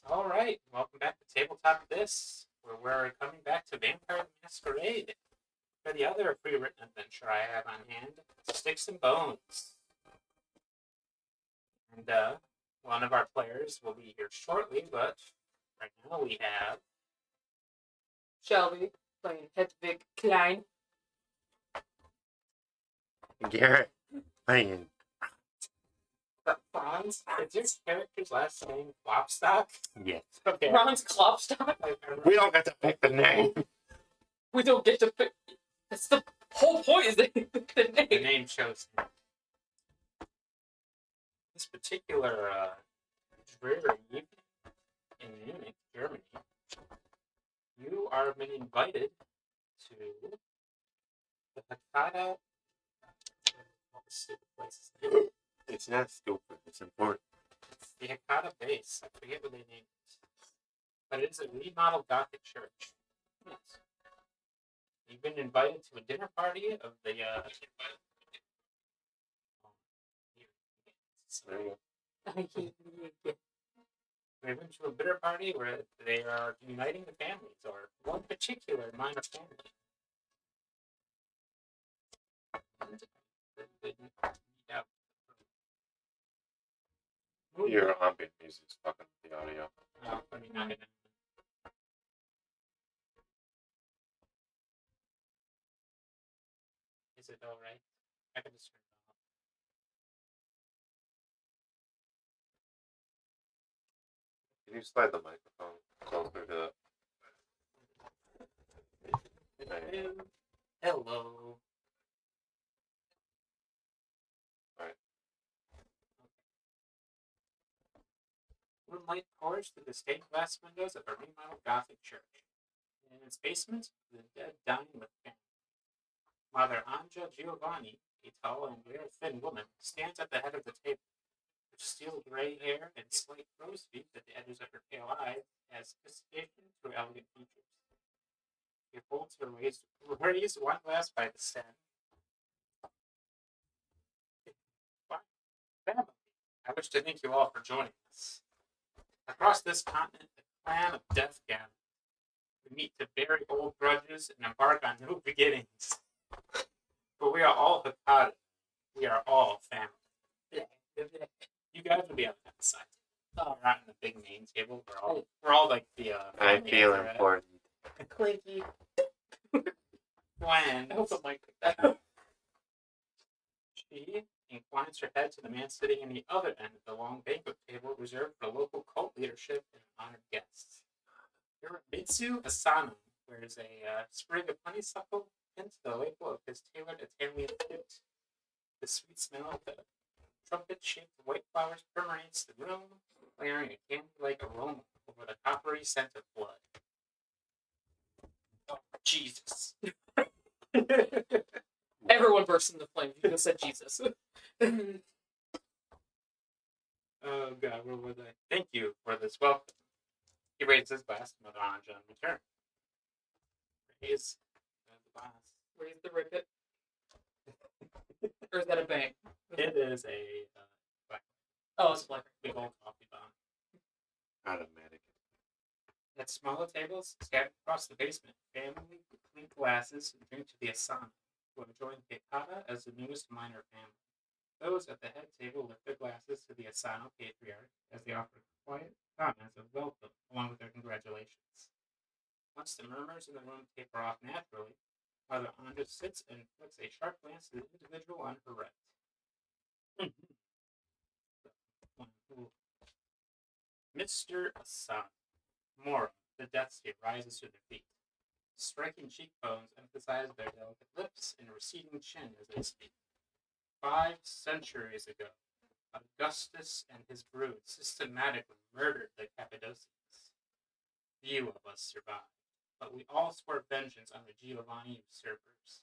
All right, welcome back to Tabletop This, where we're coming back to Vampire the Masquerade for the other pre-written adventure I have on hand, Sticks and Bones. And one of our players will be here shortly, but right now we have Shelby playing Hedwig Klein. Garrett playing. Franz. Is your character's last name Flopstock? Yes. Okay. Franz Klopstock. We don't get to pick the name. We don't get to pick. That's the whole point. Is the The name. name shows him. This particular dreary evening in Munich, Germany, you are being invited to the Hakata. What's the place's name? It's not stupid. It's important. It's the Hakata base. I forget what they named it, but it is a remodeled Gothic church. Yes. You've been invited to a dinner party of the. There you We went to a dinner party where they are uniting the families, or one particular minor family. And they meet out. go. Your ambient music's fucking with the audio. Let me knock it down. Is it all right? I can just turn it off. Can you slide the microphone closer to the... Hello. Alright. Moonlight pours through the stained glass windows of a remodeled Gothic church. In its basement, the dead dine with family. Mother Anja Giovanni, a tall and very thin woman, stands at the head of the table. Her steel gray hair and slight crow's feet at the edges of her pale eyes has sophistication to her elegant features. She holds her raised one glass by the stem. Family, I wish to thank you all for joining us. Across this continent, the clan of Death gathers. We meet to bury old grudges and embark on new beginnings. But we are all Hakata. We are all family. You guys will be on that side. Oh, not in the big main table. We're all like the. I feel important. Clinky. When I hope the mic picked that up. she inclines her head to the man sitting in the other end of the long banquet table reserved for local cult leadership and honored guests. Mitsu Asano wears a sprig of honeysuckle pinned to the label of his tailored Italian kit. The sweet smell of the trumpet-shaped white flowers permeates the room, layering a candy-like aroma over the coppery scent of blood. Oh, Jesus. Everyone bursts into flames. You just said Jesus. Oh, God, where was I? Thank you for this welcome. He raises his glass to Mother Anja in return. Raise the glass. Raise the ribbit. Or is that a bang? It is a black, Oh, it's a black. big old coffee bomb. Automatic. At smaller tables scattered across the basement, family clink glasses and drink to the Asana, who have joined the Hakata as the newest minor family. Those at the head table lift their glasses to the Asano patriarch as they offer quiet comments of welcome along with their congratulations. Once the murmurs in the room taper off naturally, Mother Anja sits and flicks a sharp glance to the individual on her right. Mr. Asano. Mora, the Death Seer, rises to their feet. Striking cheekbones emphasize their delicate lips and receding chin as they speak. 5 centuries ago, Augustus and his brood systematically murdered the Cappadocians. Few of us survived, but we all swore vengeance on the Giovanni usurpers.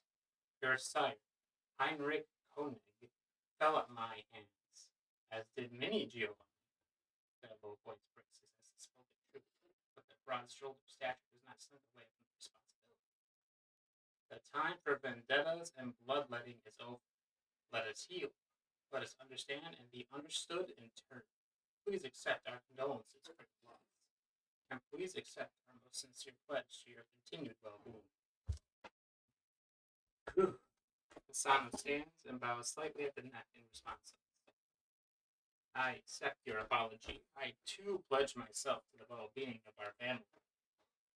Your sire, Heinrich Koenig, fell at my hands, as did many Giovanni. Both voice breaks as he spoken truth, but the broad-shouldered stature does not slink away from responsibility. The time for vendettas and bloodletting is over. Let us heal. Let us understand and be understood in turn. Please accept our condolences for your loss. and please accept our most sincere pledge to your continued well-being. Asano stands and bows slightly at the neck in response. I accept your apology. I too pledge myself to the well-being of our family.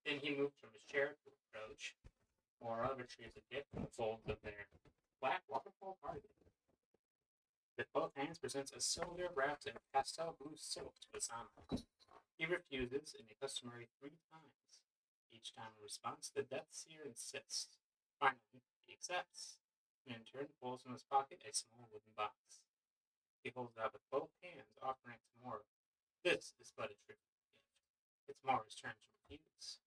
Then he moved from his chair to approach. Mora retrieves a gift from the folds of their black waterfall party. With both hands presents a cylinder wrapped in pastel blue silk to Asano. He refuses in a customary 3 times. Each time in response, the Death Seer insists. Finally, he accepts, and in turn pulls from his pocket a small wooden box. He holds it out with both hands, offering it to Mora. This is but a trivial gift. It's Mora's turn to refuse.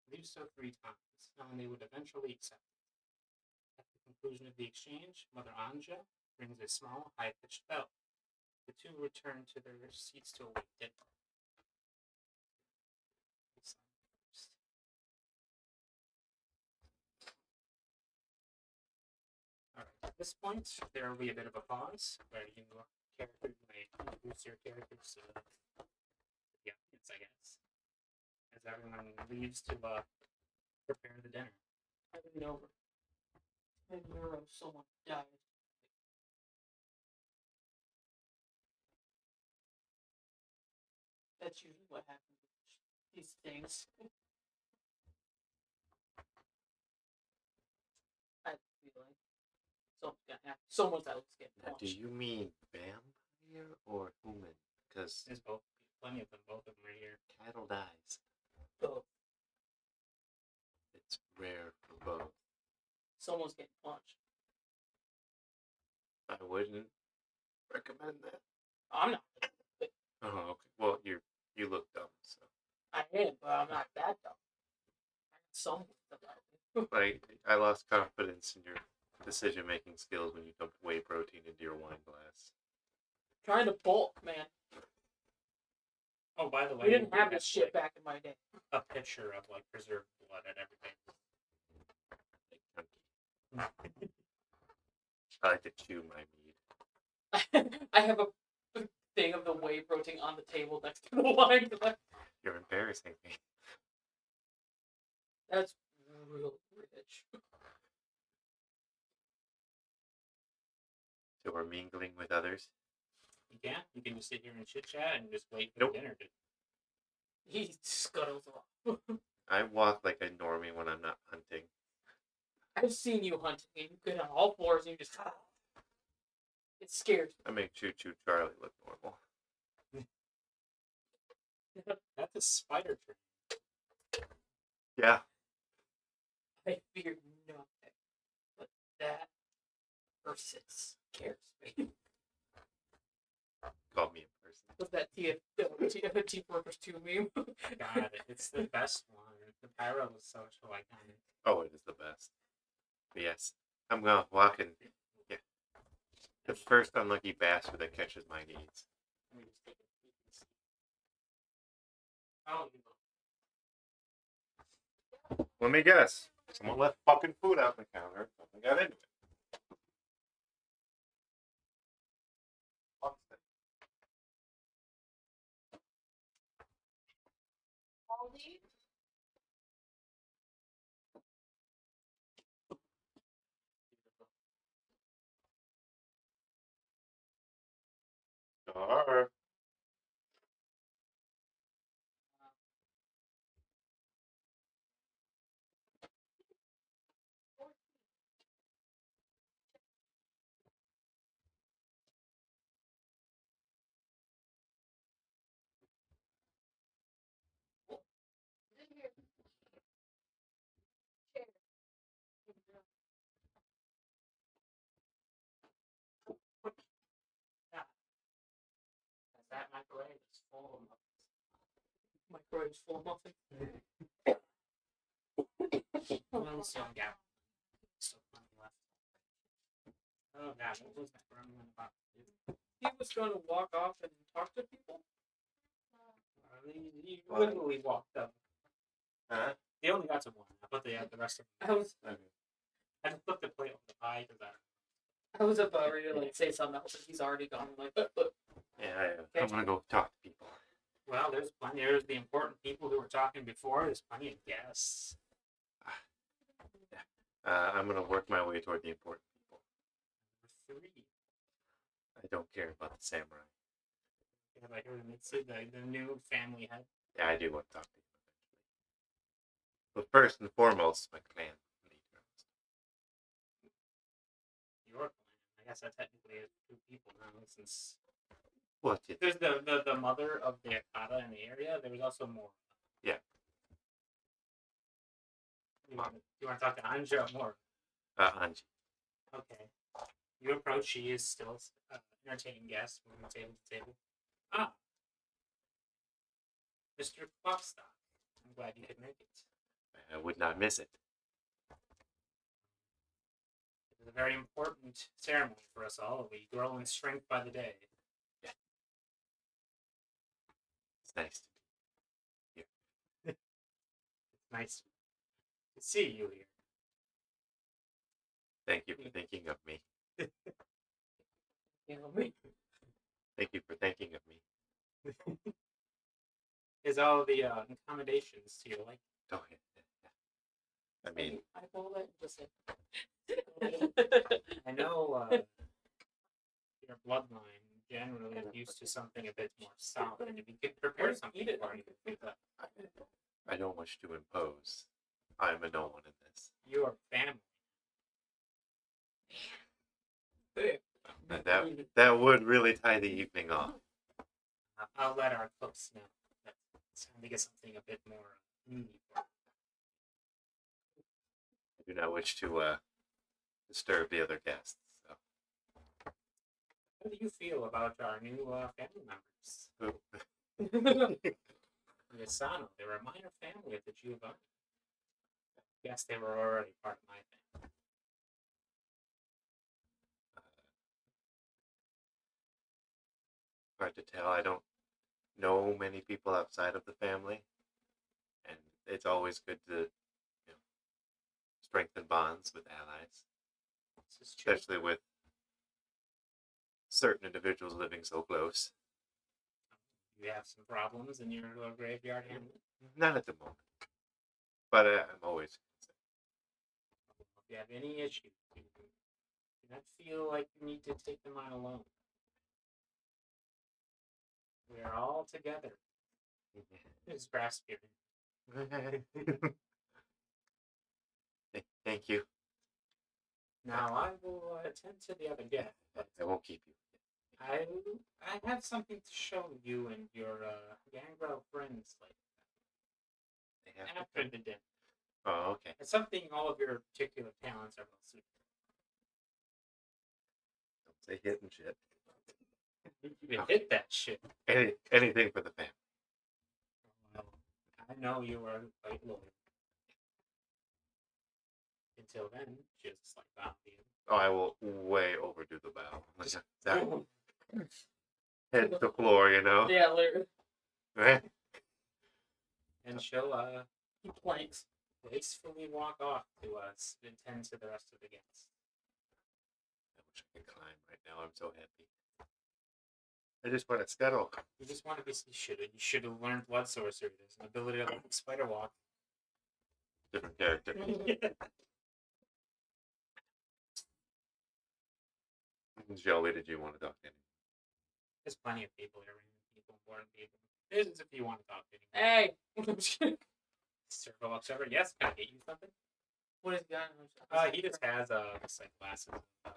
He leaves so 3 times, knowing they would eventually accept it. At the conclusion of the exchange, Mother Anja rings a small, high-pitched bell. The two return to their seats to await dinner. Alright, at this point, there will be a bit of a pause where you characters may introduce your characters to the audience, I guess. As everyone leaves to prepare the dinner. I lean over. And someone died. That's usually what happens with these things. I feel like someone's at least getting Now, punched. do you mean vampire or human? Because There's both, plenty of them, both of them are here. cattle dies. Oh, It's rare for both. someone's getting punched. I wouldn't recommend that. I'm not. Oh, okay. Well, you look dumb, so. I am, but I'm not that dumb. I got some about it. Like, I lost confidence in your decision-making skills when you dumped whey protein into your wine glass. Trying to bulk, man. Oh, by the way, We didn't you have this shit like, back in my day. a picture of like preserved blood and everything. I like to chew my meat. I have a thing of the whey protein on the table next to the wine glass. You're embarrassing me. That's real rich. So we're mingling with others. You can just sit here and chit chat and just wait for Nope. the dinner to. He scuttles off. I walk like a normie when I'm not hunting. I've seen you hunting, and you get on all fours and you just. It scares I make Choo Choo Charlie look normal. me. That's a spider tree. Yeah. I fear nothing, but that person scares me. Call me a person. Was that Team Fortress 2 meme? God, it's the best one. The pyro was so iconic. Oh, it is the best. But yes, I'm gonna walk and yeah. The first unlucky bastard that catches my needs. Let me just take a peek and see. Oh, you know. Let me guess. Someone left fucking food out on the counter. Something got into it. Fuck that. Sure. That microwave is full of Microwave's full of muffins. well, so yeah. So funny left. Oh god, what was that from in the box? He was going to walk off and talk to people. He literally walked up. Huh? They only got to one. I put the rest of them. Okay. I just flipped the plate on the pie because I was about ready to say something else, and he's already gone. I'm like, Yeah, I'm gonna go talk to people. well, No, there's plenty. There's the important people who were talking before. There's plenty of guests. I'm gonna work my way toward the important people. Number 3. I don't care about the samurai. Have I heard of Mitsu, the new family head? Yeah, I do want to talk to him eventually. But first and foremost, my clan leader. Your clan. I guess that technically is 2 people now, since What did there's the mother of the Akata in the area. There was also more. Yeah. You want to talk to Anja or more? Anji? Okay. You approach. She is still entertaining guests from table to table. Ah, Mr. Klopstock. I'm glad you could make it. I would not miss it. It is a very important ceremony for us all. We grow in strength by the day. It's nice to It's nice to see you here. thank you for thinking of me. You know me. Thank you for thinking of me. Is all the accommodations to your liking? Oh, yeah. I mean, I pulled it and just said. I know your bloodline generally is used to something a bit more solid. If you could prepare something for you, I don't wish to impose. I'm a no one in this. your family. That would really tie the evening off. I'll let our cooks know that it's time to get something a bit more meaty for you. I do not wish to disturb the other guests. So. How do you feel about our new family members? Oh, The Asano, they were a minor family at the Giovanni. Yes, they were already part of my family. hard to tell. I don't know many people outside of the family, and it's always good to strengthen bonds with allies, This is true. especially with certain individuals living so close. You have some problems in your little graveyard hamlet. Not at the moment, but I'm always. If you have any issues, do not feel like you need to take them on alone. We are all together. Just grasp your hand. Thank you. Now I will attend to the other guest. But I won't keep you. I have something to show you and your Gangrel friends like They have to after come. the dinner. Oh, okay. It's something all of your particular talents are well suited. Don't say hitting shit. You can hit that shit. Anything for the family. Well, I know you are quite loyal. Until then, just like bow to you. Oh, I will way overdo the bow. Like that. Hit the floor, you know. Yeah, literally. Right? And she'll He planks. gracefully walk off to attend to the rest of the guests. I wish I could climb right now. I'm so happy. I just want to scuttle. You just want to be. You should have learned blood sorcery. There's an ability to like spider walk. Different character. Joey, did you want to talk to anyone? There's plenty of people here, random people, important people. This is if you want to talk to anyone. Hey. Circle walks over. Yes, can I get you something? What is he got? He just has just like glasses of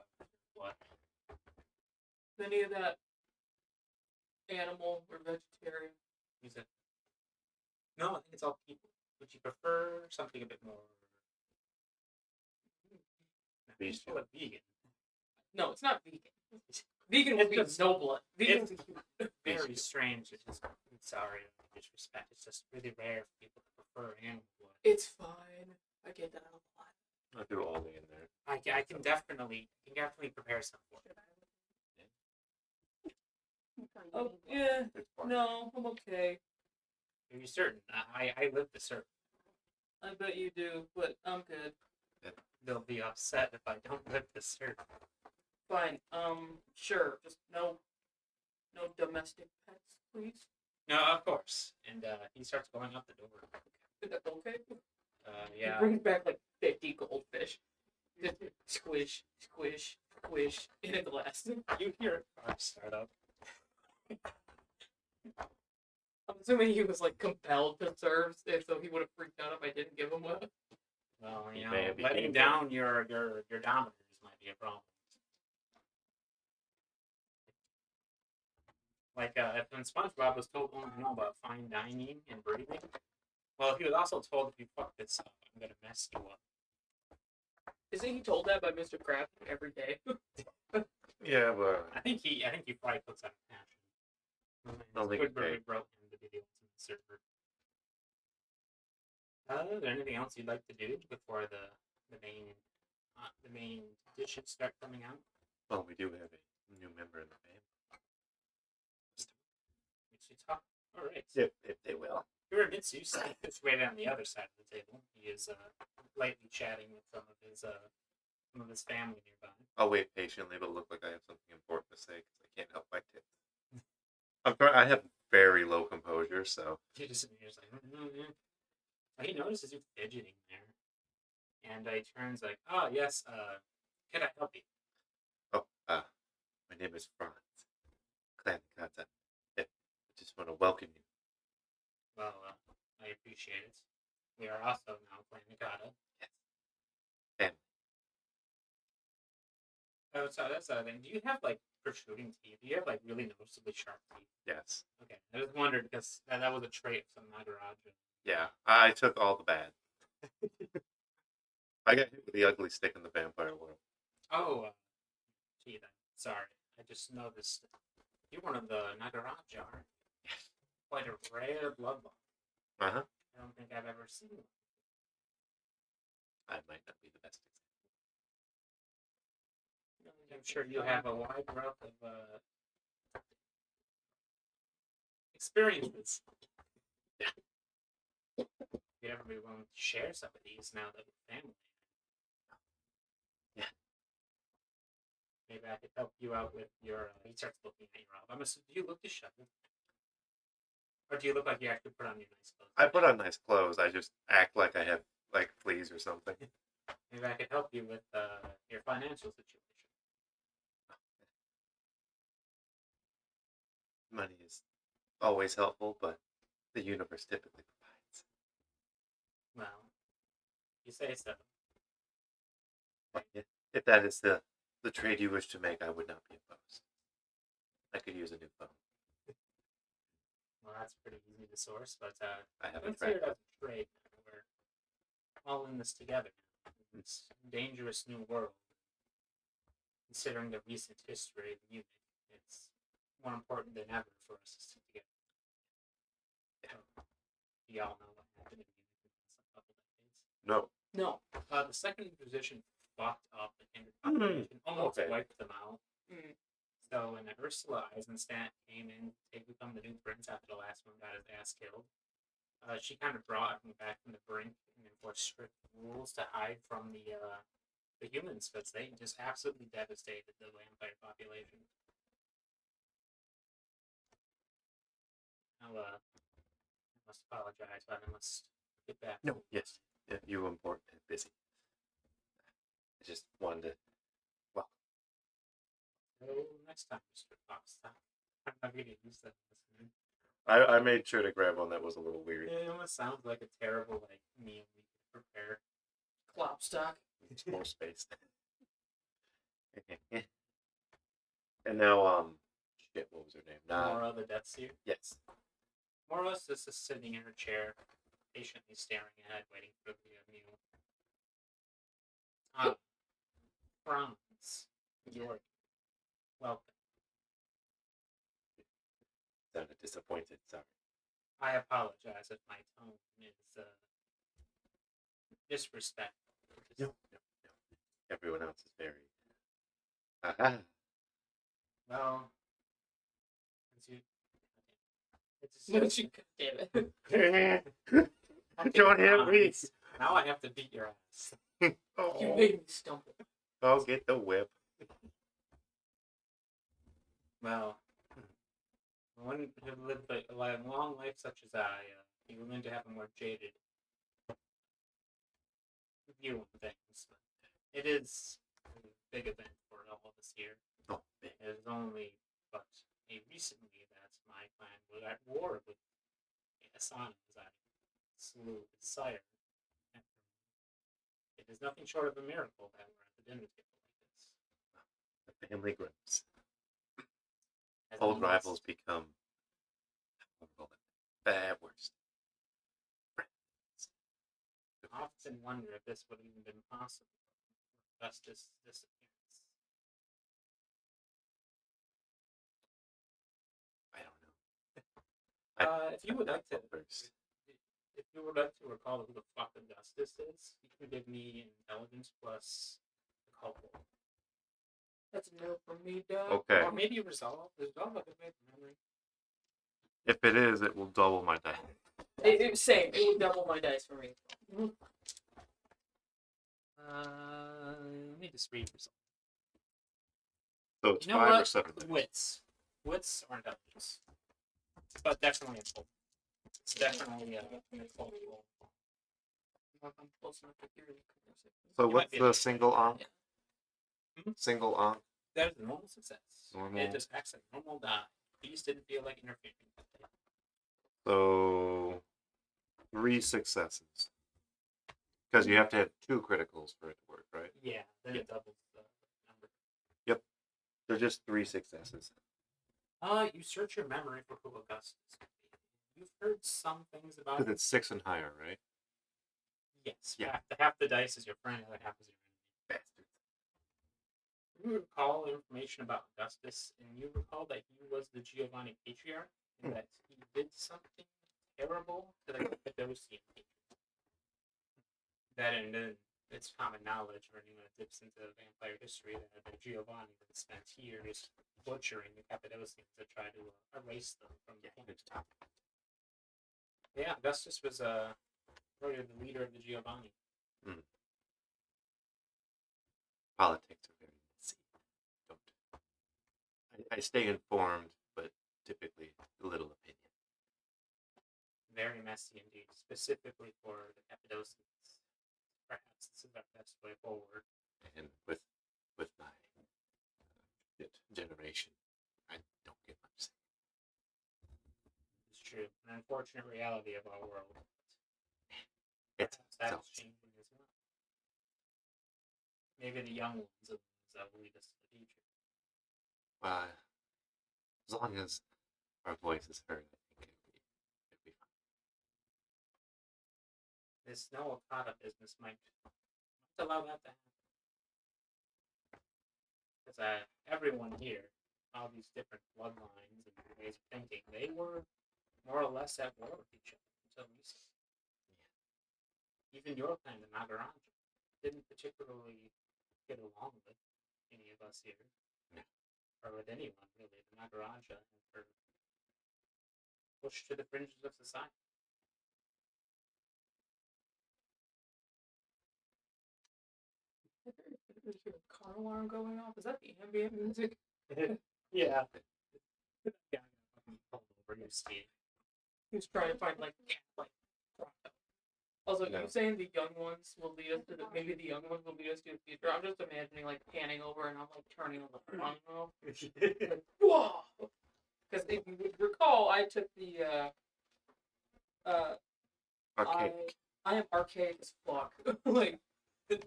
blood. Any of that animal or vegetarian? He said, "No, I think it's all people. Would you prefer something a bit more?" Beast. Call it vegan. No, it's not vegan. Vegan would be It's just- no blood. Vegan. It's very strange. It's just, I'm sorry, disrespect. It's just really rare for people to prefer animal blood. It's fine. I get that a lot. I'll do all the in there. I can definitely prepare some for you. Oh yeah. It's fine. No, I'm okay. Are you certain? I live to serve. I bet you do, but I'm good. They'll be upset if I don't live to serve. Fine. Sure. Just no domestic pets, please. No, of course. And he starts going up the door. Okay. He Yeah. brings back like 50 goldfish. Just squish, squish, squish in a glass. You hear a car start up. I'm assuming he was like compelled to serve, so he would have freaked out if I didn't give him one. Well, He you may know, have letting became down your dominators might be a problem. Like if when SpongeBob was told only know about fine dining and breathing, well, he was also told if you fuck this up, I'm gonna mess you up. Isn't he told that by Mr. Krabs every day? Yeah, but I think he probably puts that in passion. don't think he Squidward paid. wrote him to be the ultimate server. Is there anything else you'd like to do before the main dishes start coming out? well, we do have a new member in the family. Which you talk. All right. If they will. Uramitsu situated on the other side of the table. He is lightly chatting with some of his family nearby. I'll wait patiently, but look like I have something important to say because I can't help my tits. I have very low composure, so He just he's like, he notices you fidgeting there, and he turns like, oh yes, can I help you? oh, my name is Franz. Clan Kata. I just want to welcome you. Well, I appreciate it. We are also now playing Nikata. Yes. Family. Oh, so that's the other thing. Do you have like protruding teeth? Do you have like really noticeably sharp teeth? Yes. Okay, I just wondered because that was a trait of some Nagaraja. Yeah. I took all the bad. I got hit with the ugly stick in the vampire world. Oh, gee then. Sorry, I just noticed you're one of the Nagaraja. Aren't you? Quite a rare bloodline. Uh huh. I don't think I've ever seen one. I might not be the best example. I'm sure you have a wide wealth of experiences. You'd ever be willing to share some of these now that we're family? Yeah. Maybe I could help you out with your. He starts looking at your album. Do you look disheveled? Or do you look like you actually put on your nice clothes? I put on nice clothes. I just act like I have like fleas or something. Maybe I could help you with your financial situation. Money is always helpful, but the universe typically provides. Well, you say so. But if that is the trade you wish to make, I would not be opposed. I could use a new phone. Well, that's pretty easy to source, but I have a consider friend. it as a trade. We're all in this together now. It's a dangerous new world. Considering the recent history of Munich, it's more important than ever for us to stick together. So, do y'all know what happened in Munich in the last couple decades? No. No. The second position fucked up the hindered population, almost Okay. wiped them out. Mm. So when Ursula Eisenstadt came in to become the new prince after the last one got his ass killed, she kind of brought him back from the brink and enforced strict rules to hide from the humans because they just absolutely devastated the vampire population. I must apologize, but I must get back. No. Yes. Yeah, you were important and busy. I just wanted to. Well, So next time, Mr. Foxstock. I'm not going to use that listening. I made sure to grab one that was a little weird. It almost sounds like a terrible like meal we could prepare. Klopstock. It's more space. And now, shit, what was her name? Mora the Death Seer. Yes. Mora's just sitting in her chair, patiently staring ahead, waiting for the meal. Franz, Georg, welcome. Sounded disappointed. Sorry. I apologize if my tone is disrespectful. No. Everyone else is very. Aha. Well, Don't you? Damn it. Don't hit me. Now I have to beat your ass. You Oh, made me stumble. I'll get the whip. Well, One who lived a long life such as I, you were meant to have a more jaded view on things. But it is a big event for all of us here. Oh, man. It is only but recently that my clan was at war with Asana as I slew his sire. And it is nothing short of a miracle that we're at the dinner table like this. The family grows. As Old means- rivals become bad worst. I often wonder if this would have even been possible. Justice disappearance. I don't know. If you would like to, First. if you would like to recall who the fuck Augustus is, you can give me intelligence plus the culprit. That's a no from me, Doug. Okay. Or maybe resolve. Resolve like a good memory. If it is, it will double my die. Same. It would double my dice for me. Let me just read resolve. So it's You know 5 or what? 7. Wits. Wits or intelligence. But definitely a full. It's definitely a full roll. I'm close enough to hear you. So You what's might be the able to single do that, onk? yeah. Single onk? That is a normal success. Normal. It just acts like normal die. You just didn't feel like interfering. So 3 successes. Because you have to have 2 criticals for it to work, right? Yeah, then it doubles the number. They're just 3 successes. You search your memory for who Augustus could be. You've heard some things about Because him. it's 6 and higher, right? Yes. Yeah. Half the dice is your friend, the other half is your enemy. Bastards. You recall information about Augustus, and you recall that he was the Giovanni Patriarch, and that he did something terrible to the Cappadocian Patriarch. That, and then it's common knowledge for anyone that dips into vampire history that Giovanni had spent years butchering the Cappadocians to try to erase them from the kingdom. It's tough. Yeah, Augustus was probably the leader of the Giovanni. Politics are very messy. I stay informed, but typically little opinion. Very messy indeed, specifically for the Cappadocians. Perhaps this is our best way forward. And with my generation, I don't get much say. It's true. An unfortunate reality of our world. It's Perhaps that is so- changing as well. Maybe the young ones are the ones that will lead us to the future. As long as our voice is heard, I think it'd be fine. This no Okada business might allow that to happen. Because everyone here, all these different bloodlines and ways of thinking, they were more or less at war with each other until recently. Even your clan, the Nagaranja, didn't particularly get along with any of us here. No. Or with anyone, really. The Nagaranja were pushed to the fringes of society. There's a car alarm going off. Is that the ambient music? Yeah. Yeah, pulled over your speed. He was trying to find like. Also, No. you saying the young ones will lead us to the maybe the young ones will lead us to the future. I'm just imagining like panning over and I'm like turning on the front off. Like, whoa! Because if you would recall, I took the Archaic. I am archaic as fuck. Like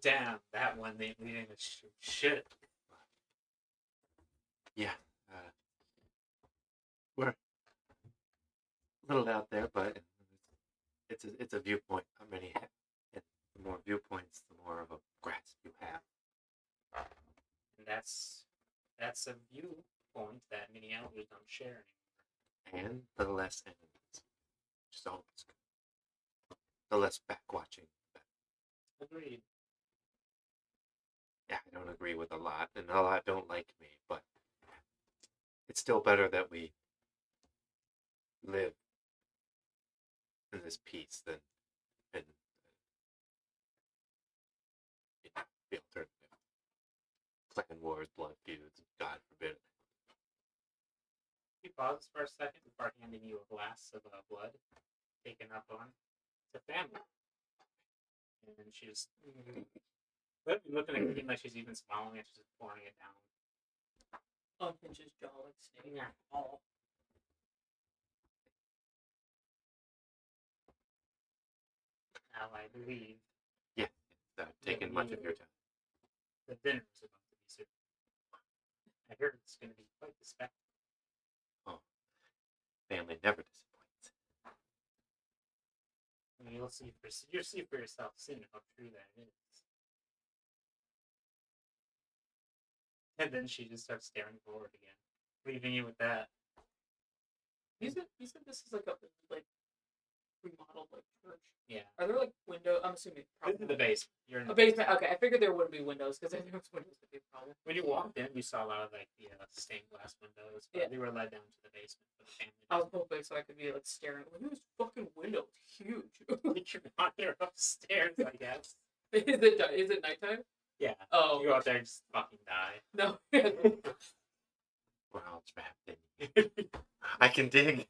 Damn, that one leading the shit. Yeah. We're a little out there, but it's a viewpoint. How many? And the more viewpoints, the more of a grasp you have. And that's a viewpoint that many elders don't share anymore. And the less enemies, which is always good. The less backwatching. Agreed. Yeah, I don't agree with a lot, and a lot don't like me, but it's still better that we live in this peace than in the alternative. Clan wars, blood feuds, God forbid. You pauses for a second before handing you a glass of blood, taken up on. It's a family. And she's looking at Keen like she's even swallowing it, she's just pouring it down. Unhinges jaw like snake. Yeah. Oh. Now I believe Yeah, taking much of your time. the dinner is about to be served. I heard it's going to be quite the spectacle. Family never disappoints. And you'll see for yourself soon how true that is. And then she just starts staring forward again, leaving you with that. You said this is like a remodeled like church. Yeah. Are there like windows? I'm assuming This is the basement. You're in A basement. Okay, I figured there wouldn't be windows because I think windows would be a problem. When you walked in, you saw a lot of like the stained glass windows, but Yeah. they were led down to the basement for the family. I was hoping so I could be like staring. Look at this fucking window. It's huge. You wander upstairs, I guess. Is it nighttime? Yeah. Oh You go out there and just fucking die. no. Wow, it's wrapped in. I can dig.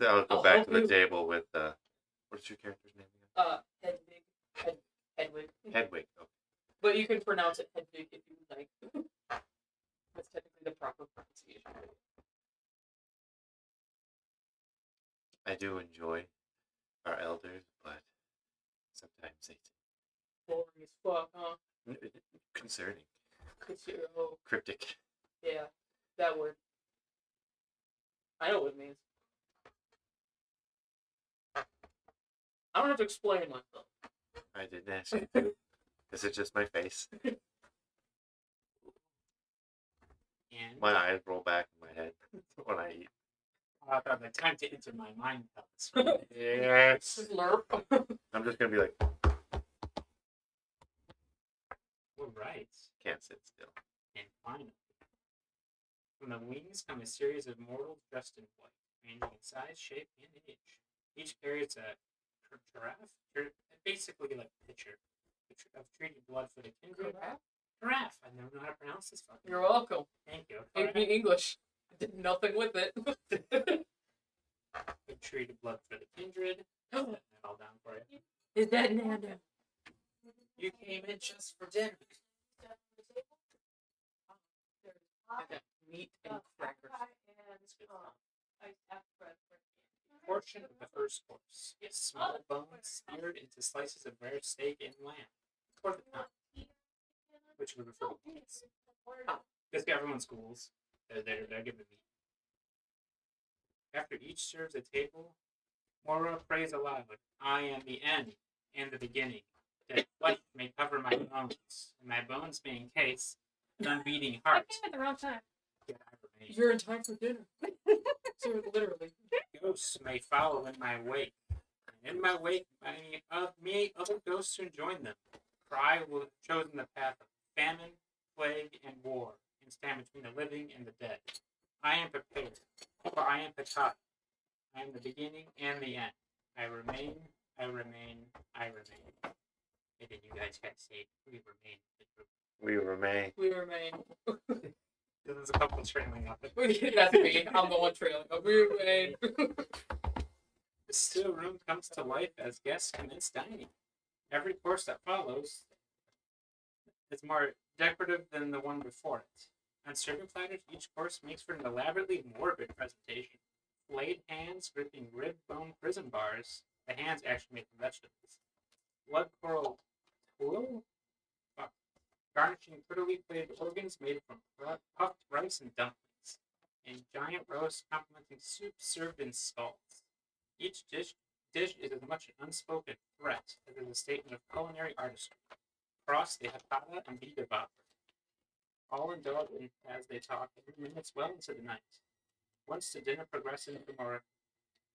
So I'll go I'll back help to the you. table with what's your character's name again? Hedwig. Hedwig. Okay. But you can pronounce it Hedwig if you would like. That's technically the proper pronunciation. I do enjoy our elders, but sometimes it's Boring as fuck, huh? concerning, Oh, cryptic. yeah, that word. I know what it means. I don't have to explain myself. I didn't ask you to. Is it just my face? And My eyes roll back in my head when I eat. I thought the time to enter my mind palace. Yes. Slurp. I'm just gonna be like, All right. can't sit still. And finally, from the wings come a series of mortals dressed in white, ranging in size, shape, and age. Each carries a giraffe, basically like a pitcher of treated blood for the kindred. Giraffe. I never know how to pronounce this fucking. You're welcome. Thank you. Gave me English. I did nothing with it. Of treated blood for the kindred. Set that all down for you. Is that Nando? You came in just for dinner. I got meat and crackers. Portion of the first course. Small bones speared into slices of rare steak and lamb. Or the tongue, which we refer to as. Because everyone's schools. They're giving meat. After each serves a table, Mora prays aloud, I am the end and the beginning, that flesh may cover my bones, and my bones may encase an unbeating heart. at the wrong time. Yet I remain. You're in time for dinner. So literally. Ghosts may follow in my wake, and in my wake may other ghosts soon join them. For I will have chosen the path of famine, plague, and war, and stand between the living and the dead. I am prepared, for I am Pekka. I am the beginning and the end. I remain, I remain, I remain. And then you guys had to say, we remain. We remain. We remain. There's a couple trailing up. That's me. I'm the one trailing. We remain. The still room comes to life as guests commence dining. Every course that follows is more decorative than the one before it. On serving platters, each course makes for an elaborately morbid presentation. Flayed hands gripping rib bone prison bars. The hands actually made from vegetables. Blood coral tulle? Garnishing prettily plated organs made from puffed rice and dumplings. And giant roast complementing soup served in skulls. Each dish is as much an unspoken threat as it is a statement of culinary artistry. Cross the Hakata and be devoured. All indulge in as they talk every minutes well into the night. Once the dinner progresses into more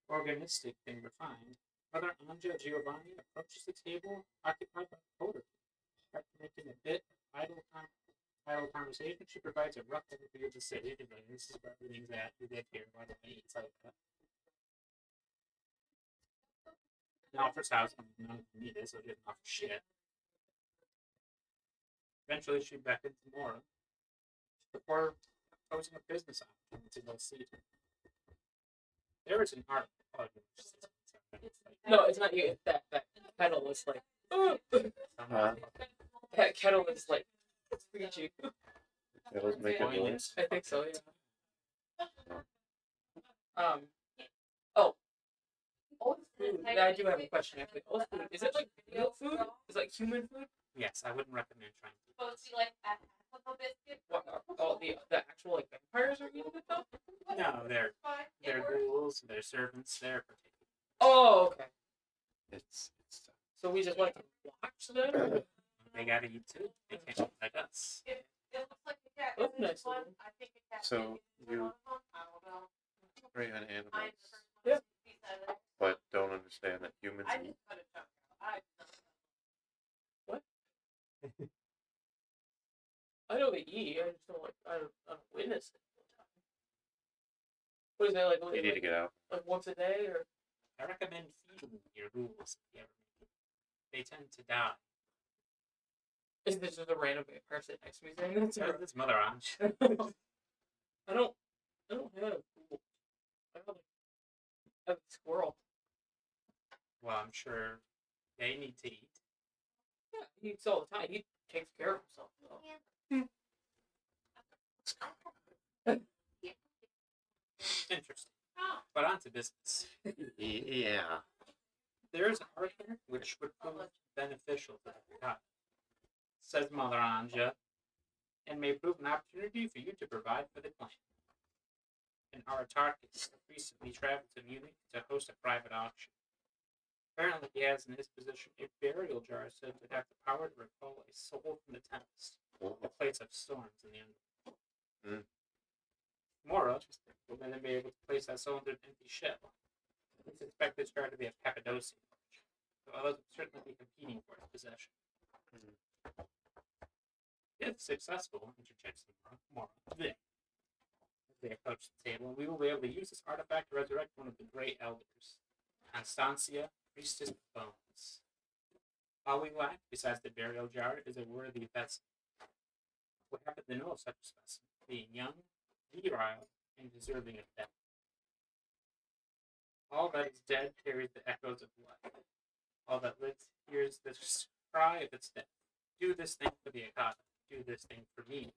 organistic than refined, Mother Anja Giovanni approaches the table occupied by the coder. After making a bit of idle conversation, she provides a rough overview of the city. Like, this is where everything's at. You live here. Why don't I eat like that? And offers house. None of them need it, so she doesn't offer shit. Eventually, she beckons Mora to pour proposing a business opportunity. Let's see. There is an article. Oh, No, it's not you. It's that kettle is like. That kettle is like screeching. Kettles make a noise. I think so. Yeah. Oh. Old food. I do have a question actually. Old food. Is it like real food? Is it like human food? Yes, I wouldn't recommend trying to. What? Oh, the actual like vampires are eating it though? No, they're ghouls, they're servants, they're particular. Oh, okay. It's So we just like to watch them. They gotta eat too. They can't eat like us. That's nice. of them. so you prey on animals, Yeah. but don't understand that humans eat. I know they eat. I just don't like. I don't witness it. What is that like? You need to get out. Like once a day or? I recommend feeding your ghouls if you ever make it. They tend to die. Is this just a random vampire sitting next to me saying that? So this mother Ange. I don't have ghouls. I have a squirrel. Well, I'm sure they need to eat. Yeah, he eats all the time. He takes care of himself. Though. Interesting. But on to business. Yeah. There is an article which would prove beneficial to the god, says Mother Anja, and may prove an opportunity for you to provide for the clan. An Aratarchus recently traveled to Munich to host a private auction. Apparently, he has in his possession a burial jar said to have the power to recall a soul from the tempest, the place of storms in the underworld. Mora will then be able to place that soul into an empty shell. It's expected this jar to be a Cappadocian origin, so others would certainly be competing for its possession. If successful, interjects Mora, as they approach the table, we will be able to use this artifact to resurrect one of the great elders, Constancia, priestess of bones. All we lack, besides the burial jar, is a worthy vessel. We happen to know of such a specimen, being young, virile, and deserving of death. All that is dead carries the echoes of life. All that lives hears the cry of its death. Do this thing for the Akata. Do this thing for me.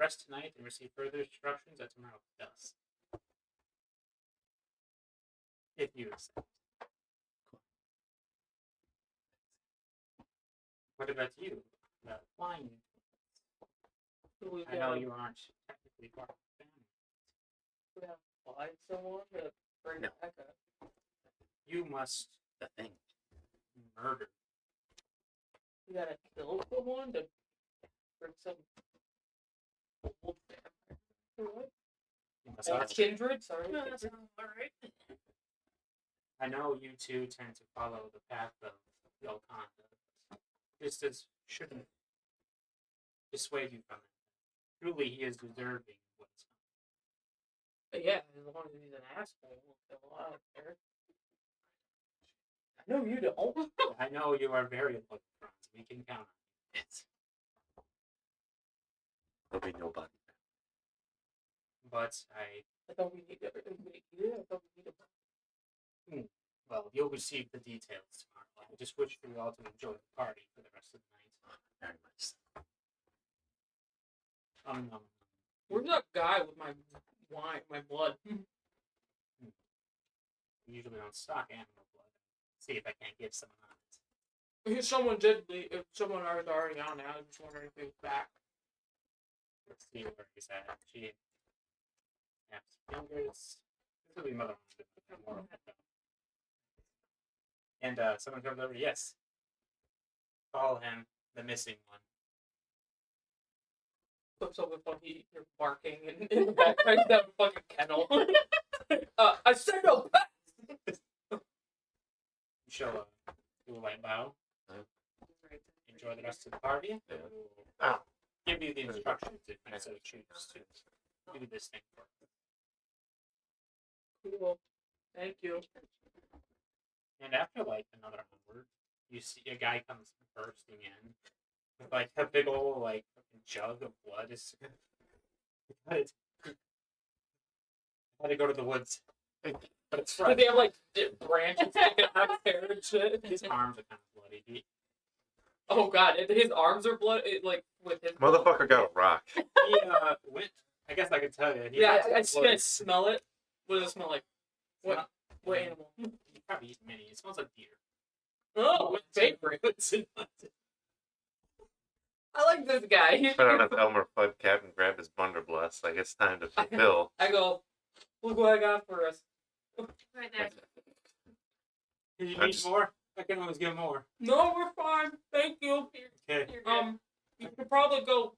Rest tonight and receive further instructions at tomorrow's dusk. If you accept. What about you? The flying We I know you aren't technically part of the family. We have to find someone to bring No. back up. You must The thing. murder. We gotta kill someone to bring some old vampire. What? You must Old also- kindred? Sorry. No, that's alright. I know you two tend to follow the path of Yolkanda. This shouldn't dissuade you from it. Truly, he is deserving of what's coming. But yeah, as long as he's an asshole, we'll kill a lot of there. I know you don't. I know you are very loyal, Franz. We can count on It's. There'll be nobody. you. But I thought we needed everybody here. I thought we needed. well, you'll receive the details tomorrow. I just wish for you all to enjoy the party for the rest of the night. Very much so. Where's that guy with my wine, my blood? We usually don't stock animal blood. See if I can't give someone on it. If someone did leave, if someone was already on it, I was just wondering if he was back. Let's see where he's at. She snaps fingers. This will be Mother more of that. And someone comes over. Yes. Call him the missing one. Flips over funny, you're barking in the background of that fucking kennel. I said no pets! She'll do a light bow. Enjoy the rest of the party. Yeah. We'll give you the instructions if you so choose to do this thing for you. Cool. Thank you. And after like another hour, you see a guy comes bursting in with like a big old like fucking jug of blood. It's I had to go to the woods. But it's Did fresh. they have like branches sticking out of hair and shit? His arms are kind of bloody. Oh god, his arms are blood. Like with his Motherfucker got a rock. He went. I guess I could tell you. He Yeah, went to I the just can't woods. smell it. What does it smell like? What? Smell- What animal? You probably eat many. It smells like deer. Oh, Went my to favorite. the woods in London. I like this guy. Put on his Elmer Fudd cap and grab his blunderbuss. Like it's time to fulfill. I go, look what I got for us. Right there. Do you I need just- more? I can always get more. No, we're fine. Thank you. Okay. You're good. You could probably go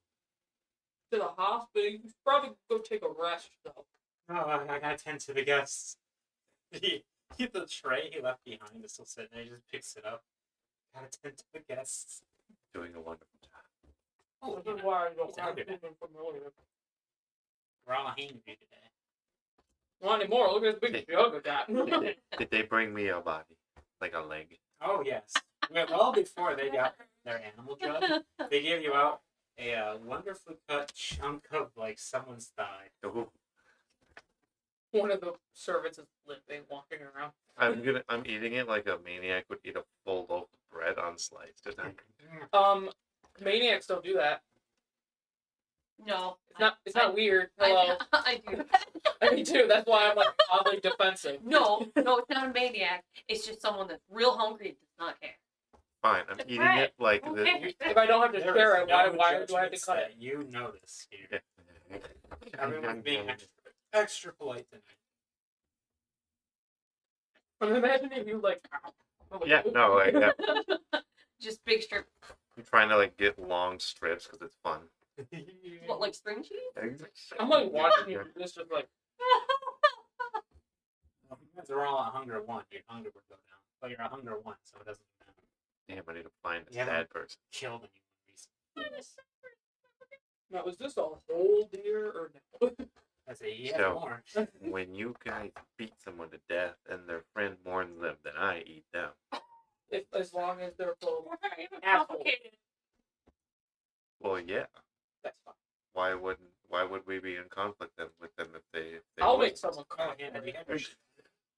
to the hospital. You could probably go take a rest though. Oh, I gotta tend to the guests. He the tray he left behind is still sitting there. He just picks it up. Gotta tend to the guests. Doing a wonderful job. Oh, This is why I don't he's have under that. something familiar. We're all hanging with you today. Not anymore. Look at this big jug of that. Did they bring me a body? Like a leg? Oh yes. Well, before they got their animal drug, they gave you out a wonderfully cut chunk of like someone's thigh. Ooh. One of the servants is limping, walking around. I'm eating it like a maniac would eat a full loaf of bread unsliced. Maniacs don't do that. No. It's not weird. Hello. I do. I me too. That's why I'm like oddly defensive. No, it's not a maniac. It's just someone that's real hungry and does not care. Fine, I'm eating Right. it like the. Okay. If I don't have to There share is it, no why do I have to judgments cut that it? You notice here. Everyone's being extra polite tonight. I'm imagining you like. Yeah, no, like yeah. Just big strip. I'm trying to like get long strips because it's fun. What, like string cheese? I'm like watching you do this, just like. Well, you guys are all at hunger one. Your hunger would go down. But you're at hunger one, so it doesn't matter. Damn, I need to find this Yeah, bad person. Killed anyone recently. Now, is this a whole deer or no? I say he has So- more. When you guys beat someone to death and their friend mourns them, then I eat them. If, as long as they're both. We're not even Asshole. complicated. Well, yeah. That's fine. Why would we be in conflict then with them if they I'll wouldn't? make someone Oh, cry. yeah, for do you you. have your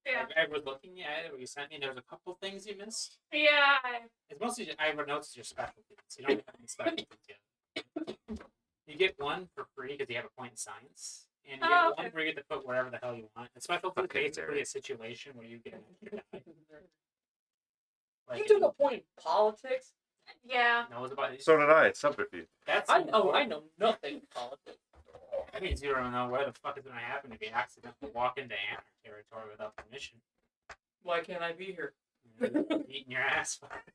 Yeah. I was looking at it when you sent me. There was a couple things you missed. Yeah. It's mostly I wrote notes your specialties. You don't have any specialties yet. You get one for free because you have a point in science, and you Oh, get one okay. where you get to put whatever the hell you want. A specialty is Okay, basically there. a situation where you get an extra die. Like, You took a point in politics. Yeah. knows about So did I. It's subterfuge. That's I know nothing in politics. That means you don't know where the fuck is going to happen if you accidentally walk into Anarch territory without permission. Why can't I be here? Eating your ass for it.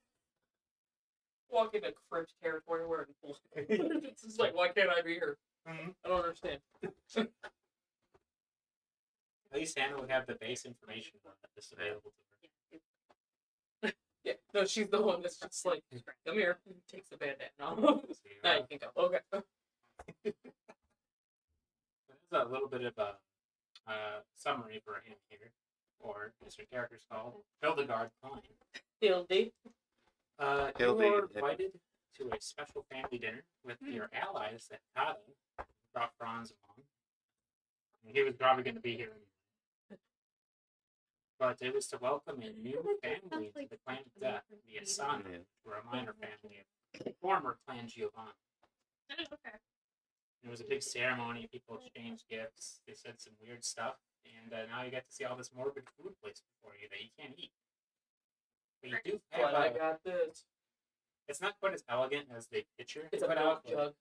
Walk into Crypt territory where it's just like, why can't I be here? Mhm. I don't understand. At least Anna would have the base information on that this is available to her. Yeah, no, she's the one that's just like, come here, takes the bandana off. So you, Now you can go. Okay. There's a little bit of a summary for him here, or as your character's called, Hildegard Klein. Hildy. You Hildy. were invited to a special family dinner with your allies that Kata brought Franz along. And he was probably going to be here anyway. But it was to welcome a new family to the clan of death, the Asana, Yeah. who are a minor family of former clan Giovanni. Okay. It was a big ceremony. People exchanged gifts. They said some weird stuff, and now you get to see all this morbid food placed before you that you can't eat. But you do have But I got this. it's not quite as elegant as the picture It's they a put milk out. jug.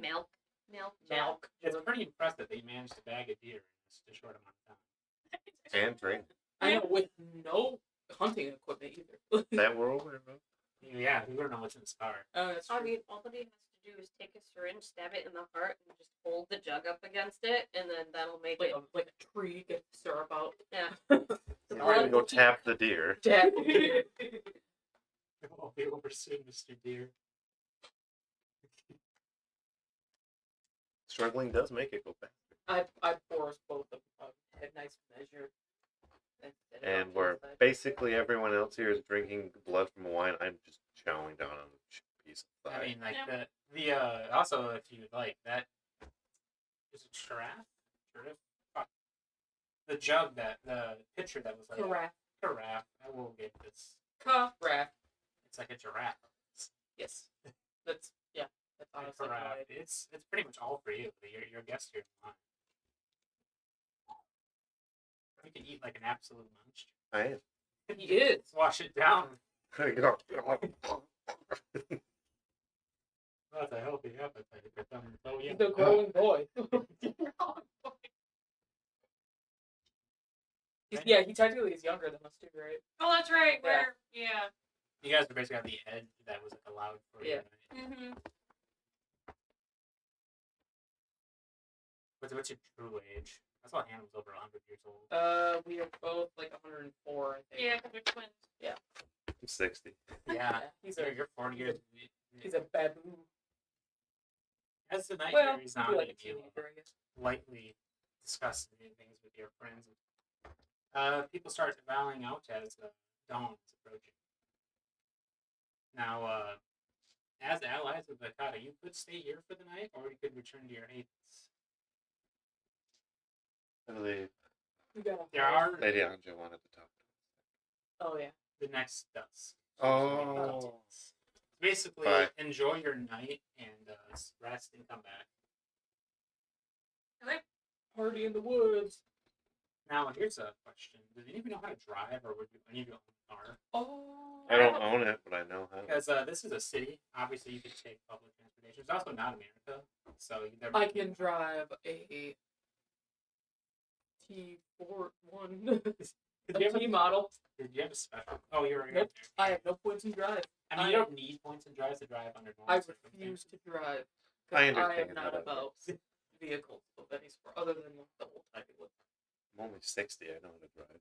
Milk. Milk. Milk. It's pretty impressive that you managed to bag a deer in just a short amount of time. And drink. I know, with no hunting equipment either. That we're aware of. Yeah, we don't know what's in the scar. Oh, that's All true. he has to do is take a syringe, stab it in the heart, and just hold the jug up against it, and then that'll make Like it. a tree, get syrup out. Yeah. We're gonna go tap the deer. Dad. I'll be over soon, Mr. Deer. Struggling does make it go faster. I pour us both a nice measure. And where basically everyone else here is drinking blood from a wine, I'm just chowing down on a piece of thigh. I mean, like Yeah. the also if you would like that Is it giraffe? Giraffe? Fuck. The jug that the pitcher that was like Carafe. Giraffe. I will get this. Carafe. It's like a giraffe. Yes. That's That's honestly Giraffe. right. It's pretty much all for you. Your guest here. You can eat like an absolute monster. I am. He is. Wash it down. There you go. That's a healthy appetite. But oh yeah. He's a growing boy. He technically is younger than us too, right? Oh, that's right. Yeah. Yeah. You guys are basically at the edge that was like allowed for you. Yeah. Right? Mm-hmm. What's your true age? I saw Hannah was over 100 years old. We are both like 104, I think. Yeah, because we're twins. I'm 60. Yeah. He's You're 40 years. he's a baboon. As the night Well, carries he'd on, be like a and you teenager, I guess. lightly discuss things with your friends. People start bowing out as dawn is approaching. Now, as allies of the Kata, you could stay here for the night, or you could return to your hates. I believe We got a There are Lady Anja wanted to talk Oh yeah. the next dusk. to us. Oh. Basically, Bye. enjoy your night and rest and come back. Party in the woods. Now, here's a question: does anyone know how to drive, or would you any of you own a car? Oh. I don't own it, but I know how. Because this is a city. Obviously, you could take public transportation. It's also not America, so there I can drive a T41 Did you have T model. Did you have a special? Oh, you're right Nope. there. I have no points in drive. I mean, you don't need points and drives to drive under normal I refuse circumstances. to drive. 'Cause I I understand am how not that about works. vehicles of any sort, other than the old type of I'm only 60. I know how to drive.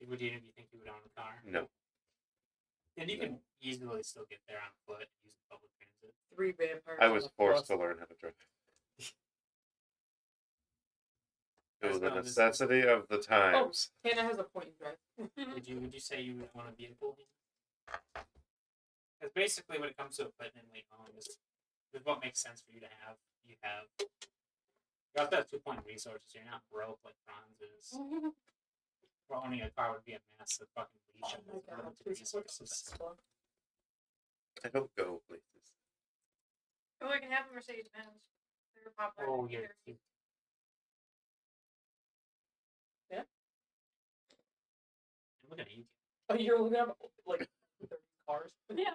Would you think you would own a car? No. And you No. can easily still get there on foot and use public transit. 3 vampires. I on was a forced bus. to learn how to drive. It Yes, was a no, this is- necessity of the times. Hannah has a point in drive. Would you say you would own a vehicle? Because basically, when it comes to equipment, like this is what makes sense for you to have. You also have 2-point resources. So you're not broke like Franz is. Well, owning a car would be a massive fucking leash Oh of my god, limited please look at resources. this one. I don't go places. Or we can have a Mercedes Benz. They're popular. Oh, in yeah. either. Look at you. Oh, you're looking at like 30 cars. Yeah,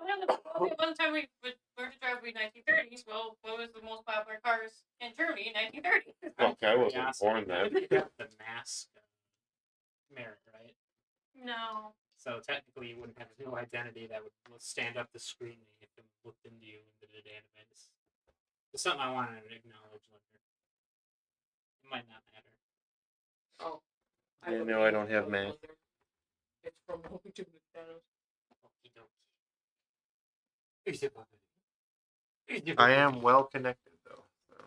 okay, one time we were to drive we 1930s. Well, what was the most popular cars in Germany in 1930? Okay, I wasn't Curiosity, born then. You have the mask merit, right? No. So technically, you wouldn't have no identity that would stand up the scrutiny if it looked into you into the database. It's something I wanted to acknowledge later. It might not matter. Oh. Yeah, no, I don't have math. It's from Moving to the Shadows. I am well connected, though. So.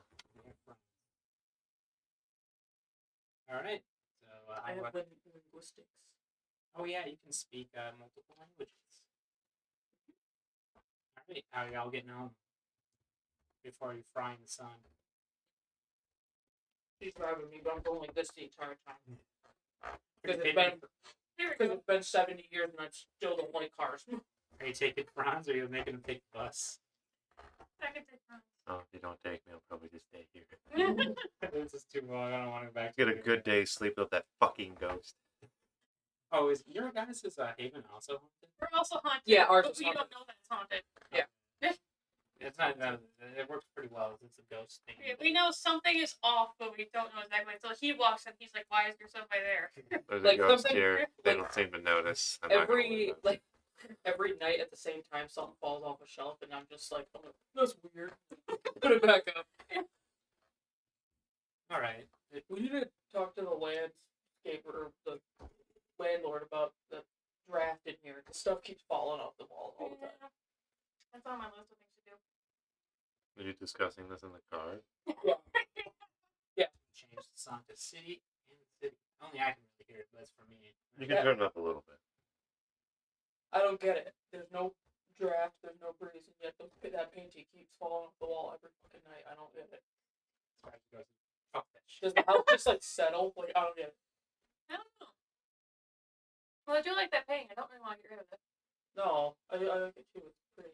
All right. So I have linguistics. oh yeah, you can speak multiple languages. All right. How are y'all getting on before you fry in the sun? She's driving me, but I'm going like this the entire time. Are you Because taking, it's been 70 years and I still don't like cars. are you taking Franz, or are you making him take the bus? I can take one. Oh, if you don't take me, I'll probably just stay here. This is too long. I don't want to go back. Get to a good day's sleep with that fucking ghost. Oh, is your guys' Haven also haunted? We're also haunted. Yeah, ours but is we haunted. don't know that it's haunted. It's not. It works pretty well. It's a ghost thing. Yeah, we know something is off, but we don't know exactly. So he walks in, he's like, "Why is there somebody there?" There's Like a ghost something- here. They like, don't seem to notice. I'm not gonna worry about it. Every night at the same time something falls off a shelf and I'm just like, oh, that's weird. Put it back up. All right. We need to talk to the landscaper or the landlord about the draft in here. The stuff keeps falling off the wall all the time. Yeah. That's on my list of things to do. Are you discussing this in the car? Change the song to city and city. Only I can really hear it, but that's for me. You can turn it up a little bit. I don't get it. There's no draft, there's no breeze, and yet that painting keeps falling off the wall every fucking night. I don't get it. Fuck that shit. Does the house just like settle? Like I don't get it. I don't know. Well, I do like that painting. I don't really want to get rid of it. No, I like it too. It's pretty.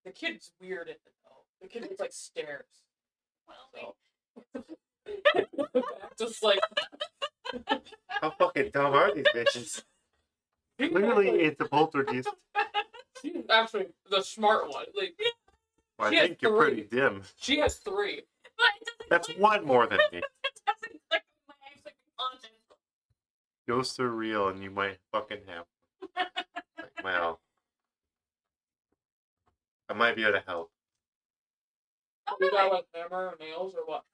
The kid's weird in it though. The kid looks like stairs. Well, So. Just like How fucking dumb are these bitches? Clearly, it's a poltergeist. she's actually the smart one. Like Well, I She has think you're pretty dim. she has 3. but it doesn't That's click- one more than me. It doesn't click with my subconscious. Ghosts are real, and you might fucking have. Like, well, I might be able to help. Oh, We got really? like hammer or nails or what?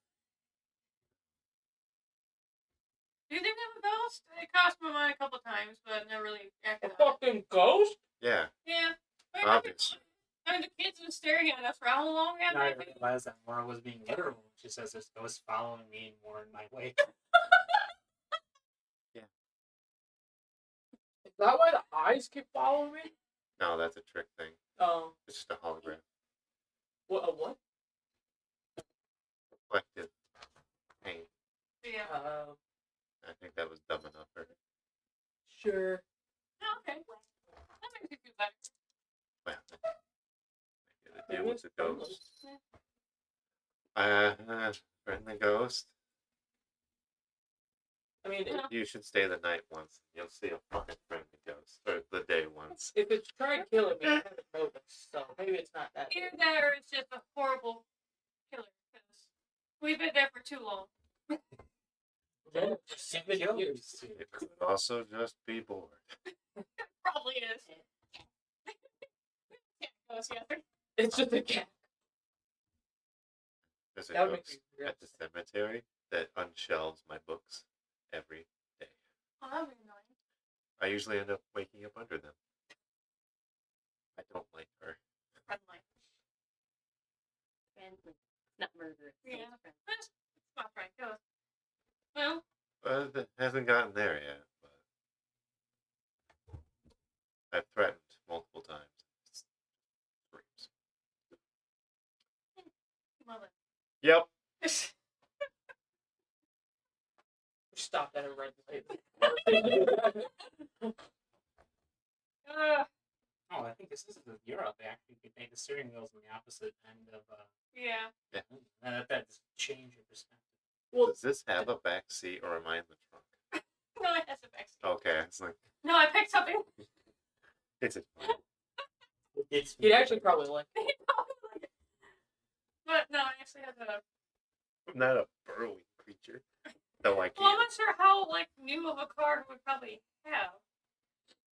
Do you think I'm a ghost? It crossed my mind a couple times, but never really A acted on it. fucking ghost? Yeah, Yeah. I mean, obviously. I mean, the kids been staring at us for how long now? Now I realized that Mora was being literal. She says there's ghosts following me and more in my wake. Is that why the eyes keep following me? No, that's a trick thing. It's just a hologram. What? A what? Reflective paint. Yeah. I think that was dumb enough for her. Sure. Oh, okay. That makes me feel better. Well, I gotta deal Maybe with it's the friendly. ghost. Friendly ghost. I mean, Yeah. You should stay the night once. You'll see a fucking friendly ghost. Or the day once. if it's tried killing me, I haven't noticed. So maybe it's not that. Either bad. that or it's just a horrible killer. Because we've been there for too long. Yeah, for 7 years. It could also just be bored. Probably is. Yeah, ghost, yeah. It's just a cat. There's a That would make ghost me real at the cemetery that unshelves my books every day. Oh, that would be annoying. I usually end up waking up under them. I don't like her. Friendly. Friendly. Not murderous. so Yeah. it's friendly. It's my friend ghost. Well, It hasn't gotten there yet, but I've threatened multiple times. It's screams. well then. Yep. Stop at a red light. Oh, I think this is Europe. They actually could make the steering wheels on the opposite end of. Yeah. That's change your perspective. Well, Does this have a back seat or am I in the trunk? No, it has a backseat. Okay, it's like No, I picked something. it's a It's he'd actually probably like. But no, it actually has a. I'm not a burrowing creature. Though I Well, I'm can. not sure how like new of a car we probably have.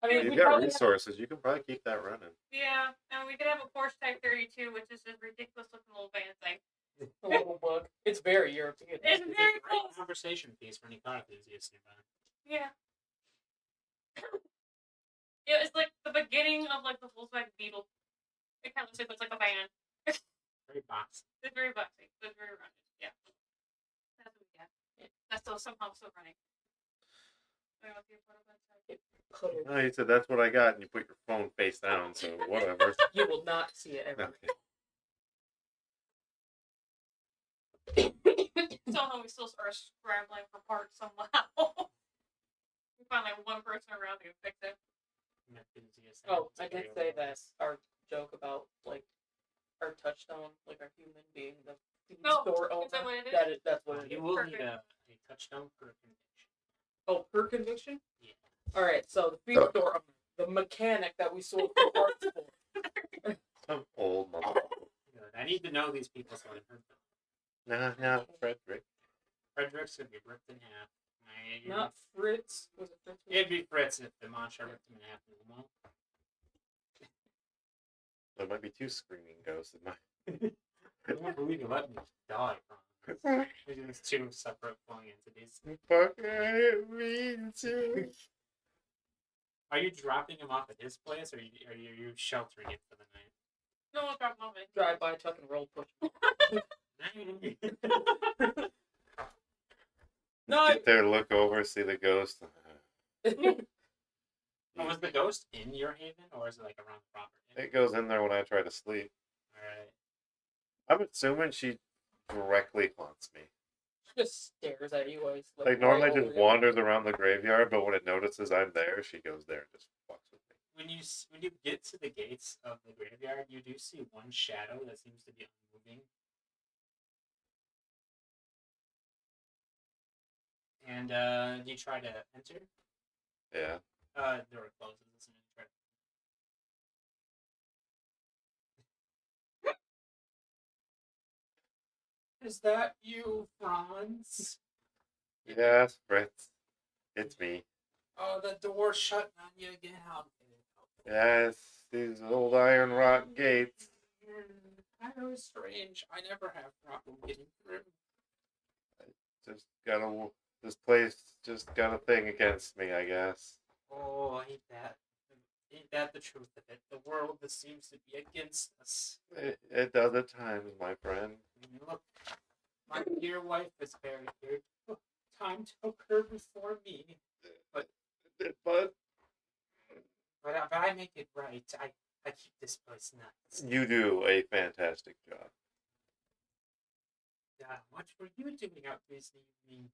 I mean, You've we got probably resources. You can probably keep that running. Yeah, and we could have a Porsche Type 32, which is a ridiculous looking little van thing. have a little bug. It's very European. It's It's a very great cool. conversation piece for any car enthusiast nearby. Yeah. Yeah, it's like the beginning of like the Volkswagen Beetle. It kind of looks like a van. Very boxy. It's very boxy, but very rounded. Yeah. That's what we got. That's somehow still running. I don't know if you put up that side. Oh, you said that's what I got, and you put your phone face down, so whatever. You will not see it ever. Okay. Somehow we still are scrambling for parts somehow. We find like one person around who can fix it. Enthusiast Oh, I did material say that wise. our joke about like our touchstone, like our human being the feed Oh, store owner. is that what it is? That's what it You is. will Perfect. need a touchdown per conviction. Oh, per conviction. Yeah. All right, so the feed store owner, the mechanic that we sold the parts for. Some old motherfucker. Good. I need to know these people so I can hurt them. Nah, Frederick. Frederick's gonna be ripped in half. Not Fritz. Was it Fritz? It'd be Fritz if the monster ripped him in half in the mall. There might be 2 screaming ghosts in my. I can't believe you let me die from. There's 2 separate flowing entities. Fuck, I didn't mean to. Are you dropping him off at his place, or are you sheltering him for the night? No one dropped my Drive by, tuck and roll, push. No, Get there, look over, see the ghost. Oh, was the ghost in your haven, or is it like around the property? It goes in there when I try to sleep. Alright. I'm assuming she directly haunts me. Just stares at you always. Like normally right it just over you. wanders around the graveyard, but when it notices I'm there, she goes there and just fucks with me. When you get to the gates of the graveyard, you do see one shadow that seems to be unmoving. And you try to enter. Yeah. The door closes as soon as you try to. Is that you, Franz? Yes, Fritz. It's me. Oh, the door's shutting on you again. How Yes, these old iron rot gates. I know it's strange. I never have problem getting through. Just got a. This place just got a thing against me, I guess. Oh, ain't that? Ain't that the truth of it? The world that seems to be against us. It does at times, my friend. Look, my dear wife is buried here. Time took her before me. But But I make it right. I keep this place nice. you do a fantastic job. What were you doing out this evening?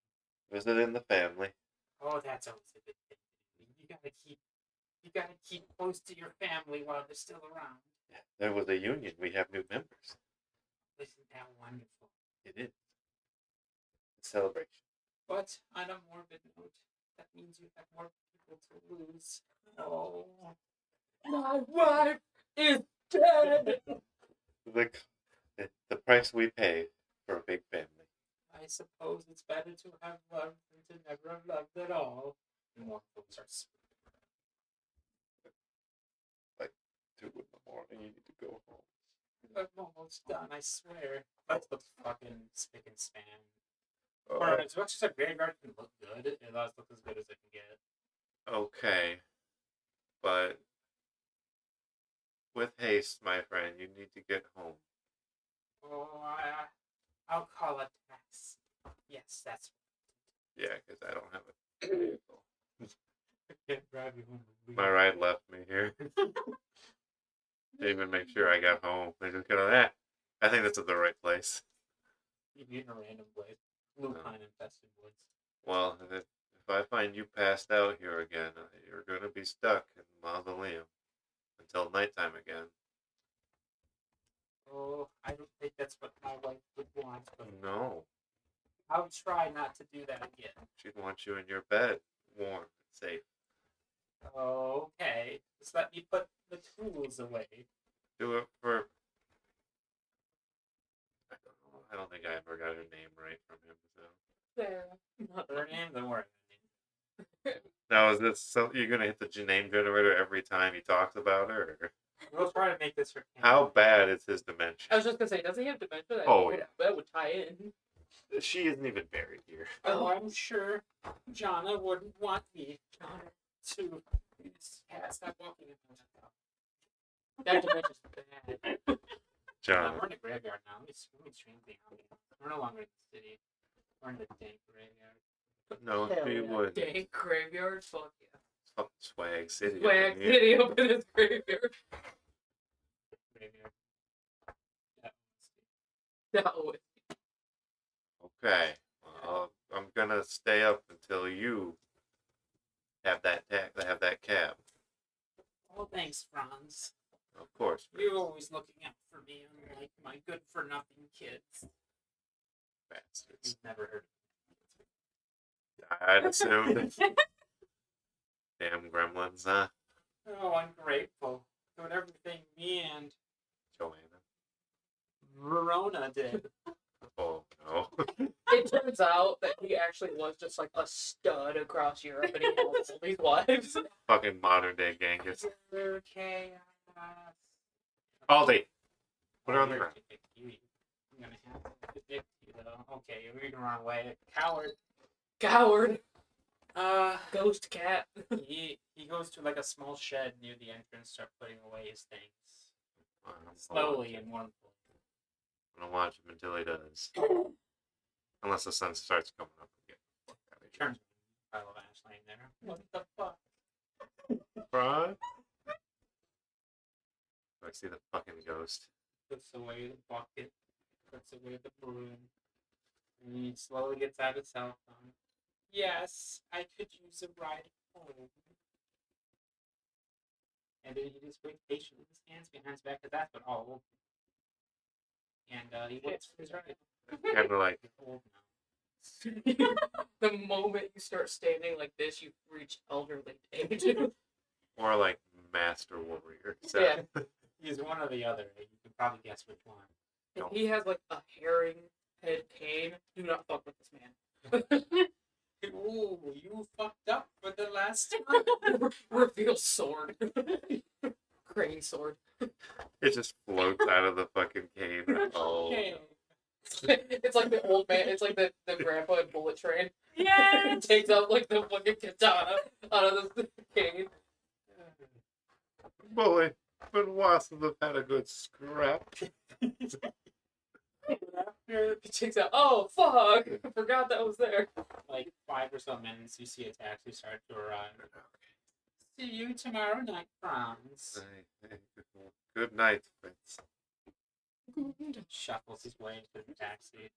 Visiting the family. Oh, that's always a good thing. You gotta keep close to your family while they're still around. There was a union. We have new members. Isn't that wonderful? It is. A celebration. But on a morbid note, that means you have more people to lose. Oh, My wife is dead. The price we pay for a big family. I suppose it's better to have loved than to never have loved at all. And more folks are Like 2 in the morning, you need to go home. I'm almost done, I swear. That's the fucking spick and span. Oh, Or as much as a graveyard can look good, it does look as good as it can get. okay. But with haste, my friend, you need to get home. Oh, I'll call it tax. Yes, that's Yeah, because I don't have a vehicle. can't drive you home. My ride left me here. Didn't even make sure I got home. They just got that. I think that's at the right place. You need a random place. Lupine infested woods. Well, if I find you passed out here again, you're going to be stuck in the mausoleum until nighttime again. Oh, I don't think that's what my wife would want, but No, I'll try not to do that again. she'd want you in your bed, warm and safe. Okay, just let me put the tools away. Do it for. I don't know. I don't think I ever got her name right from him. So There. Her name, don't worry. now is this so you're gonna hit the name generator every time he talks about her? Or We'll try to make this her name. how bad is his dementia? I was just gonna say, does he have dementia? Oh, yeah. That would tie in. She isn't even buried here. Oh, I'm sure Jonna wouldn't want me to stop walking in my laptop. That dementia's bad. John, We're in a graveyard now. Let me train thing. We're no longer in the city. We're in the dank graveyard. no, Hell she yeah. would. Dank graveyard, fuck yeah. Fucking Swag City. Swag up in here. City up in his graveyard. Graveyard. Yeah. That was Okay. Well, I'm gonna stay up until you have that cab. Oh, thanks, Franz. Of course, You're always looking out for me, unlike my good-for-nothing kids. bastards. You've never heard I'd assumed. Damn gremlins, huh? Oh, ungrateful. Doing everything me and Joanna. Verona did. Oh no. It turns out that he actually was just like a stud across Europe and he had all these wives. Fucking modern day Genghis. Okay. Aldi. Put her on the ground. I'm gonna have to evict you, though. Okay, you're gonna run away. Coward. Coward. Uh, Ghost cat. he goes to like a small shed near the entrance, start putting away his things. I'm Slowly and mournfully. gonna watch him until he does. Unless the sun starts coming up again. Turns pile of ash laying there. What the fuck? Bro. I see the fucking ghost. Puts away the bucket. puts away the broom. And he slowly gets out his cell phone. Yes, I could use a ride home. And then he just waits patiently with his hands behind his back, because that's what all old people. And he waits for his ride. Kind of like He's old now. The moment you start standing like this, you've reached elderly age. more like Master Warrior. So, Yeah. He's one or the other. You can probably guess which one. If he has like a herring head cane, do not fuck with this man. Ooh, you fucked up for the last time. Reveal sword. Crane sword. it just floats out of the fucking cane. Oh, Okay. It's like the old man. It's like the grandpa in Bullet Train. Yes. Takes out like the fucking katana out of the cane. boy, but Wasp have had a good scrap. After He takes out. Oh fuck! I forgot that was there. like 5 or so minutes, you see a taxi start to arrive. See you tomorrow night, Franz. Good night, Fritz. Shuffles his way into the taxi.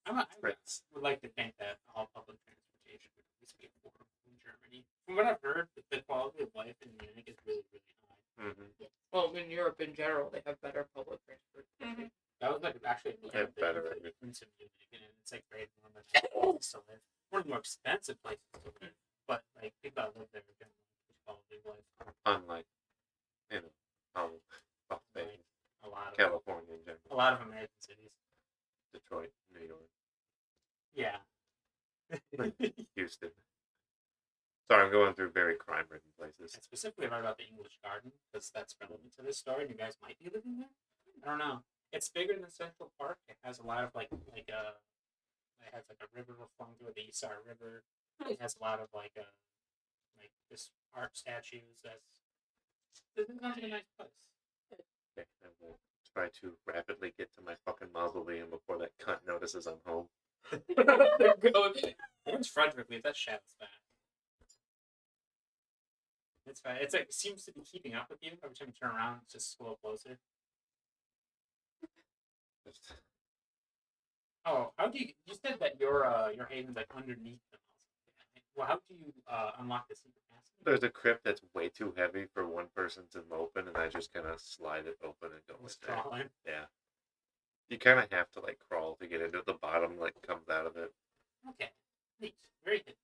I Fritz. would like to think that all public transportation would at least be affordable in Germany. From what I've heard, the quality of life in Munich is really, really high. Mm-hmm. Well, in Europe in general, they have better public transport. That was like actually They have better like, everything. into Munich, and it's like very normal places to live. One of the more expensive places to live, but like people that live there are generally quality of life. Unlike, Las Like, Vegas, a lot of California in general, a lot of American cities. Detroit, New York, Yeah. Houston. Sorry, I'm going through very crime-ridden places. I specifically heard about the English Garden because that's relevant to this story, and you guys might be living there. I don't know. It's bigger than Central Park. It has a lot of it has like a river flowing through the Isar River. It has a lot of like just art statues. This is not a nice place. Okay, I will try to rapidly get to my fucking mausoleum before that cunt notices I'm home. They're going. Where's Frederick? Leave that shadow's back. It's fine. It's like it seems to be keeping up with you every time you turn around. It's just a little closer. Just- Oh, how do you said that your haven's like underneath the mouse? Well, how do you unlock the secret passage? There's a crypt that's way too heavy for one person to open, and I just kind of slide it open and go in Just there. crawl in. Yeah. You kind of have to like crawl to get into it. The bottom like comes out of it. Okay, neat, very good.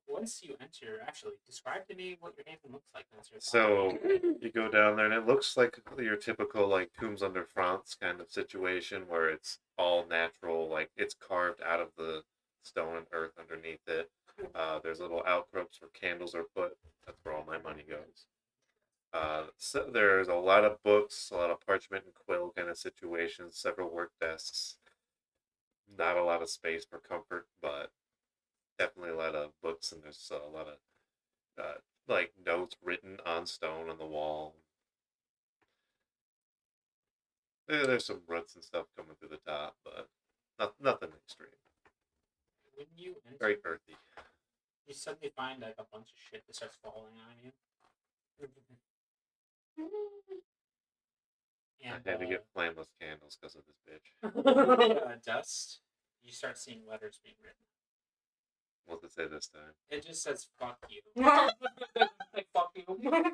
Once you enter, actually, describe to me what your haven looks like. Once you're So you go down there, and it looks like your typical like Tombs Under France kind of situation, where it's all natural, like it's carved out of the stone and earth underneath it. There's little outcrops where candles are put. That's where all my money goes. So there's a lot of books, a lot of parchment and quill kind of situations, several work desks. Not a lot of space for comfort, but definitely a lot of books, and there's a lot of like notes written on stone on the wall. There's some roots and stuff coming through the top, but nothing extreme. when you enter, Very earthy. you suddenly find like a bunch of shit that starts falling on you. I And had to get flameless candles because of this bitch. dust. You start seeing letters being written. What's it say this time? It just says "fuck you." Like fuck you. Why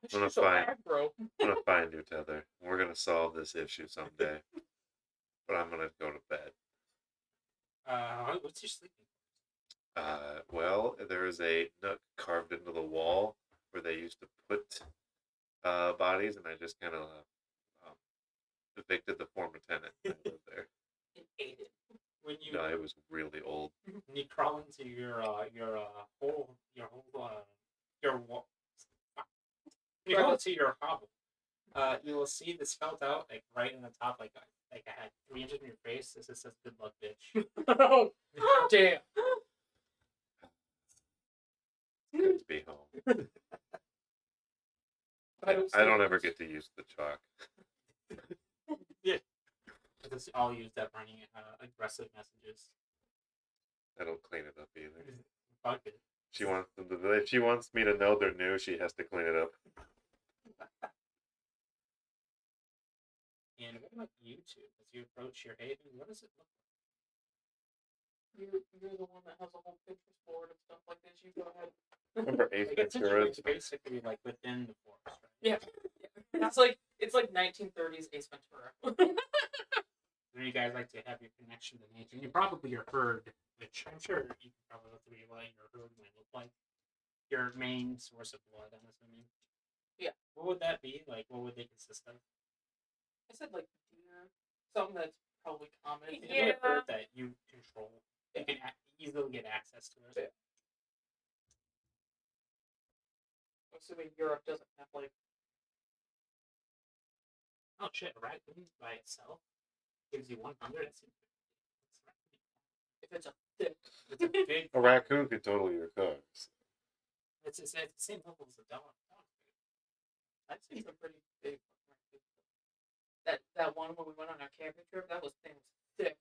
is gonna she so find- aggro? I'm gonna find you, Tether. We're gonna solve this issue someday. But I'm gonna go to bed. What's your sleeping? Well, there is a nook carved into the wall where they used to put bodies, and I just kind of evicted the former tenant. I lived there. It ate it. When you No, it was really old. when you crawl into your wall, you go into your hovel. You will see this spelled out like right in the top, like I had 3 inches from your face. This says "Good luck, bitch." Oh, damn. It's good to be home. I don't ever get to use the chalk. It's all used at running aggressive messages. I don't clean it up either. Fuck it. She wants them to, if she wants me to know they're new, she has to clean it up. YouTube as you approach your haven? What does it look You're the one that has a whole Pinterest board and stuff like this. You go ahead. Remember Ace like? It's Ventura's? basically like within the forest, right? Yeah. It's like 1930s Ace Ventura. And you guys like to have your connection to nature. You probably your herd, which I'm sure you can probably look through what your herd might look like. Your main source of blood, I'm assuming. Yeah. What would that be? Like, what would they consist of? I said like deer, something that's probably common. You have a herd that you control. You can easily get access to it. Yeah. I'm assuming Europe doesn't have like. Oh shit, a raccoon by itself gives you 100. If it's a thick. It's a big. A raccoon could total your cars. It's at the same level as a dog. I'd say it's a pretty big. That one when we went on our camping trip, that was thing was thick.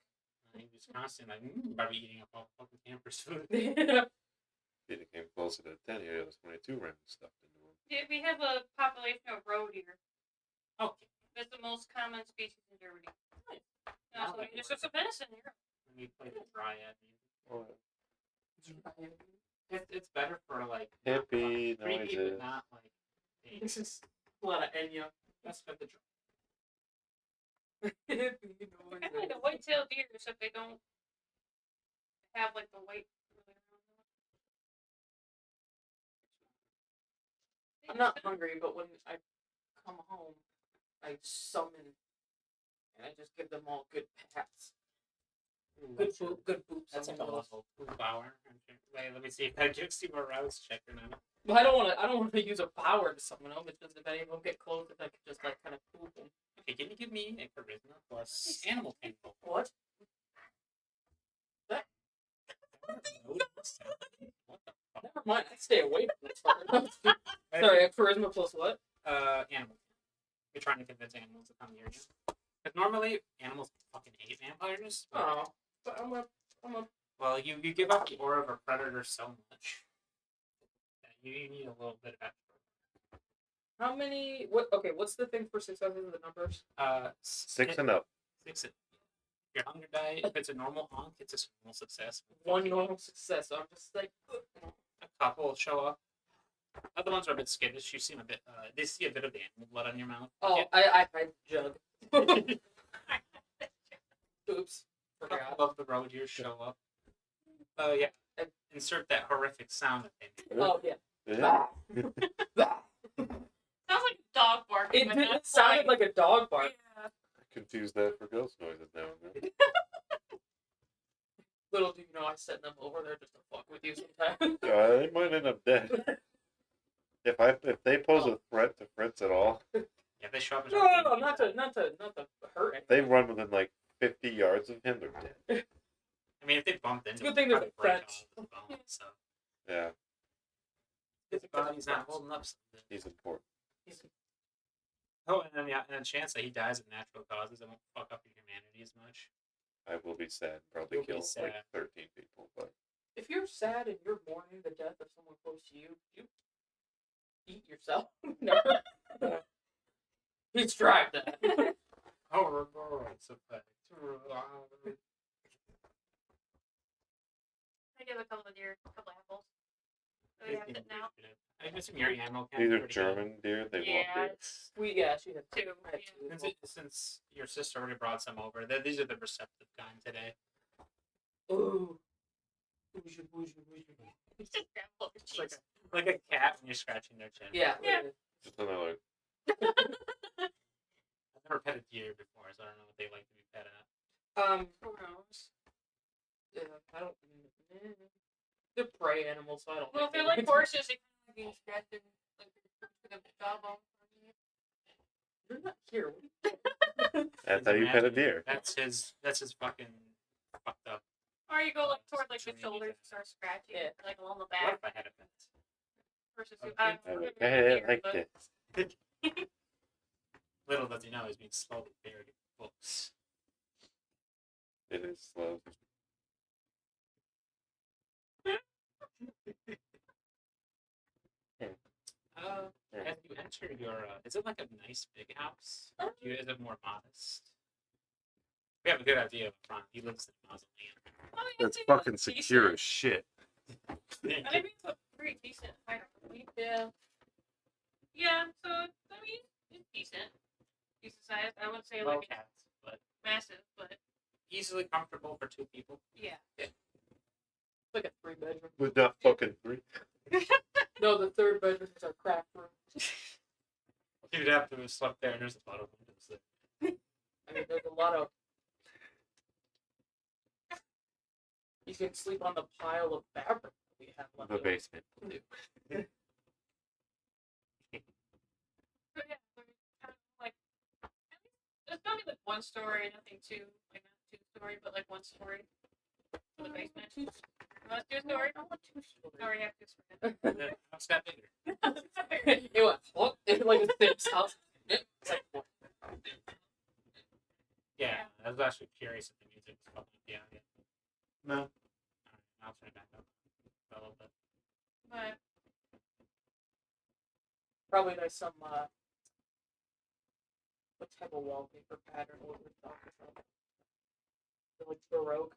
He was constantly like, probably eating up all fucking campers' food. If it came closer to 10, he was 22 random stuff into him. Yeah, we have a population of roe deer. Okay. It's the most common species in Germany. Now Also, that there's works. just a medicine here. When we play the dryad music. Oh, It's better for like hippie creepy, noises. but not like This is a lot of Enya. that's for the Kind of like the white-tailed deer, except they don't have like the white. Really around them. I'm not hungry, but when I come home, I summon and I just give them all good pats. Good boots. That's on like a the nose. level 2 power. Wait, let me see if that gives you a rouse check or not. But I don't want to use a power to summon them. It's just if any of them get close, if I could just like kind of poop them. Okay, can you give me a charisma plus animal tangle? What? What the fuck? Never mind. I stay away from this fucker. Sorry, charisma plus what? Animal. You're trying to convince animals to come near you. Because normally animals fucking hate vampires. but- Oh, but I'm a. Well, you give up the aura of a predator so much that you need a little bit of extra. How many? What? Okay, what's the thing for successes of the numbers? 6 and up. 6. Your hunger die. If it's a normal honk, it's a normal success. One normal success. So I'm just like. A couple show up. Other ones are a bit skittish. You seem a bit. They see a bit of the animal blood on your mouth. Oh, I jug. Oops. A Forgot. couple of the road here show up. Yeah. Insert that horrific sound that they make. Oh yeah. Yeah. Sounds like a dog barking. It but did. not It sounded quite. like a dog bark. Yeah. I confuse that for ghost noises now and then. Little do you know, I send them over there just to fuck with you sometimes. They might end up dead. If they pose a threat to Fritz at all, Yeah, they show up. as No, not to hurt anyone. they run within like 50 yards of him, they're dead. I mean, if they bumped into Good him, thing they'd there's probably a break fence. all the bones. So Yeah, his body's not holding up. Something. he's important. Oh, and then and a chance that he dies of natural causes, it won't fuck up your humanity as much. I will be sad, probably You'll be kill like sad. 13 people, but If you're sad and you're mourning the death of someone close to you, you eat yourself. No. He's tried that. Oh, it's a fact. I give a couple of deer, a couple apples. So we have it now. I assume your animal count these is are pretty German deer. They Yeah, want beer. it's She had two. I had Yeah. two. good. Since your sister already brought some over, these are the receptive kind today. Ooh. Bougie, bougie, bougie. It's just grab a loaf of It's like cheese. like a cat when you're scratching their chin. Yeah. Yeah. Just another. I've never pet a deer before, so I don't know what they like to be pet at. Who knows? I don't. They're prey animals, so I don't. Well, if think they're they like would. horses, they kind of being scratched and like with a jawbone. You're not here. That's how you pet a deer. That's his fucking fucked up. Or you go like toward like the Dreamy shoulders, death. start scratching, Yeah. like along the What back. if I had a pet? Versus Okay. I'm I would living pet here, it like but this. Little does he know he's being slowly buried in books. It is slow. As you enter your, is it like a nice big house? Or is it more modest? We have a good idea of Ron. He lives in a mausoleum. Oh, yeah, It's it's fucking decent. secure as shit. I think it's a pretty decent height. Yeah. Yeah, so I mean, it's decent. Decent size. I wouldn't say Well like it's kept, but massive, but easily comfortable for 2 people. yeah. It's like a 3-bedroom. With not fucking 3. No, the 3rd bedroom is our craft room. You'd have to have slept there, and there's a lot of windows there. I mean, there's a lot of. You can sleep on the pile of fabric that we have left The over. basement. But yeah, so it's kind of like it's not even 1 story, nothing too like not 2 story, but like 1 story. For the basement. You want 2 story? I want 2 stories. Sorry, I have 2 story. The house got bigger. It went flop. It like the same house. It's like, what? Yeah, I was actually curious if the music was fucking down yet. No. Alright, I'll turn it back up a little bit. But Probably there's some what type of wallpaper pattern would we talk about? Like Baroque,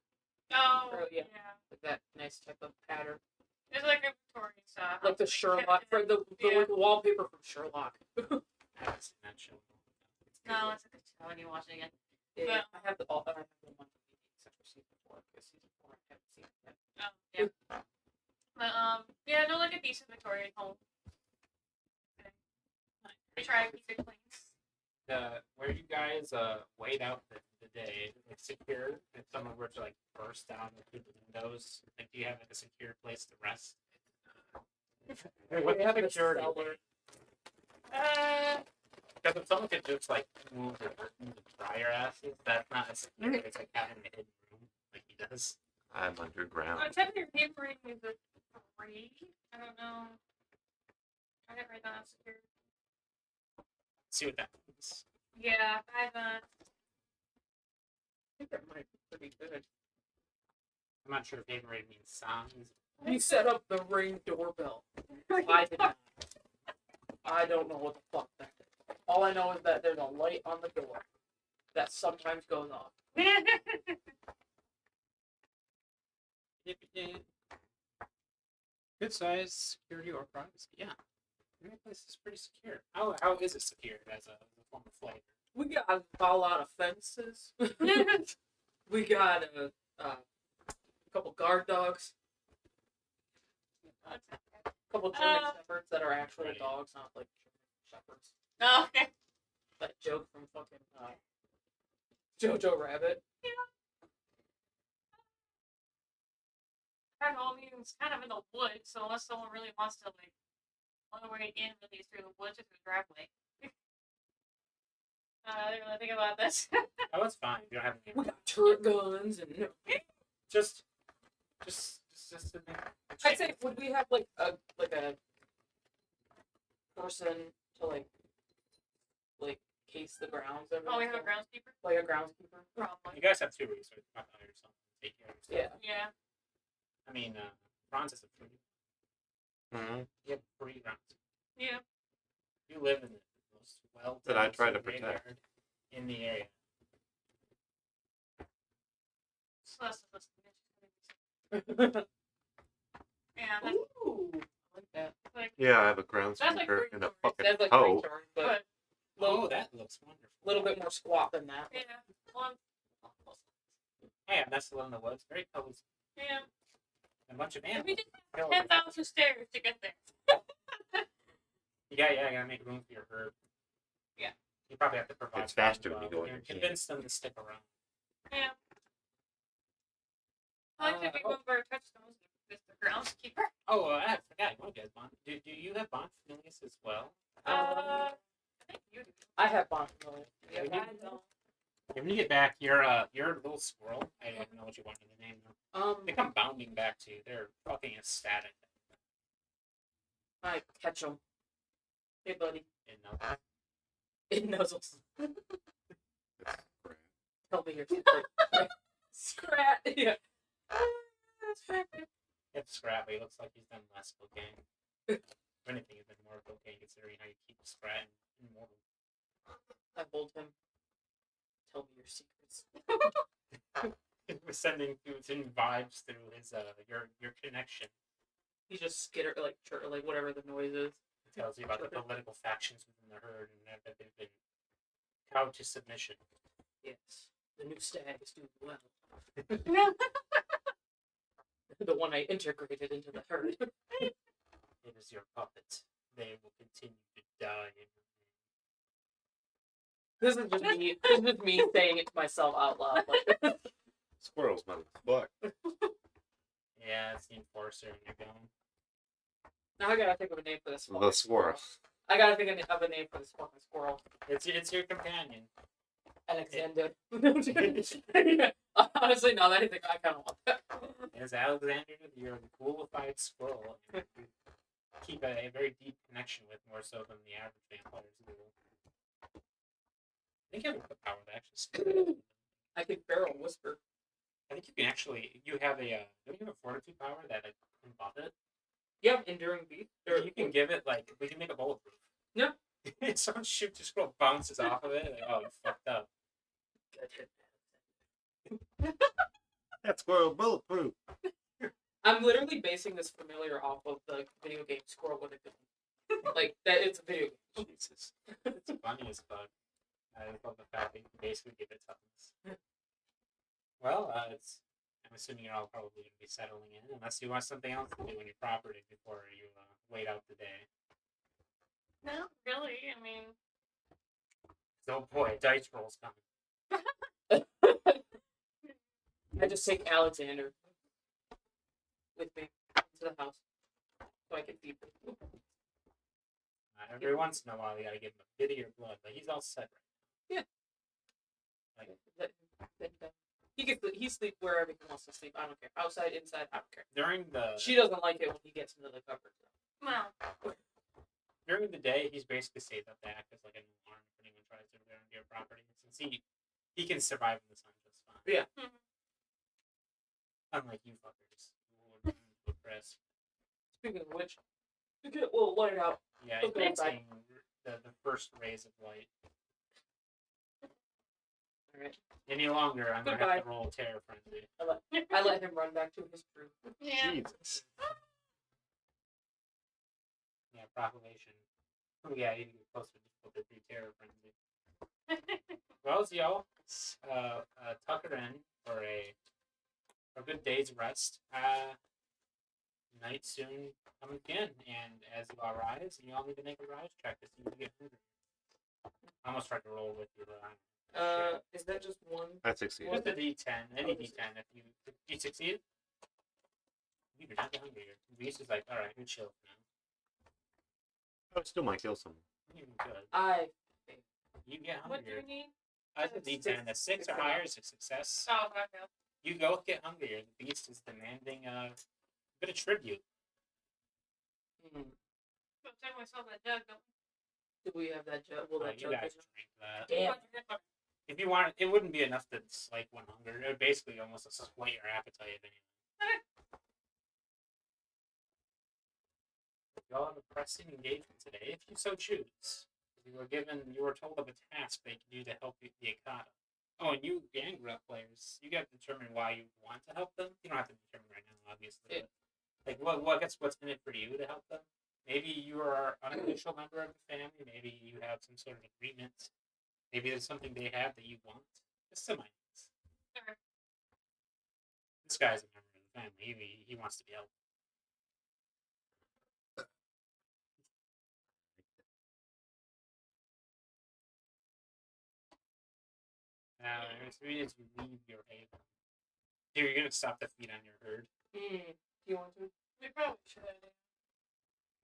oh Oh, yeah. yeah. like that nice type of pattern, It's like a Victorian style. like the They Sherlock, kept for it- the yeah. like wallpaper from Sherlock. I haven't seen that show. No, it's a good show when you watch it again. Yeah, But- I have the I have the one except for season 4 because season 4 I haven't seen it yet. Oh, yeah. But yeah, no, like a decent Victorian home. Try to keep it clean. Where you guys wait out the day, like secure, if someone were to like burst down through the windows, like do you have like a secure place to rest? What's We have the the security? cellar. Because if someone could just like move the dry your asses, that's not as secure. It's like having a hidden room like he does. I'm underground. Technically, papering is a free. I don't know. I didn't write that on secure. See what that means. Yeah, I've I think that might be pretty good. I'm not sure if haven rating means sounds. You set up the Ring doorbell. I did not. I don't know what the fuck that is. All I know is that there's a light on the door that sometimes goes off. Good size security or privacy. Yeah. Your place is pretty secure. How is it secured as a form of flavor? We got a lot of fences. We got a couple guard dogs. A couple German shepherds that are actually Right. dogs, not like German shepherds. Oh, okay. That joke from fucking Jojo Rabbit. I don't know, I mean, it's kind of in the woods, so unless someone really wants to, like, all the way in with these through the woods or through the driveway. I didn't really think about this. Oh, it's fine. You don't have any. We got turret guns and Just to make. I'd say would we have like a person to like case the grounds every Oh, we have a once in while? groundskeeper? Like a groundskeeper? You Probably. guys have 2 weeks, so you might hire someone to take care of yourself. Yeah. Yeah. I mean, Franz is a free. Mhm. You have free rounds. Yeah. You live in the most well. That I try to protect. In the area. So that's the Yeah, that's Ooh, I like that. like, Yeah, I have a That's like groundskeeper three and a stories. fucking That's like hoe. three stories, but but, Oh, that looks wonderful. a little bit more squat than that. yeah. Well, Yeah, that's the one in the woods. Very cozy. yeah. A bunch of We animals. did Hell, 10,000 stairs to get there. You gotta make room for your herb. Yeah. You probably have to provide. It's for them faster as when you well. go in your Convince them to stick around. Yeah. I like to be one of our touchstones is the groundskeeper. Oh, I forgot. You guys bond. Do you have bond familiars as well? I think you do. I have Bond familiar. Yeah, Yeah, you don't. When you get back, your little squirrel. I don't know what you want to name them. They come bounding back to you. They're fucking ecstatic. I catch them. Hey, buddy. And It nuzzles. It's Tell me your secret. Scrat. Yeah. it's Scrap, but he looks like he's done less cocaine. If anything, he's been more cocaine considering how you keep Scrat immortal. I hold him tell me your secrets. We're sending vibes through his your connection. He just skitter like whatever the noise is. It tells you about the political factions within the herd and that they've been cowed to submission. Yes, the new stag is doing well. No. The one I integrated into the herd. It is your puppet. They will continue to die. This is just me. This is just me saying it to myself out loud. Like, Squirrels, motherfucker. Yeah, it's the enforcer and you're going. now I gotta think of a name for this. The squirrel. I gotta think of a name for this fucking squirrel. It's your companion. Alexander. Honestly, now that I think I kind of want that. As Alexander, you're a coolified squirrel. And you keep a very deep connection with, more so than the average vampires do. I think you have a power that actually speak. I can barrel whisper. I think you can actually. You have a. Don't you have a fortitude power that like combat it? You have enduring beast. Or you can give it like we can make a bulletproof. Yeah. Someone shoot, just scroll bounces off of it. Like, oh, you fucked up. That squirrel bulletproof. I'm literally basing this familiar off of the video game Squirrel with a Gun. Like that, it's a video game. Jesus, it's funny as fuck. I love the fact that you can basically give it toughness. Well, I'm assuming you're all probably going to be settling in, unless you want something else to do on your property before you wait out the day. No, really. I mean, Oh boy, dice rolls coming. I just take Alexander with me into the house so I can feed him. Every once in a while, you gotta give him a bit of your blood, but he's all set right now. He sleep wherever he wants to sleep. I don't care. Outside, inside, I don't care. During the She doesn't like it when he gets into the cupboard. well, during the day, he's basically saved up to act as like an alarm if anyone tries to go into your property. Since he can survive in the sun just fine. Yeah. mhm. Unlike you fuckers who would press. Speaking of which, to get a little light out. Yeah, Let's go you're inside. seeing the first rays of light. Alright. Any longer, I'm gonna have Goodbye. to roll terror frenzy. I let him run back to his crew. Yeah. Jesus. Yeah, proclamation. Oh yeah, you can get closer to difficulty 3 terror frenzy. Well, as y'all tucker in for a good day's rest, night soon coming in, and as you all rise, you all need to make a rise check to see if you get hungry. I almost tried to roll with you, but Is that just one? I succeeded. just a D10, any D10. If you succeed, you're not hungry. Beast is like, all right, you're chill for now. I still might kill someone. You're good. You get hungry. What do you need? I said D10. A 6 or higher is a success. Oh, okay. You both get hungrier. The beast is demanding a bit of tribute. Hmm. Go take myself that jug. Don't Do we have that jug? Will that You jug guys be- drink that. Damn. If you want, it wouldn't be enough to slake one hunger. It would basically almost slay your appetite if anything. Y'all have a pressing engagement today, if you so choose. You were told of a task they can do to help the Akata. Oh, and you gang rep players, you got to determine why you want to help them. You don't have to determine right now, obviously. Yeah. But, like, what's in it for you to help them? Maybe you are an unofficial member of the family. Maybe you have some sort of agreement. Maybe there's something they have that you want. Just some ideas. Sure. This guy's a member of the family. He wants to be helped. So we need to leave your haven. Here, you're gonna stop the feed on your herd. Do you want to? We probably should.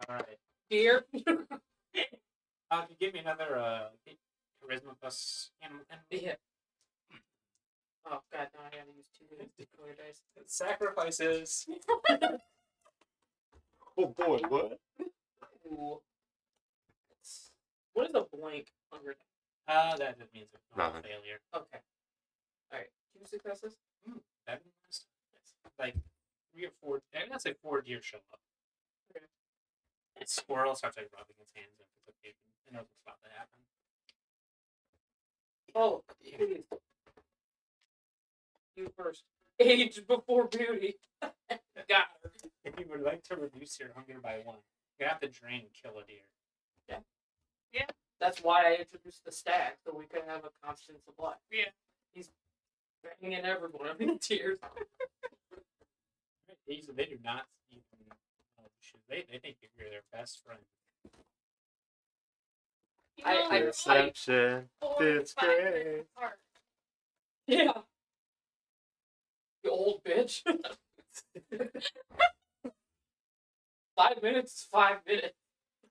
All right. Deer? Can you give me another charisma plus animal handling? Yeah. Oh god, now I gotta use 2 color dice. Sacrifices. Oh boy, what? Ooh. What is a blank hunger? That just means a Nothing. failure. Okay. Alright. 2 successes? That means like 3 or 4. I'd say 4 deer show up. Okay. And squirrel starts like rubbing its hands and it's okay. It knows what's about to happen. Oh, please. You first. Age before beauty. Got her. If you would like to reduce your hunger by 1, you have to drain and kill a deer. That's why I introduced the stack, so we could have a constant supply. Yeah. He's banging in everyone of these tears. They do not even they think you're their best friend. You I- know, I- like, Perception. 4 or It's 5 great. minutes apart. Yeah. You old bitch. 5 minutes is 5 minutes.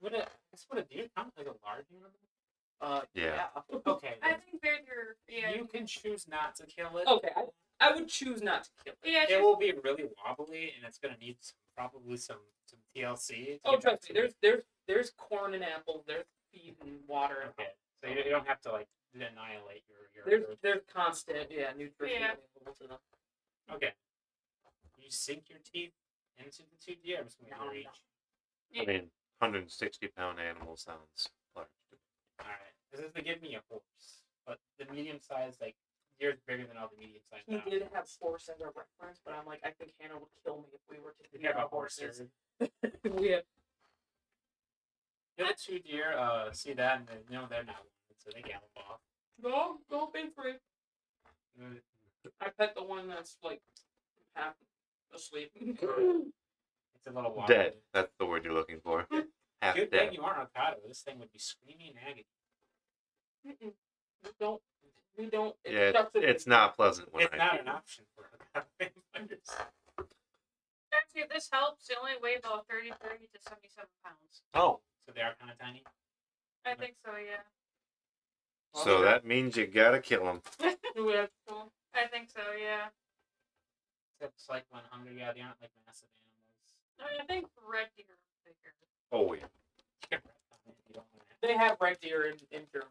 That's what a deer count as a large animal. Yeah. Okay. I think they're yeah. You can choose not to kill it. Okay, I would choose not to kill it. Yeah, It will be really wobbly, and it's gonna need probably some TLC. to Oh, get back trust me. to There's corn and apples. There's feed and water. it. Okay, so you don't have to like annihilate your. There's constant nutrition Yeah. available to them. Okay. You sink your teeth into the 2 deer. I'm just gonna No, reach. I mean, 160-pound animal sounds large. All right. This is to give me a horse, but the medium size like deer is bigger than all the medium sized. He did have horse as a reference, but I'm like, I think Hannah would kill me if we were to We feed have our a horse. horses. We have The other 2 deer see that and they know they're not wanted, so they gallop off. go big free. I pet the one that's like half asleep. It's a little wobbly. Dead. That's the word you're looking for. Half Good dead. thing you aren't Ocado. This thing would be screaming in agony. We don't. Yeah, stuff that- it's not pleasant when It's I not feed an them. option for Ocado vampires. Actually, if this helps, they only weigh about 30 to 77 pounds. Oh, So they are kind of tiny. I think so, yeah. so that means you gotta kill them. We have I think so, yeah. It's like when hungry, yeah, they aren't like massive animals. I think red deer are bigger. Oh yeah. You can rest on it if you don't want to. They have red deer in Germany.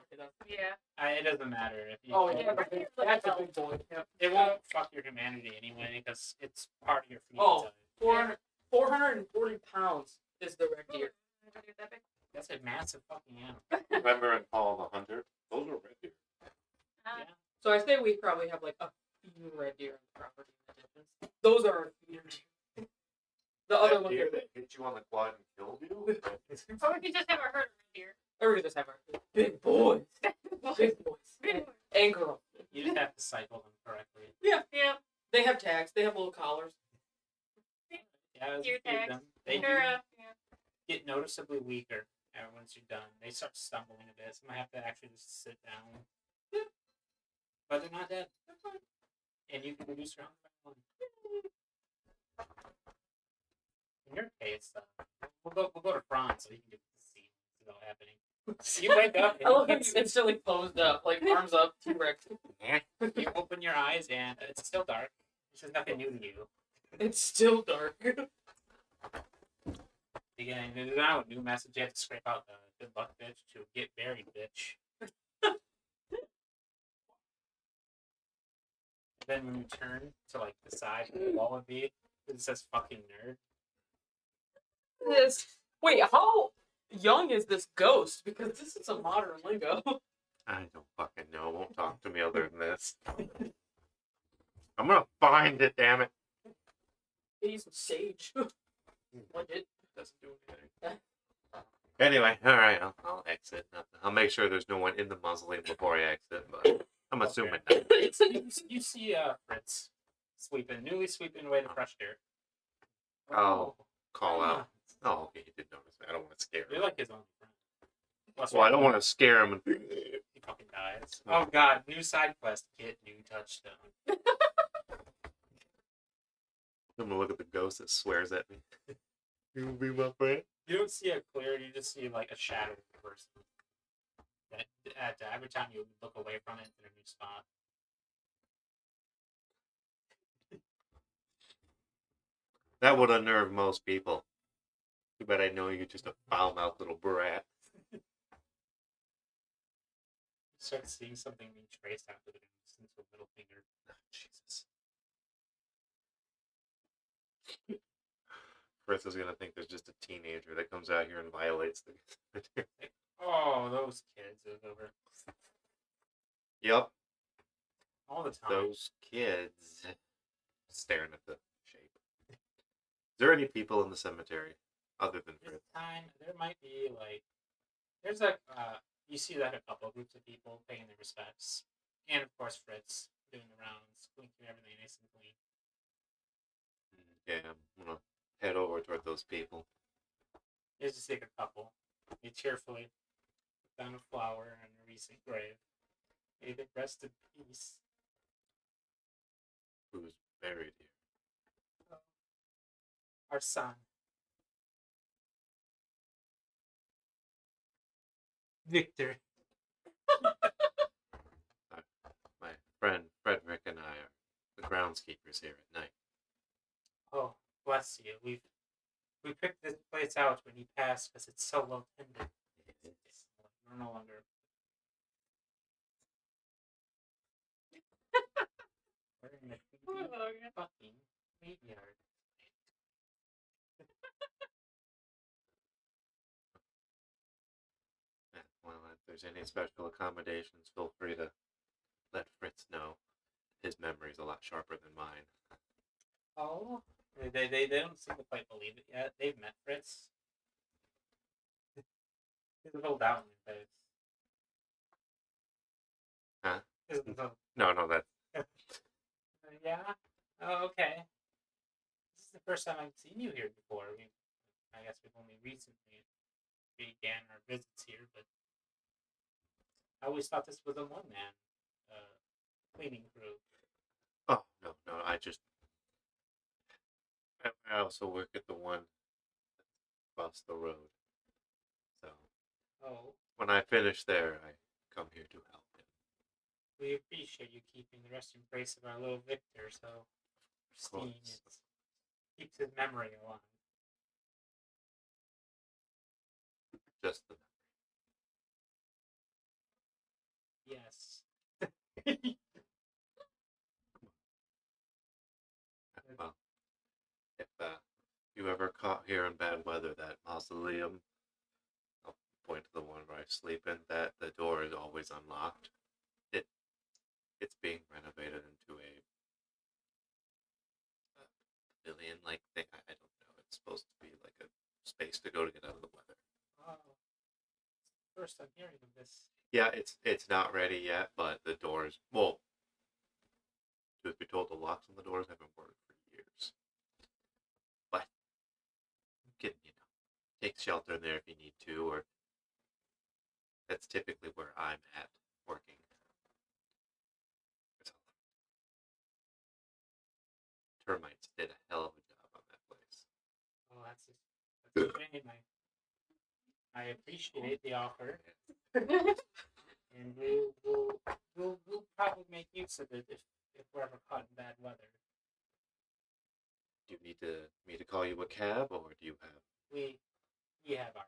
Yeah. It doesn't matter if you. Oh kill yeah, it. that's a big boy. Yep. It won't fuck your humanity anyway because it's part of your feeding Oh. time. 440 pounds is the red deer. That big. That's a massive fucking animal. Remember in Paul the Hunter? Those were red deer. Uh, Yeah. So I say we probably have like a few red deer on the property in the distance. Those are our feeder deer. The other ones deer are that hit you on the quad and killed you? Or we could just have a herd of deer. or we just have our big boys. Big boys. Big And girls. You just have to cycle them correctly. Yeah. They have tags, they have little collars. Yeah, as you Deer feed tags. them, they do They're, yeah. get noticeably weaker once you're done. They start stumbling a bit. So I have to actually just sit down. But they're not dead. They're fine. And you can reduce your hunger by 1. In your case, we'll go to France so you can get to see what's all happening. You wake up I love how and you instantly posed up, like arms up, T-Rex. you open your eyes and it's still dark. This is nothing new to you. It's still dark. Again, there's now a new message. You have to scrape out the good luck bitch to get buried bitch. Then when you turn to like the side where the wall would be, it says fucking nerd. Wait, how young is this ghost? Because this is a modern Lego. I don't fucking know. Won't talk to me other than this. I'm gonna find it, damn it. He's sage. Legit. Doesn't do anything. Anyway, alright, I'll exit. I'll make sure there's no one in the mausoleum before I exit, but I'm assuming not. You see Fritz newly sweeping away the fresh dirt. I'll call out. Oh, okay, he did notice me. I don't want to scare You're him. like his own friend. Plus, Well, I don't want to scare him. He fucking dies. Oh god, new side quest. Get new touchstone. I'm gonna look at the ghost that swears at me. You'll be my friend. You don't see a clear, you just see like a shadow of the person. That every time you look away from it, it's in a new spot. That would unnerve most people. Too bad I know you're just a foul-mouthed little brat. You start seeing something being traced after the distance with middle finger. Oh, Jesus. Chris is gonna think there's just a teenager that comes out here and violates the. Oh, those kids. It was over. Yep. all the time. Those kids staring at the shape. Is there any people in the cemetery other than This Fritz? time there might be like there's like you see like a couple groups of people paying their respects, and of course Fritz doing the rounds, clinking everything nice and clean. Yeah, I'm gonna head over toward those people. There's just like a couple. They cheerfully put down a flower on a recent grave. May they rest in peace. Who's buried here? Our son. Victor. My friend Frederick and I are the groundskeepers here at night. Oh, bless you. We picked this place out when you passed because it's so well tended. We're no longer. We're in the creepy fucking graveyard. Well, if there's any special accommodations, feel free to let Fritz know. His memory's a lot sharper than mine. Oh, they don't seem to quite believe it yet. They've met Fritz. There's a little doubt in their face. Huh? There's a little- No, that's yeah. Oh, okay. This is the first time I've seen you here before. I guess we've only recently began our visits here, but I always thought this was a one-man cleaning crew. oh no. I also work at the one across the road. So Oh, when I finish there, I come here to help him. we appreciate you keeping the resting place of our little Victor so pristine. course. It keeps his memory alive. Just the Yes. well, if you ever caught here in bad weather, that mausoleum, I'll point to the one where I sleep in, that the door is always unlocked. It's being renovated into a pavilion like thing. I don't know. It's supposed to be like a space to go to get out of the weather. Oh, first I'm hearing of this. Yeah, it's not ready yet, but the doors, well, truth be told, the locks on the doors haven't worked for years. But you can, take shelter in there if you need to, or that's typically where I'm at working. Termites did a hell of a job on that place. Oh, that's a shame. I appreciate the offer, and we'll probably make use of it if we're ever caught in bad weather. Do you need me to call you a cab, or do you have? We have our.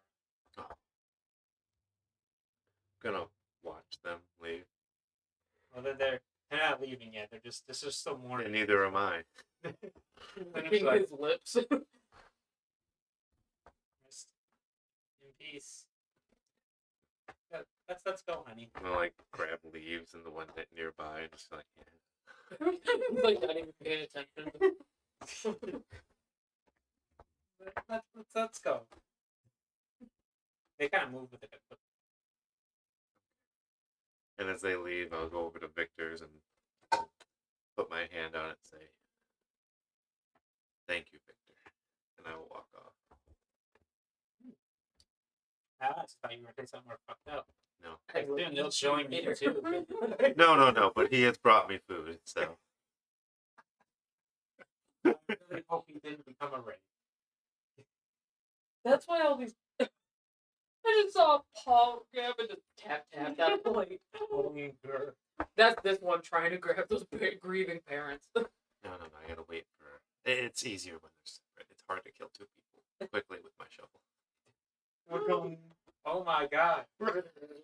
Gonna watch them leave. Well, they're not leaving yet. They're just this is still morning. And neither am I. Licking like- his lips. Rest in peace. Let's go, honey. I'm gonna like grab leaves in the one that nearby and just like, yeah. He's like not even paying attention. Let's go. They kind of move with it. But And as they leave, I'll go over to Victor's and put my hand on it and say, "Thank you, Victor," and I will walk off. I just thought you were going to say something more fucked up. No, I assume they'll join you too. no. But he has brought me food, so I really hope he didn't become a raid. That's why all these. I just saw Paul grab and just tap that plate. Hunger. That's this one trying to grab those grieving parents. no. I gotta wait for. It's easier when they're separate. It's hard to kill two people quickly with my shovel. We're going. Oh my god.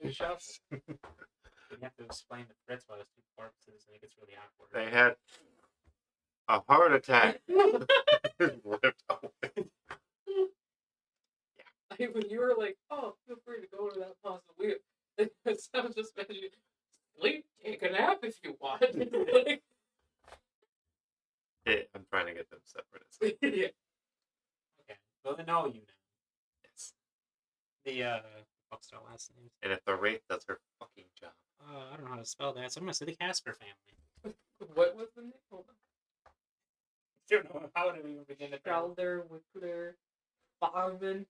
You shovel. You have to explain to Fritz why there's two corpses, and it gets really awkward. They had a heart attack. Ripped away. When you were like, "Oh, feel free to go to that mausoleum," I was just imagining sleep Take a nap if you want. Like, I'm trying to get them separate. yeah. Okay. Well, they know you now. Yes. The what's their last names? And if the Wraith does her fucking job. I don't know how to spell that, so I'm gonna say the Casper family. What was the name? Hold on. I don't know how to even begin to pronounce. Schalder, Wickler, Bogman,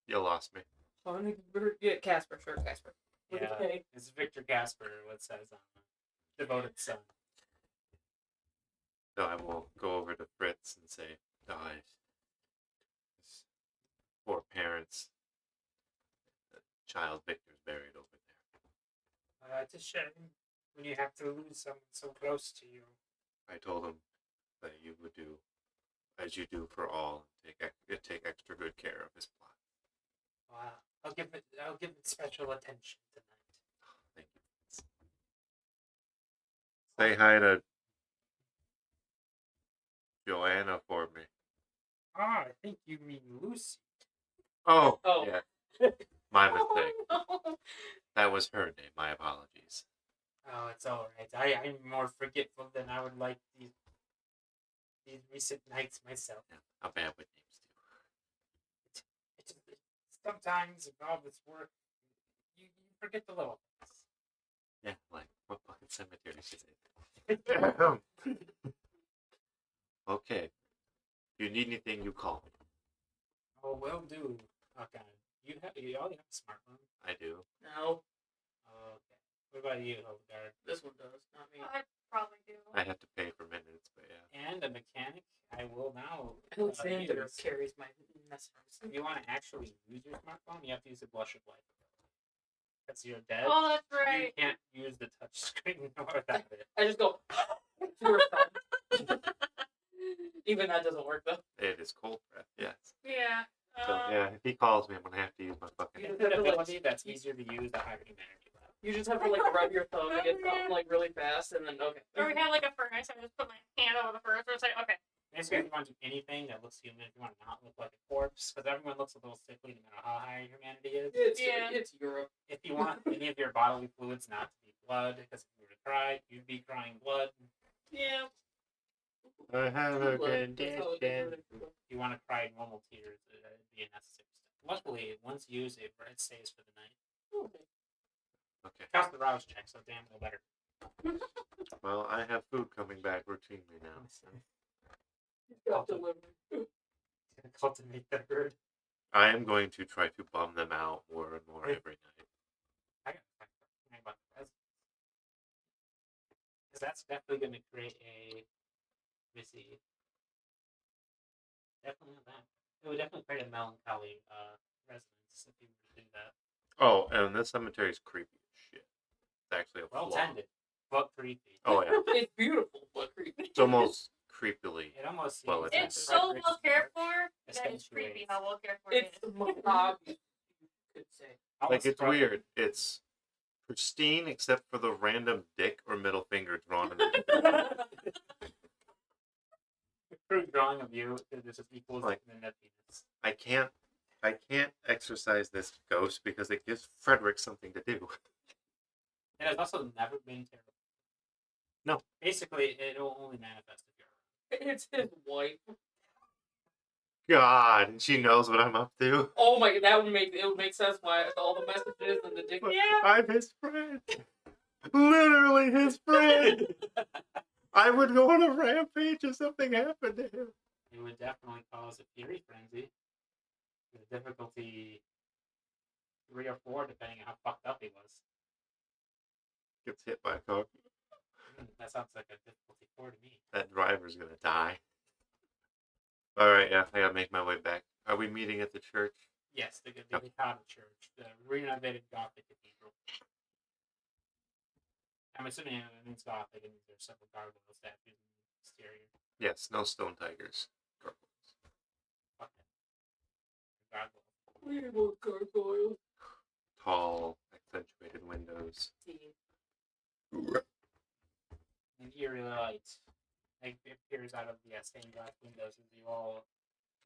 You lost me. Honigberg. Yeah, Casper. Sure, Casper. With a Yeah, K. it's Victor Casper. What says on the devoted son. So I will go over to Fritz and say, his poor parents, the child Victor's buried over there. It's a shame when you have to lose someone so close to you. I told him that you would do as you do for all, and take extra good care of his plot. Wow. I'll give it special attention tonight. Thank you. Say hi to Joanna for me. Ah, I think you mean Lucy. Oh, Oh. yeah. My mistake. Oh, no. That was her name. My apologies. Oh, it's all right. I'm more forgetful than I would like these recent nights myself. Yeah, I'm bad with names too. It's, sometimes with all this work, you forget the little things. Yeah, like what fucking cemetery did she say? Okay. If you need anything, you call me. Oh, will do. Oh God, you already have a smartphone. I do. No, Oh, okay. What about you, Hildegard? this one does, not me. I probably do. I have to pay for minutes, but yeah. And a mechanic. I will now. Alexander use. carries my messages. If you want to actually use your smartphone, you have to use the blush of light. Because you're dead. Oh, that's You right. can't use the touch screen without it. I just go to her phone. Even that doesn't work though. It is cold breath, yes. Yeah. So yeah, if he calls me, I'm gonna have to use my fucking. You It's just an have to, like, ability that's easier to use the higher humanity level. You just have to like rub your thumb against something like really fast, and then okay. Or we have like a furnace, I just put my hand over the furnace, and it's like, okay. Basically, if you want to do anything that looks human, if you want to not look like a corpse, because everyone looks a little sickly no matter how high humanity is. Yeah. It's Europe. If you want any of your bodily fluids not to be blood, because if you were to cry, you'd be crying blood. Yeah. I have That's how it is. If you want to cry normal tears, it'd be a necessary step. Luckily, once you use it stays for the night. Okay. Okay. Counts the rouse check, so damn no better. Well, I have food coming back routinely now. So Got delivered. Gonna cultivate the herd. I am going to try to bum them out more and more every night. I gotta find something about the presents. Because that's definitely going to create a. Let me see. Definitely not that. It would definitely create a melancholy resonance if you were to do that. Oh, and this cemetery is creepy as shit. It's actually a Well flaw. tended, but creepy. Oh yeah, It's beautiful, but creepy. it's almost creepily. It almost Well, seems it's like It's so Frederick's well cared mark for that it's accentuates- creepy how well cared for it It's is. macabre, you could say. Like almost it's brought- weird. It's pristine except for the random dick or middle finger drawn in it. The crude drawing of you is just equals Like- the nuttiness. I can't exercise this ghost because it gives Frederick something to do. It has also never been terrible. No. Basically, it'll only manifest if you're around. It's his wife. God, and she knows what I'm up to. Oh my god, that would make sense why all the messages and the dick. But Yeah. I'm his friend. Literally his friend. I would go on a rampage if something happened to him. It would definitely cause a fury frenzy. The difficulty 3 or 4, depending on how fucked up he was. Gets hit by a car. That sounds like a difficulty 4 to me. That driver's gonna die. Alright, yeah, I gotta make my way back. Are we meeting at the church? Yes, the Vicata Church, the renovated Gothic cathedral. I'm assuming it means Gothic, and there's several gargoyle statues in the exterior. Yes, no stone tigers. Gargoyles. Fuck it. Gargoyle. We want gargoyles. Tall, accentuated windows. An eerie light appears out of the stained glass windows as you all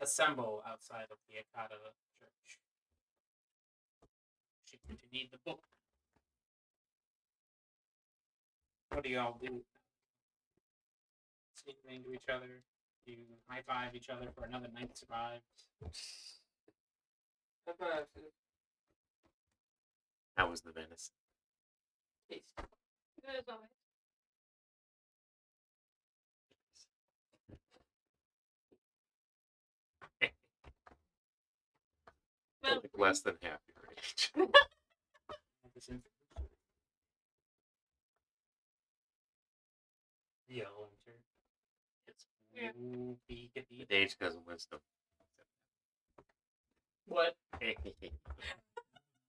assemble outside of the Akata Church. She's going to need the book. What do y'all do? Signaling to each other. You high five each other for another night survived. High five. How was the venison? Taste. Good as always. Well, Like less than half your age. This information. You'll enter. It's Yeah. movie With cathedral. age comes wisdom. What?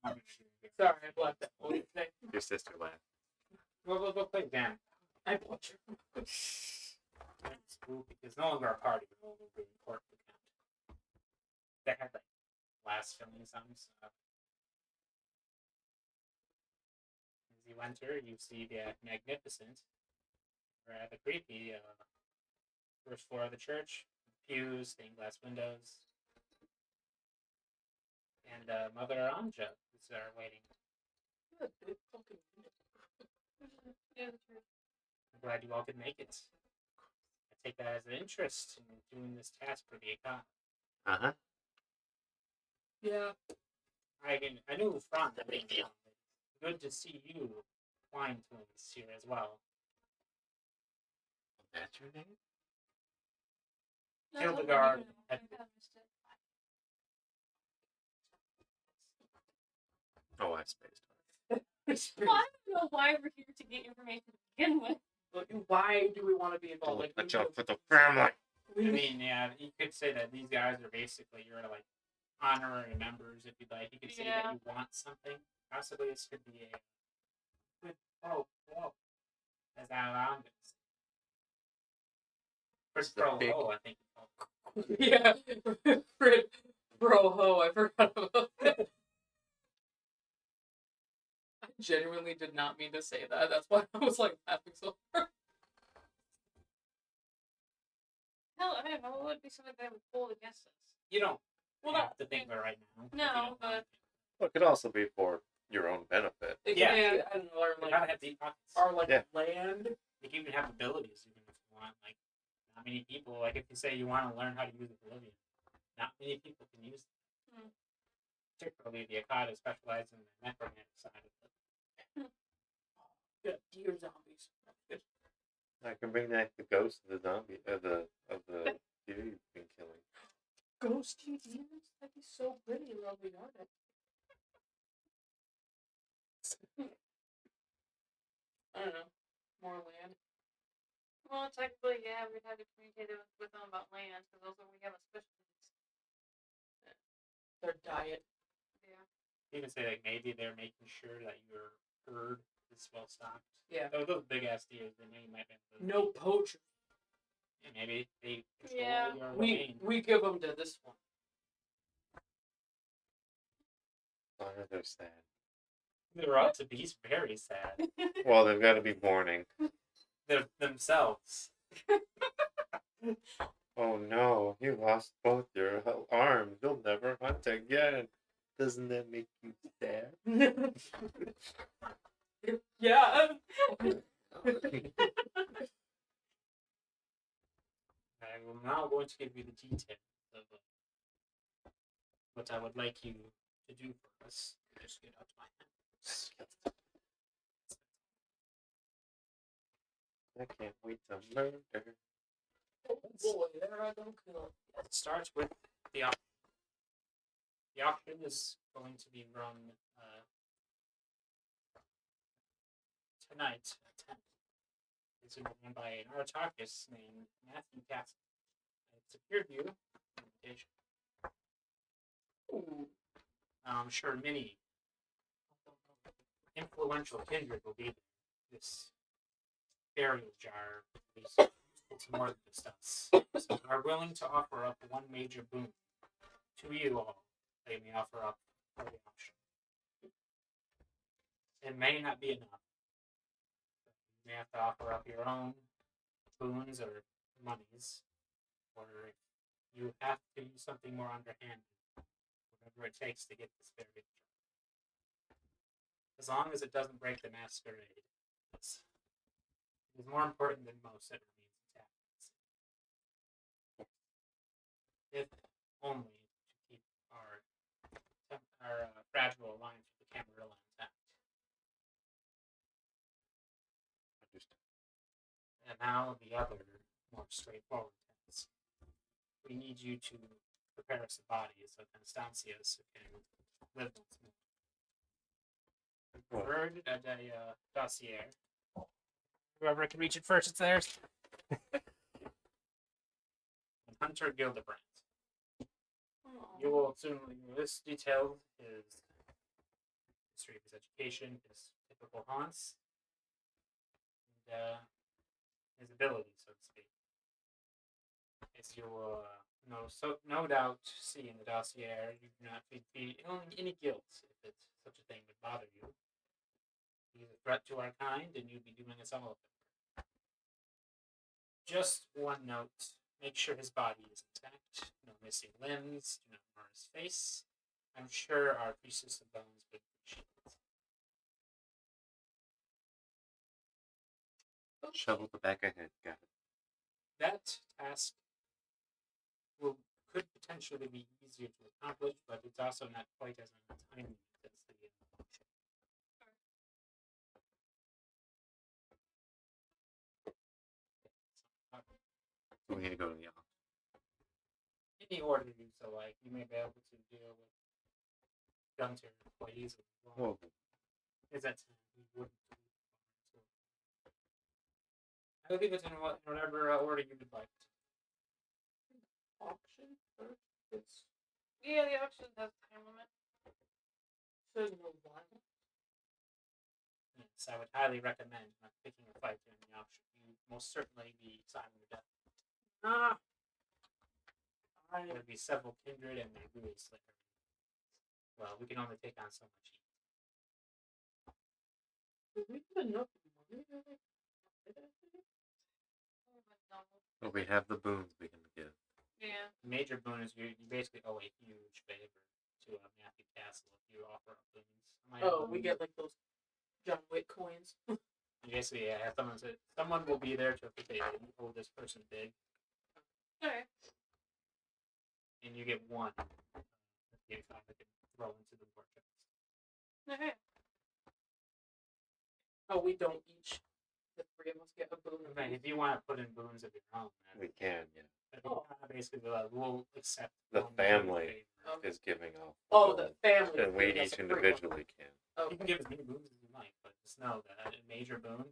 I'm sure. Sorry, I blocked that one. Your sister laughed. We'll play them. I butchered. It's cool because no longer a party, but no longer important account. They had like last filming songs. As you enter, you see the magnificent, or the creepy first floor of the church, pews, stained glass windows, and Mother Anja is there waiting. What a big fucking yeah, the truth. I'm glad you all could make it. I take that as an interest in doing this task for the account. Uh huh. Yeah. I knew Franz. Good to see you, Wine Twins, here as well. That's your name? No, Hildegard no, had- I missed it. Oh, I spaced. Well, I don't know why we're here to get information to begin with. Why do we want to be involved? Like, Watch out for the family. I mean, yeah, you could say that these guys are basically your like honorary members, if you'd like. You could say that Yeah. you want something. Possibly this could be a good as Alan is. Chris The Pro big- Ho, I think. yeah. Fred, bro, ho, I forgot about that. I genuinely did not mean to say that. That's why I was like laughing so hard. Hell, I don't know. What would be something that would hold against us? You don't Well, have to think of it right now. if you No, don't want but- to. Well, it could also be for your own benefit. It Yeah. could be, I don't know, or You like, gotta have deep pockets. our like Yeah. land. You can even have abilities even if you want. Like, not many people, like if you say you want to learn how to use Oblivion, not many people can use it. Hmm. Particularly the Akata specialize in the necromancer side of it. Yeah, deer zombies. I can bring back the ghost of the zombie of the deer you've been killing. Ghosty demons? That'd be so pretty and lovely, aren't it? I don't know. More land. Well, technically, yeah, we'd have to communicate with them about land because also we have a specialist. Their diet. Yeah. Even say like maybe they're making sure that your herd is well stocked. Yeah. Those big ass deers, then you might be able to, No poacher. yeah, maybe they control Yeah. your We domain. we give them to this one. As long as they're sad. They're ought to be very sad. Well, they've got to be mourning. They're themselves. Oh no, you lost both your arms. You'll never hunt again. Doesn't that make you sad? Yeah. I'm now going to give you the details of what I would like you to do for us. Just get out my hands. I can't wait to murder. Oh boy, there I go kill. It starts with the auction. The auction is going to be run tonight at 10. It's run by an Artakis named Matthew Castle. It's a peer view invitation. Ooh. I'm sure many influential kindred will be there. This burial jar is useful to more than just us. So we are willing to offer up one major boon to you all. They may offer up for the auction. It may not be enough. You may have to offer up your own boons or monies, or if you have to do something more underhanded, whatever it takes to get this burial jar. As long as it doesn't break the masquerade. It's It is more important than most that it remains intact. If only to keep our fragile alliance with the Camarilla intact. Understood. And now the other, more straightforward test. We need you to prepare us a body so Constantius can live once more. Preferred at a dossier. Whoever can reach it first, it's theirs. And Hunter Gildebrand. You will soon list detailed his history of his education, his typical haunts, and his abilities, so to speak. As you will no doubt see in the dossier, you do not feel any guilt if it's such a thing would bother you. He's a threat to our kind, and you'd be doing us all a favor. Just one note: make sure his body is intact, no missing limbs, do not mar his face. I'm sure our priestess of bones would appreciate it. Shovel the back ahead. Got it. That task could potentially be easier to accomplish, but it's also not quite as timely as the function. We need to go to the office. Any order you so like, you may be able to deal with Gunter quite easily. Whoa. Is that he wouldn't? I'll leave it in whatever order you would like. Auction first. It's Yeah, the auction has a time limit. says no one. Yes, I would highly recommend not picking a fight during the auction. You would most certainly be signing your death. There would be several kindred, and they really slick. Well, we can only take on so much heat. Do we have enough money? Well, we have the boons we can give. Yeah. Major boon is you basically owe a huge favor to Matthew Castle if you offer up boons. Oh, we get like those John Wick coins. Basically, yeah, someone will be there to say, you owe this person big, Okay. and you get one. You can throw into the war chest. Okay. Oh, we don't each. The three of us get a boon. I mean, if you want to put in boons of your own, then We can, yeah. basically we'll accept The one family favor. Okay. is giving off. Oh, the family. And we gives us each a free one. individually can. You Okay. can give as many boons as you like, but just know that a major boon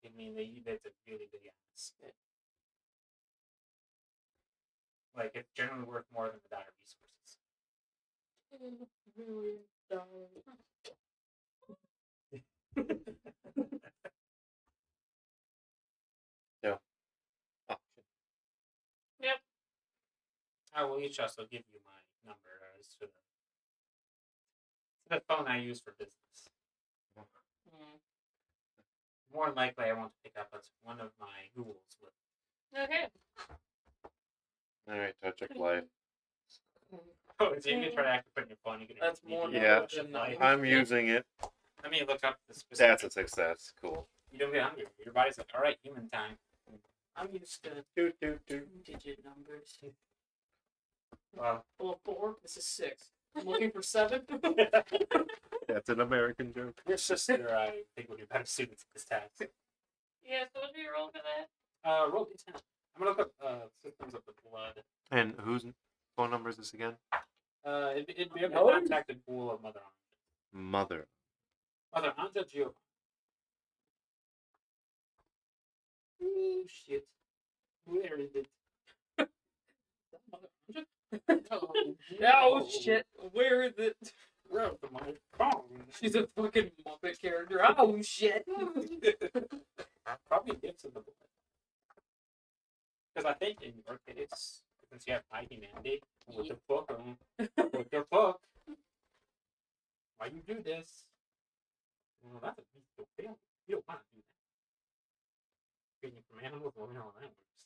can mean that that's a really big ass. Like it's generally worth more than the dire resources. Really dumb. Auction. I will each also give you my number as to the phone I use for business. Mm. More than likely, I won't pick up as one of my ghouls with. Okay. Alright, touch of life. Oh, if you try to act put in your phone, you can. That's more Yeah. knowledge than Life. I'm using it. Let me look up the specific. That's a success. Cool. You don't get hungry. Your body's like, all right, human time. I'm used to Doot. digit numbers. Well, Well, 4. This is 6. I'm looking for 7. That's an American joke. your sister, I think, would be better suited to this task. Yeah, so what do you roll for that? Roll d10. I'm gonna look up systems of the blood. And whose phone number is this again? It'd be a No. contacted pool of Mother Anja. Mother. Mother Anja Giovanni. Oh shit. Where is it? Oh shit! Where is it? Where is my phone? She's a fucking Muppet character. Oh shit! Probably gifts of the blood. Because I think in your case, since you have high humanity, what the fuck? What the fuck? Why you do this? Well, that's a beast fail. You don't want to do that. Feeding from animals, well, we know how that works.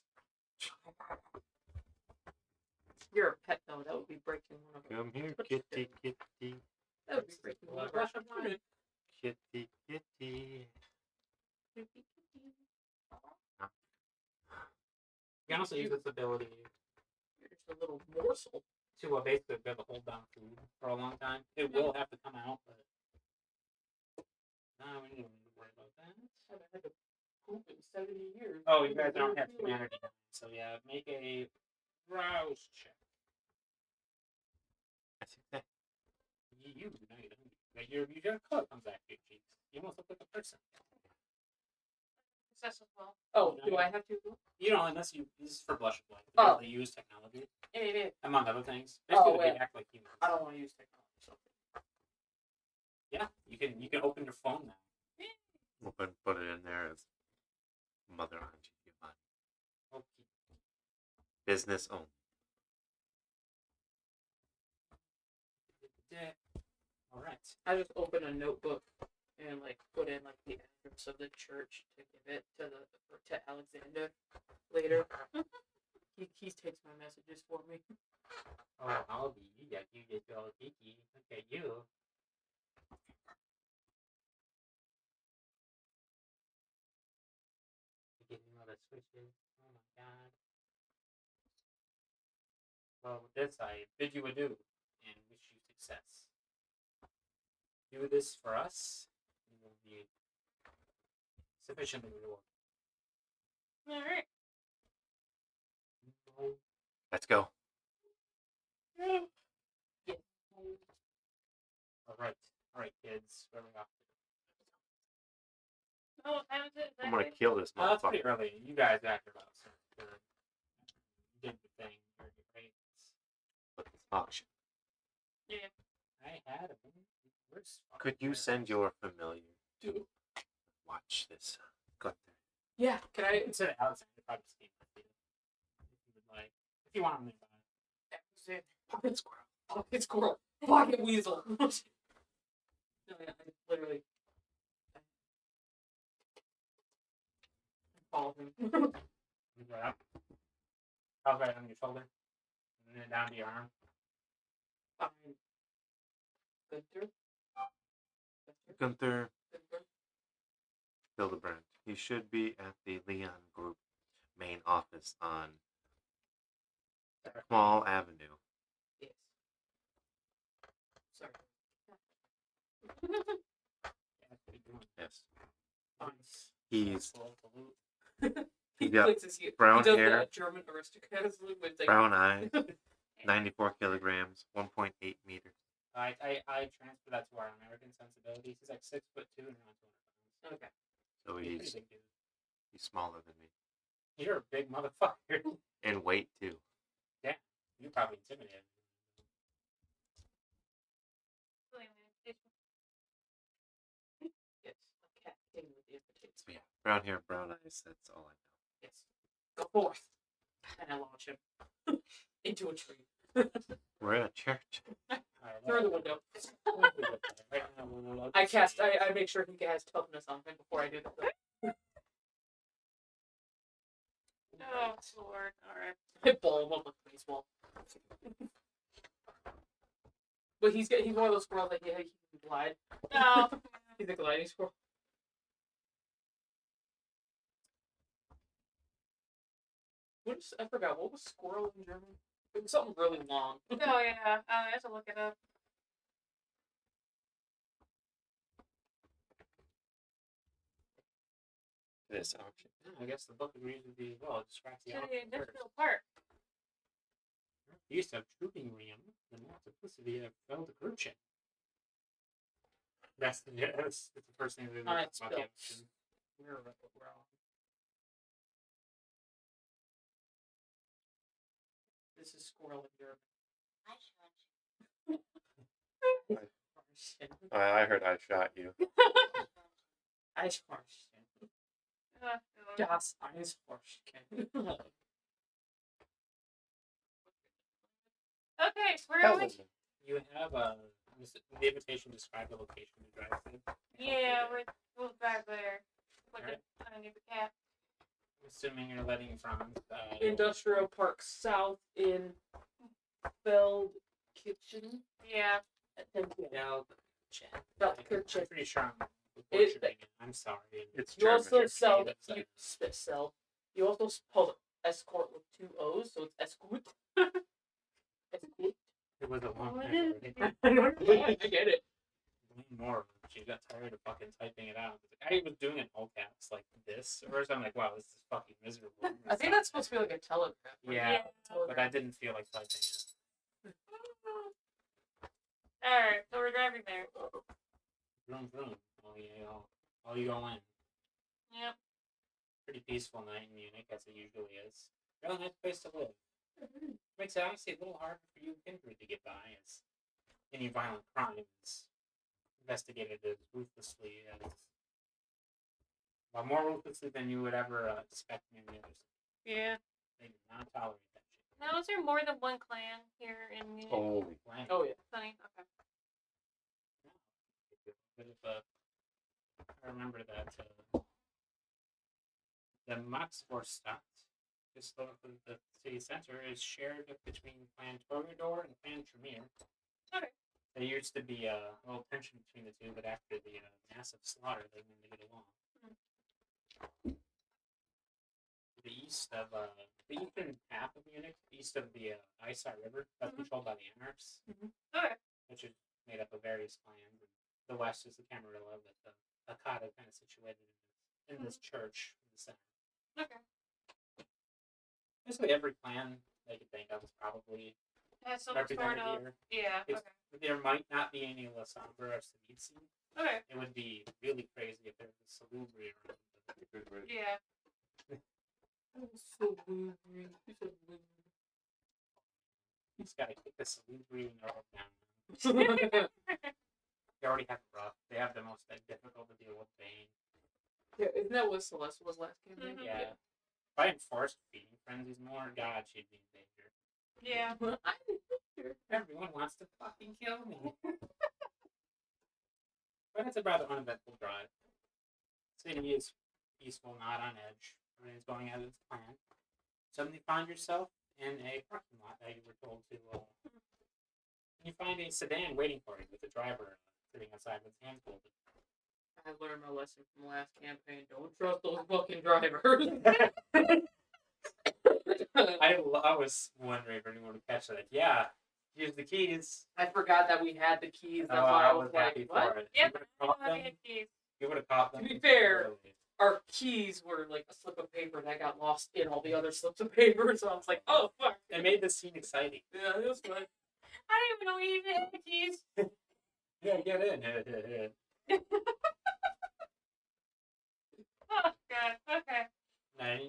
You're a pet though. That would be breaking one of our. Come here, kitty, kitty. That would be breaking one of our. Kitty, kitty. You can also use this ability You're just a little morsel. to basically be able to hold down food for a long time. It will have to come out, but no, we don't need to worry about that. I haven't had to poop in 70 years. Oh, you guys don't have humanity, so yeah, make a browse check. I think that You no, you don't. Like your color comes back to your cheeks. You almost look like a person. Success as well. Oh, do I have to? You don't unless you. This is for blush of light. Oh. They use technology Yeah. among other things. Oh, Basically, they yeah. act like humans. I don't want to use technology. So. Yeah, you can open your phone now. we'll put it in there as Mother Angie Giovanni. Okay. Business only. All right. I just open a notebook and like put in like the address of the church to give it to Alexander later. he takes my messages for me. Oh, Albie, you get all geeky. Look at you. Getting all the switches. Oh my god. Well, with this, I bid you adieu and wish you success. Do this for us, and you will be sufficiently rewarded. Alright. Let's go. All right, kids. Where we off to? Oh, what time is it? I'm gonna Exactly? kill this That's pretty motherfucker. early. You guys acted about so you did the thing. You're great. With this auction. Yeah. I had a worse. Could you send your familiar Do to watch this? Go there. yeah. Can I? Instead of Alexander, probably just came with you. If you would like. If you want him nearby. Pocket squirrel. Pocket squirrel. Pocket weasel. No, yeah, I literally. I follow him. Move right up. How's right on your shoulder? And then down to your arm. Fine. Gunther. Gunther Gunther. Hildebrand. He should be at the Leon Group main office on Mall Avenue. Yes. Sorry. Yeah, that's what you're doing. Yes. Nice. He's Salute. He got places he brown does hair. the German aristocrat with like brown eyes, 94 kilograms, 1.8 meters. I transfer that to our American sensibilities. He's like 6'2" and around 200 pounds. Okay. So He's a he's pretty big dude. he's smaller than me. You're a big motherfucker. And weight too. You probably intimidated him. Yes. A cat king with the invitation. So yeah, brown hair, brown eyes. That's all I know. Yes. Go forth. And I launch him into a tree. We're at a church. Alright, Through the window. Right now, we'll I cast. I make sure he has toughness on him before I do the thing. Oh, Lord. Alright. I ball him up with a baseball. But he's one of those squirrels that he can glide. No. He's a gliding squirrel. I forgot what was squirrel in German. It was something really long. Oh, yeah. I have to look it up. This auction. I guess the book agrees with you as well. It describes the To the auction first. industrial park. The use of trooping ream, the multiplicity of Feldkirchen. That's the first thing we look Alright, about the spells. auction. We're on. This is squirrel in German. I heard I shot you. Eisforschen. Das Eisforschen. Okay, so where are we? You have the invitation described the location to drive to. Yeah, we'll drive there. Look Alright. at underneath the cap. I'm assuming you're letting from Industrial Park South in Feld Kitchen. Yeah. Feldkirchen. Feldkirchen. I'm pretty sure I'm It- butchering it. I'm sorry. It's You German. also sell. that's You also hold escort with 2 O's, so it's escort. Escort. It was a long What time is already. I get it. More. She got tired of fucking typing it out. I was doing it in all caps like this. At first, I'm like, wow, this is fucking miserable. I think that's supposed to be like a telegraph. right? Yeah, but Telegraph. I didn't feel like typing it. Alright, so we're driving there. Vroom vroom. All you go in. Yep. Pretty peaceful night in Munich, as it usually is. Really nice place to live. Makes it obviously a little harder for you and Kindred to get by, as any violent crime is investigated as ruthlessly as, well, more ruthlessly than you would ever expect in any other city. Yeah. They do not tolerate that shit. Now, is there more than one clan here in Munich? Holy. Plenty. Oh yeah. Funny. Okay. Bit of I remember that the Maxvorstadt, just the city center, is shared between Clan Toreador and Clan Tremere. Okay. There used to be a little tension between the two, but after the massive slaughter, they learned to get along. The east of the eastern half of Munich, east of the Isar River, that's controlled by the Anarchs, Okay. which is made up of various clans. And the west is the Camarilla, but the Akata kind of situated in this church in the center. Okay. Basically, every clan they could think of is probably Has some represented sort of. here. Yeah. It's- Okay. There might not be any Lasombra or Savitsi. Okay. It would be really crazy if there was a Salubri around. Yeah. So weird. You said weird. You just gotta kick the Salubri Nord down. Yeah, They already have it rough. They have the most difficult to deal with Bane. isn't that what Celeste was last campaign? Mhm. Yeah. If I enforced feeding frenzies more, God, she'd be in danger. Yeah. Everyone wants to fucking kill me. But it's a rather uneventful drive. City is peaceful, not on edge. Everything's going as it's planned. Suddenly find yourself in a parking lot that you were told to. You find a sedan waiting for you with the driver sitting outside with his hands folded. I learned my lesson from the last campaign. Don't trust those fucking drivers. I was wondering if anyone would catch that. Yeah, here's the keys. I forgot that we had the keys. That's why I I was was like, happy what? for it. Yep. You would have caught them. You would have caught them. To be fair, early. Our keys were like a slip of paper that got lost in all the other slips of paper. So I was like, oh fuck. It made the scene exciting. Yeah, it was fun. I don't even know we even have the keys. Yeah, get in. Oh god. Okay. And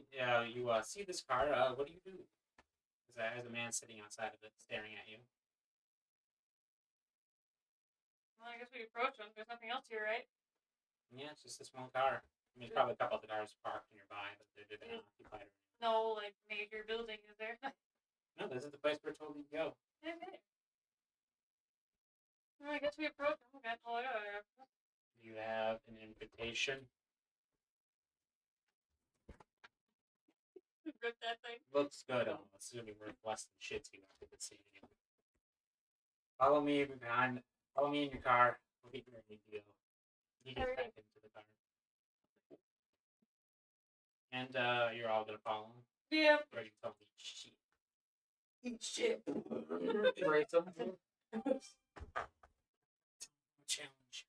you see this car. What do you do? There's a man sitting outside of it, staring at you. Well, I guess we approach them. There's nothing else here, right? Yeah, it's just this one car. I mean, there's probably a couple other cars parked nearby, but they're not occupied. No, like major building, is there? No, this is the place we're told you go. Okay. Well, I guess we approach them. Okay. Oh, yeah. You have an invitation. Rip that thing. Looks good. It's gonna be worth less than shit to you after the scene. Follow me behind. Follow me in your car. We'll get where we need to go. He gets back into the car. And you're all gonna follow him. Yeah. Or you tell me shit. Eat shit. Race them. Challenge.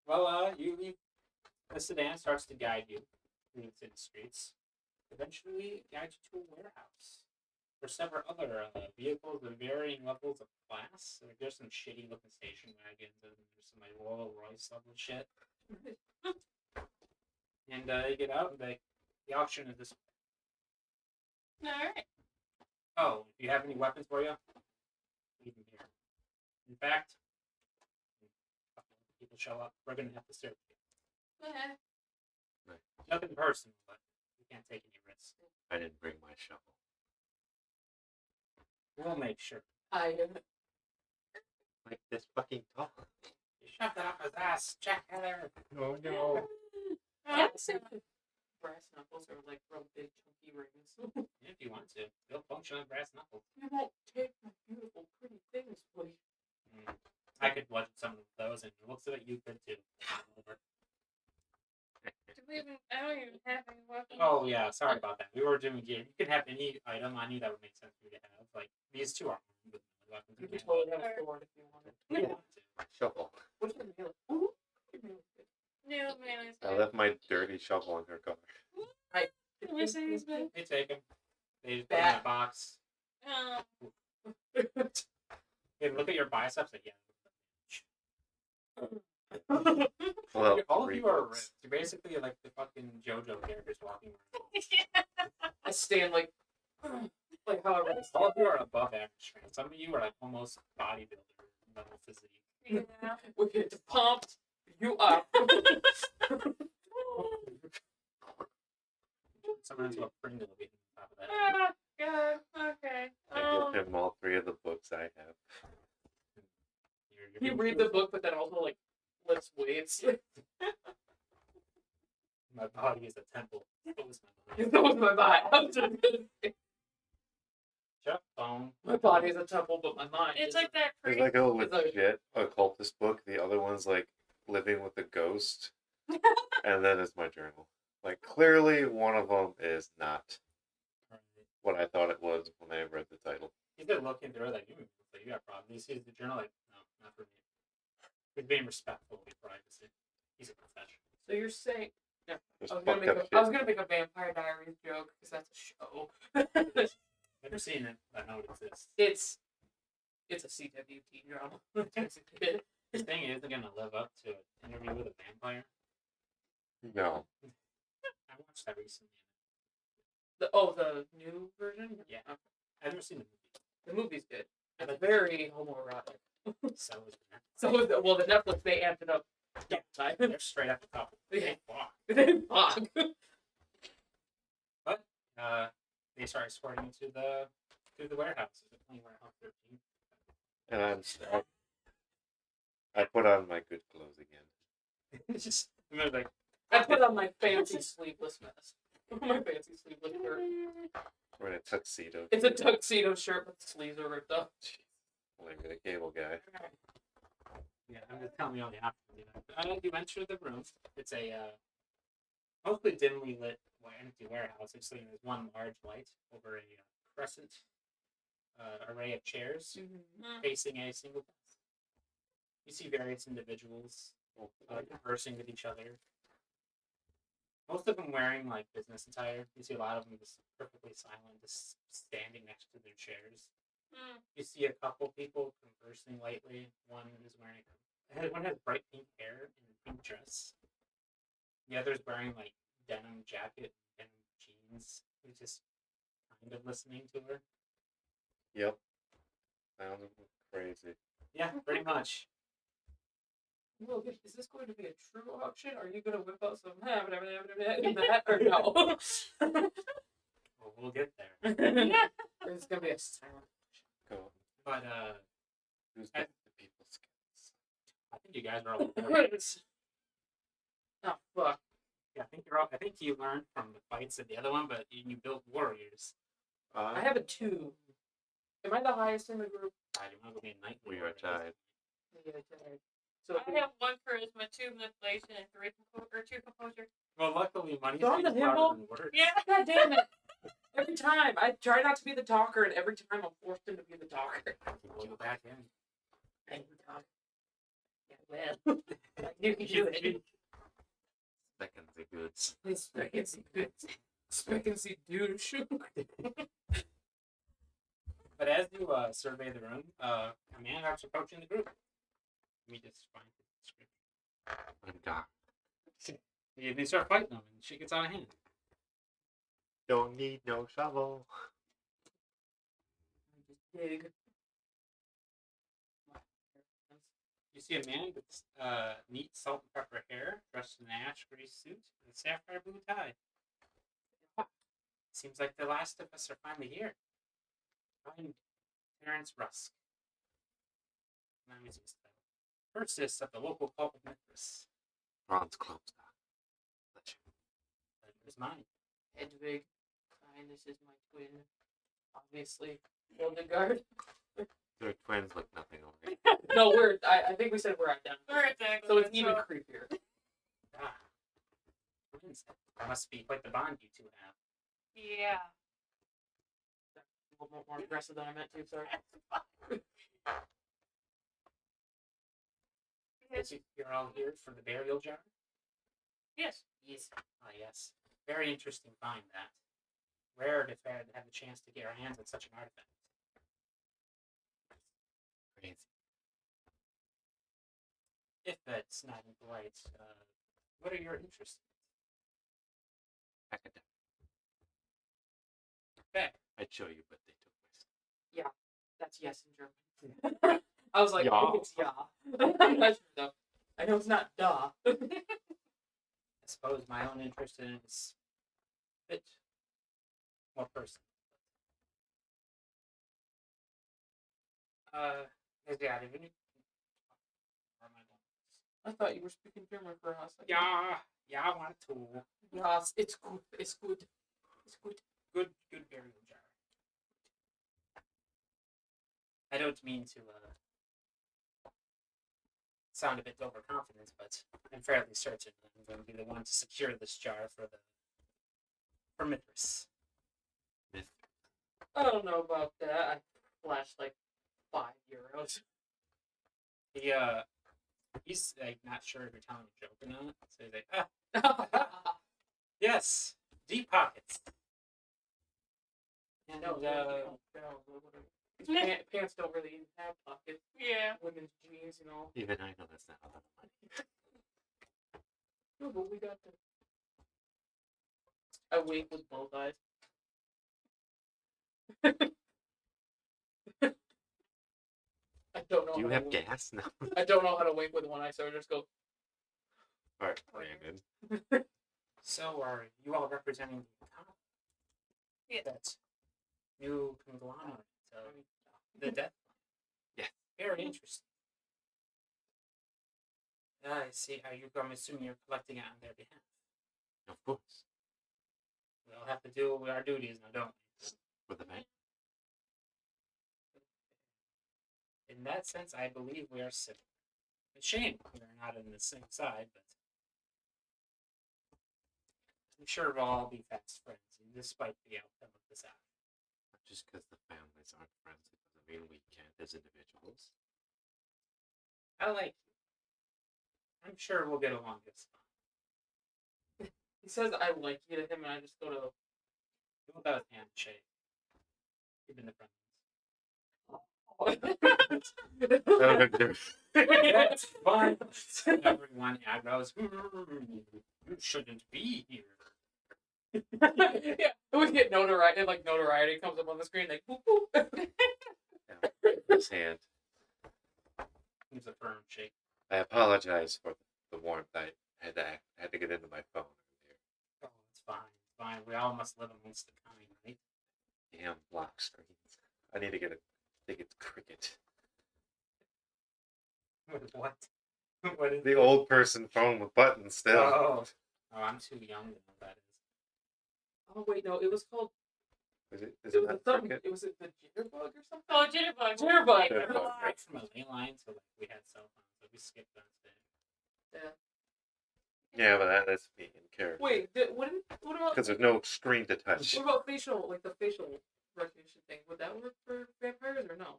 Well, the sedan starts to guide you through the city streets. Eventually, it guides you to a warehouse. There's several other vehicles of varying levels of class. There's some shitty looking station wagons, and there's some like Rolls Royce level shit. And you get out, and the auction is this. All right. Oh, if you have any weapons for you, leave them here. In fact, if a couple of people show up, we're gonna have to search you. Okay. Nothing personal, but we can't take any risks. I didn't bring my shovel. We'll make sure. Like this fucking tall. You shoved it up his ass, Jack Heather. Oh no. Brass knuckles are like real big chunky rings. If you want to, they'll function on brass knuckles. You won't take my beautiful, pretty things, please. I could watch some of those, and the looks of it, you could too. Do I don't even have any weapons. Oh yeah, sorry about that. We were doing gear. You can have any item on you that would make sense for you to have. Like these two are armed with weapons. You in could hand. totally have a sword if you wanted. Yeah. Shovel. What's your melee? Ooh, your melee is good. No, man, it's I left my dirty shovel in her car. Mercedes Benz. They take them. They just put them in a box. Hey, look at your biceps again. Well, All of three you are books. ripped. You're basically like the fucking JoJo characters walking around. I stand like how I really All of you are above average strength. Some of you are like almost bodybuilder level physique. Yeah. We get pumped you up. Someone into a Pringle will be on top of that. Oh, God. Okay. I give him all three of the books I have. You read the book, but then also like lifts weights. My body is a temple. So is my body. So was my mind. I'm just gonna say, Shut up, phone. my body is a temple, but my mind. It's is like that There's creep. like a It's like- legit occultist book. The other one's like living with a ghost. And then it's my journal. Like clearly one of them is not what I thought it was when I read the title. He's been looking through it like, you got problems. He sees the journal like, no, not for me. He's being respectful of your privacy. He's a professional. So you're saying There's I was gonna fucked make up a, I was shit. gonna make a Vampire Diaries joke because that's a show. Never seen it, but I know it exists. it's a CWT drama. Basically. This thing isn't gonna live up to an interview with a vampire. No. I watched that recently. The new version. Yeah. Okay. I've never seen the movie. The movie's good. I It's like very homoerotic. So is that. So is the Netflix they amped it up. Yeah. Time. They're straight at the top. Yeah. They walk. Fuck. But they start escorting you to the warehouse. It's a clean warehouse 13. And I put on my good clothes again. It's just and they're like, I put on my fancy sleeveless vest. My fancy sleeveless shirt. We're in a tuxedo. It's a tuxedo shirt with sleeves are ripped up. Like a cable guy. yeah, I'm just telling you all the options. You enter the room. It's a mostly dimly lit empty warehouse. It's like there's one large light over a crescent array of chairs facing a single desk. You see various individuals conversing with each other. Most of them wearing like business attire. You see a lot of them just perfectly silent, just standing next to their chairs. You see a couple people conversing lightly. One has bright pink hair and a pink dress. The other's wearing like denim jacket, denim jeans. He's just kind of listening to her. Yep. Sounds crazy. Yeah, pretty much. Well, is this going to be a true auction? Are you going to whip out some in that or no? Well, we'll get there. Or is it going to be a silent? Go. But Who's I- the people skills? I think you guys are all warriors. Oh fuck! Yeah, I think you learned from the fights of the other one, but you built warriors. I have a 2. Am I the highest in the group? You want to go be a knight? We are tied. Yeah, tied. So I have 1 charisma, 2 manipulation, and 2 composure. Well, luckily, money So I'm speaks the louder himbo? than words. Yeah. God damn it! Every time I try not to be the talker, and every time I'm forced into be the talker. We'll go back in. I can talk. Yeah, well, I knew you would. Seconds of goods. Expectancy good. Expectancy douche. But as you survey the room, a man starts approaching the group. Let me just find the description. I'm dark. They start fighting them, and shit gets out of hand. Don't need no shovel. Dig. You see a man with neat salt and pepper hair, dressed in an ash gray suit and a sapphire blue tie. Seems like the last of us are finally here. I'm Terrence Rusk. Let me see his title. Firstest of the local cult of Mithras. Bronze Clubstock. Pleasure's mine. Hedwig. Fine, this is my twin. Obviously. Hildegard. Their twins look nothing over it. No, I think we said we're identical. We're exactly. So it's even creepier. Ah. Twins. That must be quite the bond you two have. Yeah. A little more aggressive than I meant to. Sorry. Yes. You're all here for the burial jar? Yes. Yes. Ah, yes. Very interesting find that. Rare to have the chance to get our hands on such an artifact. Crazy. If that's not impolite, what are your interests? Academic. Fair. I'd show you, but they took my stuff. That's yes in German. I was like, I think it's yeah. I'm not sure though. I know it's not duh. I suppose my own interest in it is a bit more personal. Yeah, did we- where am I going? I thought you were speaking German for us. Yeah, I want to. Yes, it's good. It's good. It's good. Good burial jar. I don't mean to sound a bit overconfident, but I'm fairly certain that I'm going to be the one to secure this jar for Mithras. I don't know about that. I flashed like €5. He's like not sure if you're telling a joke or not. So he's like, yes, deep pockets. And These pants don't really even have pockets. Yeah. Women's jeans, you know. Even I know that's not a lot of money. No, but we got the. I wink with both eyes. I don't know. Do you how to have wink. gas now? I don't know how to wink with one eye, so I just go. Alright, Brandon. So are you all representing the economy? Yeah. That new conglomerate of the death. Yeah. Very interesting. I see. I'm assuming you're collecting it on their behalf. Of course. We all have to do our duties now, don't For the bank. we? In that sense, I believe we are similar. It's a shame we're not on the same side, but I'm sure we'll all be fast friends, despite the outcome of this act. Not just because the families aren't friends, it doesn't mean we can't as individuals. I like you. I'm sure we'll get along just fine. He says I like you to him, and I just go to. What about a handshake? Keeping the friends. That's fine. Everyone goes, you shouldn't be here. Yeah, we get notoriety. Like notoriety comes up on the screen, like boop boop. His hand. It's a firm shake. I apologize for the warmth. I had to get into my phone earlier. Oh, it's fine. It's fine. We all must live amongst the kind, right? Damn block screens. I need to get I think it's Cricket. With what? What is The old person phone with buttons still. Oh, I'm too young to know what that is. Oh wait, no, it was called. Is it It was not something. Cricket? It was the Jitterbug or something. Oh, Jitterbug. Jitterbug. Jitterbug. Right from a ley line to like we had cell phones, so we skipped that today. Yeah. Yeah, but that's me in character. Wait, what about? Because there's no screen to touch. What about facial, like the facial recognition thing? Would that work for vampires or no?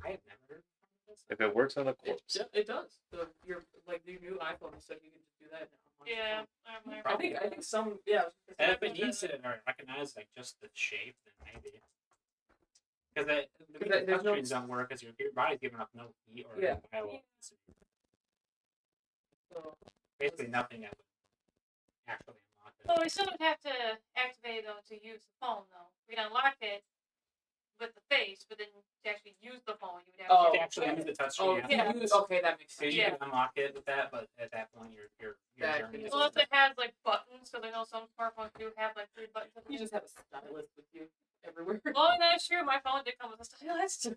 I have never heard of this. If it works on a corpse. It does. Your new iPhone and stuff, you can just do that now. on your Yeah. phone. I'm I think some And if it needs to recognize like just the shape, then maybe. Because the reason there's no- touchscreens don't work is your body's giving up no heat or Yeah. bioelectricity. So, Basically nothing that would actually unlock it. Well, we still would have to activate it though to use the phone though. We'd unlock it with the face, but then to actually use the phone, you would have Oh, To actually use the touchscreen. yeah. Okay, that makes So sense. you Yeah. can unlock it with that, but at that point your That journey is is- Well, if it has like buttons, so I know some smartphones do have like 3 buttons. at the You end. just have a stylus with you everywhere. Well, that's true. My phone did come with a stylus.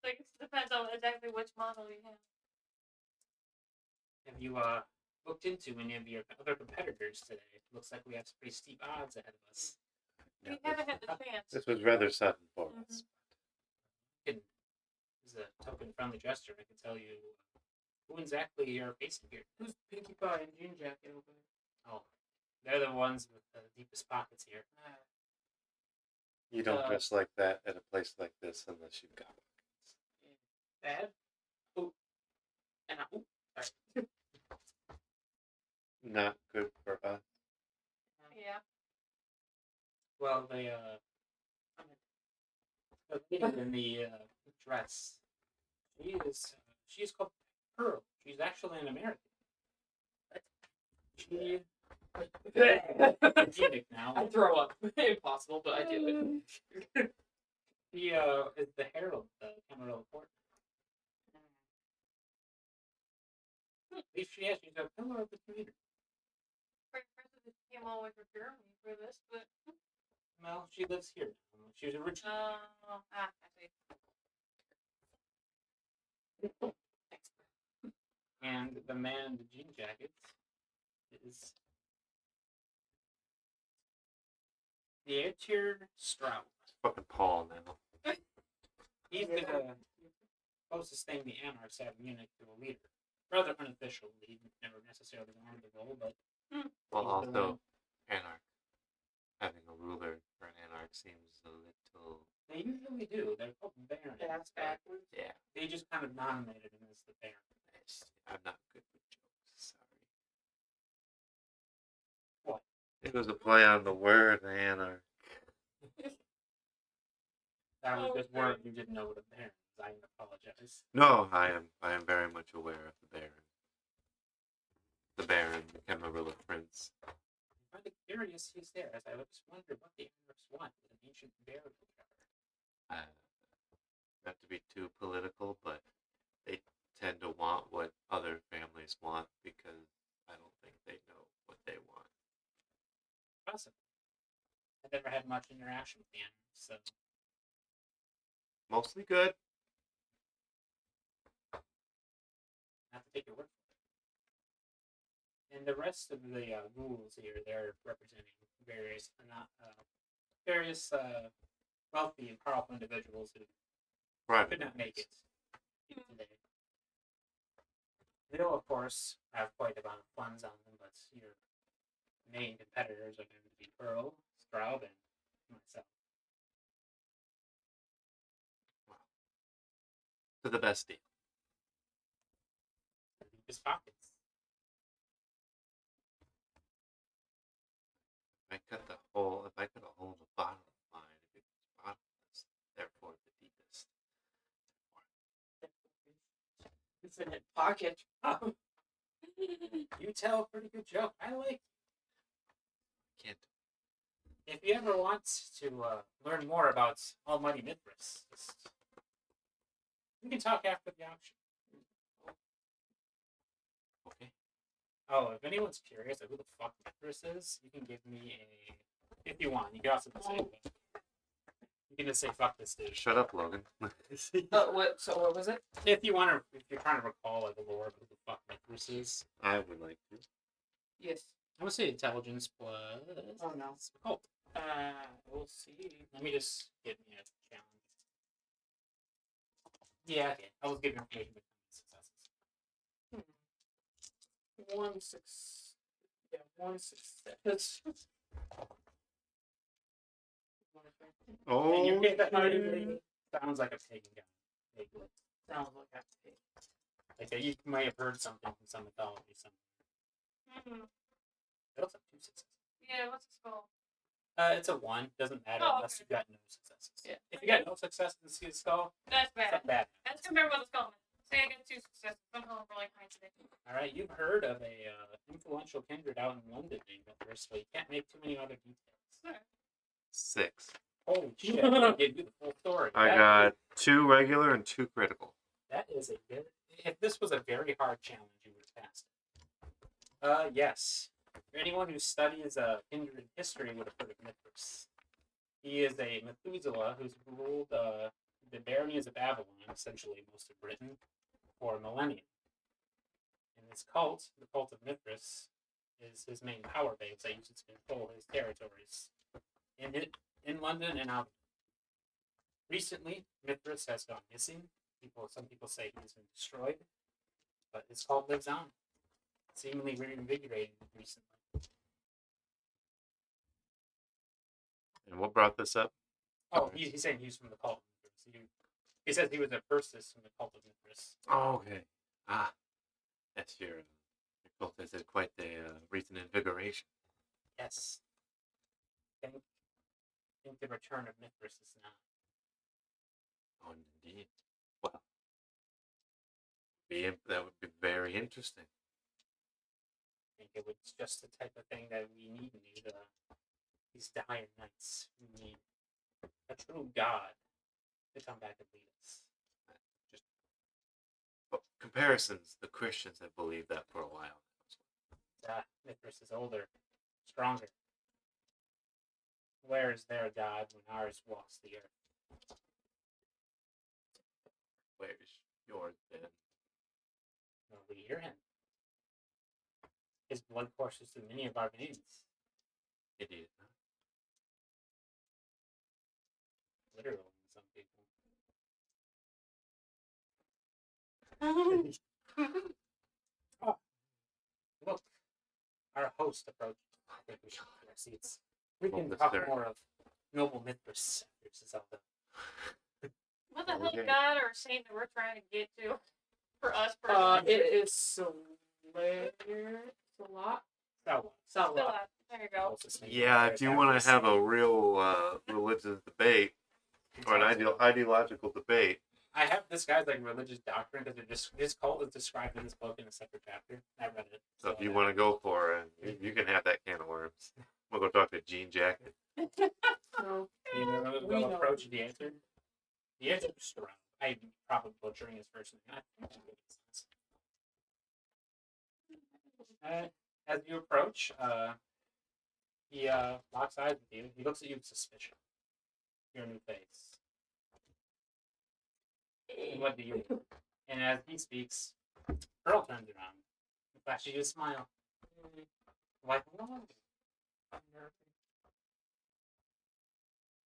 Like, it depends on exactly which model you have. Have you looked into any of your other competitors today? It looks like we have some pretty steep odds ahead of us. Yeah, We haven't had the chance. this was rather sudden for us. As a token friendly gesture, I can tell you who exactly you're facing here. Who's Pinkie Pie and Jean Jacket over there? Oh, They're the ones with the deepest pockets here. You don't dress like that at a place like this unless you've got. Bad. Ooh. And ooh. Sorry. Not good for us. Yeah. Well, the lady in the dress, she is called Pearl. She's actually an American. She anemic now. I throw up. Impossible, but I do it. She is the herald, the Camarilla Court. At least she's a pillar of the community. Princess came all the way from Germany for this, but Well, she lives here now. She was originally. I see. And the man in the jean jacket is the Aetir Straub. Fucking Paul now. He's the closest thing the Anarchs have in Munich to a leader. Rather unofficial lead, never necessarily wanted the role, but Well, he's the also, one. Anarch. Having a ruler for an Anarch seems a little. They usually do. They're called barons. That's backwards. Yeah. They just kind of nominated him as the baron. I'm not good with jokes. Sorry. What? It was a play on the word Anarch. That was Oh, just word you didn't know what a baron is. I apologize. No, I am very much aware of the Baron. The Baron, the Camarilla Prince. I find it curious he's there, as I just wonder what the Anarchs want with an ancient burial ground. Not to be too political, but they tend to want what other families want because I don't think they know what they want. Possible. I've never had much interaction with the Anarchs, so Mostly good. not to take your word for it. And the rest of the rules here, they're representing various wealthy and powerful individuals who Private. could not make it today. They'll, of course, have quite a amount of funds on them, but your main competitors are going to be Pearl, Straub, and myself. To the best deal. The deepest pockets. If I cut a hole in the bottom of mine, if it's bottomless, therefore the deepest. Infinite pocket. You tell a pretty good joke. I like. Can't. If you ever want to learn more about Almighty Mithras, we can talk after the auction. Okay. Oh, if anyone's curious of who the fuck Mithras is, you can give me a. If you want, you can also just say. You can just say fuck this dude. Shut up, Logan. What? So what was it? If you want to, if you're trying to recall like the lore of who the fuck Mithras is, I would like to. Yes. I'm gonna say intelligence plus. Oh no. Occult. We'll see. Let me just get me a challenge. Yeah, okay. I was giving information with successes. 1 6. Yeah, 1 success. Oh, And you get that sounds like a pagan guy. Vaguely. Sounds like I take. Like you may have heard something from some mythology somewhere. It looks like 2 successes. Yeah, what's it called? It's a 1. Doesn't matter Oh, unless okay. you got no successes. Yeah. If you got no successes in the skull, That's it's bad. not bad. That's compared with the skull. Say I got 2 successes. I'm home for like high today. All right, you've heard of a influential kindred out in London named Mithras, but you can't make too many other details. 6. Holy shit! I give you the full story. I got 2 regular and 2 critical. That is a very. If this was a very hard challenge, you would have passed it. Yes. Anyone who studies kindred history would have heard of Mithras. He is a Methuselah who's ruled the baronies of Avalon, essentially most of Britain, for a millennium. And his cult, the cult of Mithras, is his main power base that uses to control his territories in London and out. Recently, Mithras has gone missing. Some people say he's been destroyed, but his cult lives on, seemingly reinvigorating recently. And what brought this up? Oh, he's saying he's from the cult of Mithras. He says he was a Persis from the cult of Mithras. Oh, okay. Ah, yes, your cult has had quite the recent invigoration. Yes. Think the return of Mithras is now. Oh, indeed. Well, that would be very interesting. I think it was just the type of thing that we need in these dire nights. We need a true God to come back and lead us. But comparisons, the Christians have believed that for a while. Mithras is older, stronger. Where is their God when ours walks the earth? Where's yours then? Nor we hear him. His blood courses through many of our veins. Idiot. Literally, in some people. Oh, look, our host approaches. I think we should take our seats. We can Well, talk Mr. more of noble Mithras after Zelda. What the hell Okay. god or saint that we're trying to get to for us It personally? is Salat. So, Still up. There you go. Yeah, if you want to have a real religious debate or an ideological debate, I have this guy's like religious doctrine because his cult is described in this book in a separate chapter. I read it. so if you want to go for it, you can have that can of worms. We'll go talk to Gene Jacket. No. you know, We we'll know. approach the answer. The answer is Strahd. I'm probably butchering his first name. I think it makes sense. As you approach, he locks eyes with you. He looks at you with suspicion. Your new face. And what do you do? And as he speaks, Pearl turns around and flashes you a smile. Like, no.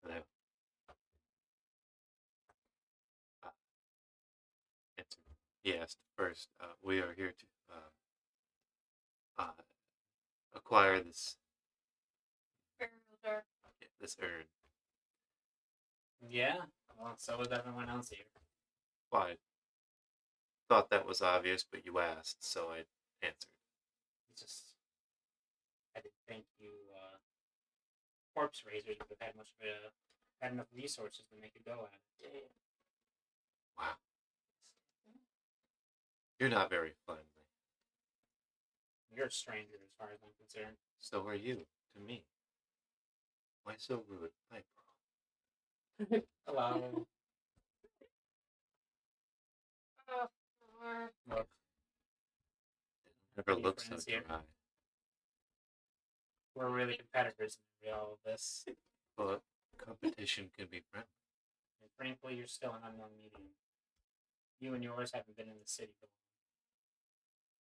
Hello. Answer. He asked first. We are here to acquire this urn. Yeah, well, so is everyone else here. Well, I thought that was obvious, but you asked, so I answered. It's just, I didn't think you corpse raisers would have had enough resources to make a go at it. Wow. You're not very friendly. You're a stranger as far as I'm concerned. So are you to me. Why so rude? Hi, Hello. Oh, Lord. Look, Never Any looked so friends here? dry. we're really competitors in all of this. But competition can be friendly. And frankly, you're still an unknown medium. You and yours haven't been in the city for long.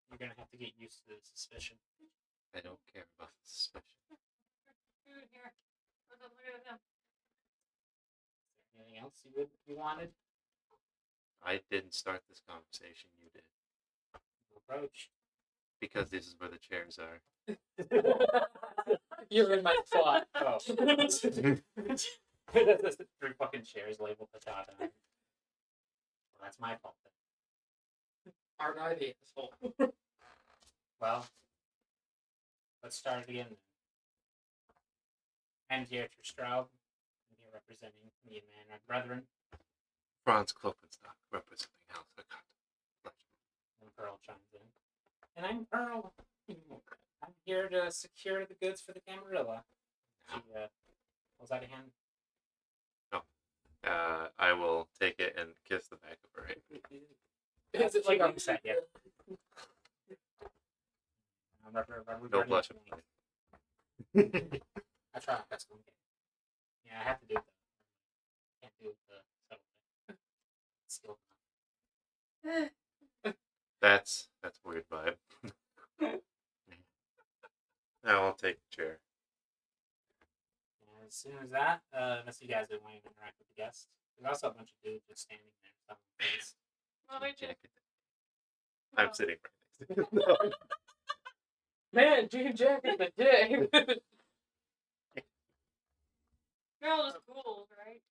You're gonna have to get used to the suspicion. I don't care about the suspicion. Food here. Look at them. Is there anything else you wanted? I didn't start this conversation, you did. You approached. Because this is where the chairs are. You're in my spot. Oh. There's 3 fucking chairs labeled Patata. Well, that's my fault then. Aren't I the asshole? Well, let's start again then. I'm Dietrich Straub. I'm here representing me and my brethren. Franz Kloppenstock, representing House Akata. And Pearl chimes in. And I'm Pearl. I'm here to secure the goods for the Camarilla. She pulls out a hand. I will take it and kiss the back of her head. Is it like a set? Yeah. No blush. I try my best to get. Yeah, I have to do it though. Can't do it the subtle thing. Skill. That's weird vibe. Now I'll take the chair. And as soon as that, unless you guys didn't want to interact with the guests, there's also a bunch of dudes just standing there. Stuff in the face. Well, we just, Jacket. I'm well, sitting right next to him. man, Gene Jacket the dick. They're all just ghouls, right?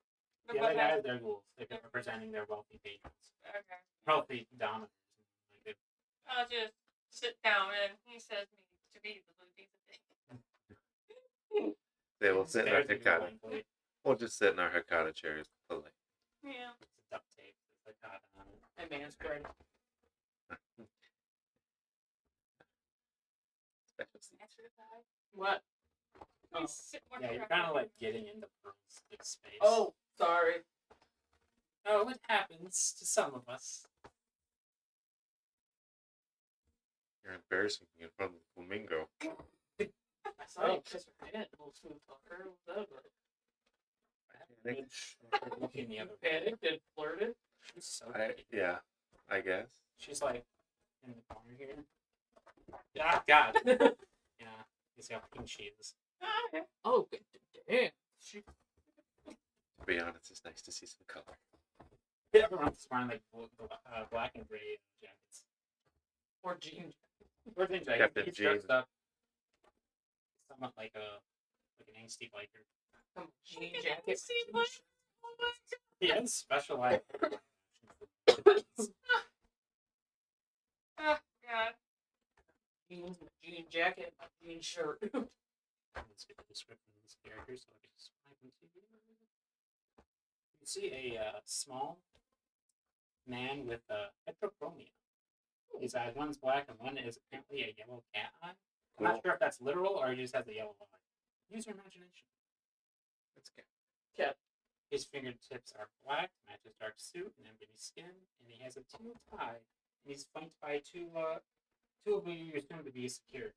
But The what other guys, has- they're ghouls. They're representing their wealthy patrons. Okay. Wealthy dominants. Like they- I'll just sit down and he says me to be the blue piece of thing. They will sit in our Stares at you Hikata. blankly. We'll just sit in our Hikata chairs. Polite. Yeah. It's a duct tape. It's like hot on it. I man spread. Special seats. Exercise. What? I Oh. sit more Yeah, you're directly. kind of like getting into Pearl's space. Oh, sorry. Oh, it happens to some of us. You're embarrassing me in front of the flamingo. I saw you kiss her hand, little smooth talker. What's that about? Midge, looking the other way. Panicked and flirted. She's so pretty. Yeah, I guess. She's like in the corner here. Ah, God. Yeah, you see how pink she is. Ah, okay. Oh, good damn. She To be honest, it's nice to see some color. Everyone's wearing like black and gray jackets. or jeans. Or jean jackets. Captain He's dressed Jean. up somewhat like an angsty biker. Some jean Look at jacket. that, see, with what? jeans. Oh my god. He has specialized. Oh god. Jeans, my jean jacket, my jean shirt. Let's get the description of this character so I can describe him to you. You see a small man with heterochromia. His eyes, one's black and one is apparently a yellow cat eye. I'm not Cool. sure if that's literal or he just has a yellow eye. Use your imagination. That's good. His fingertips are black, matches dark suit and ebony skin, and he has a teal tie. And he's flanked by two of who you assume to be security.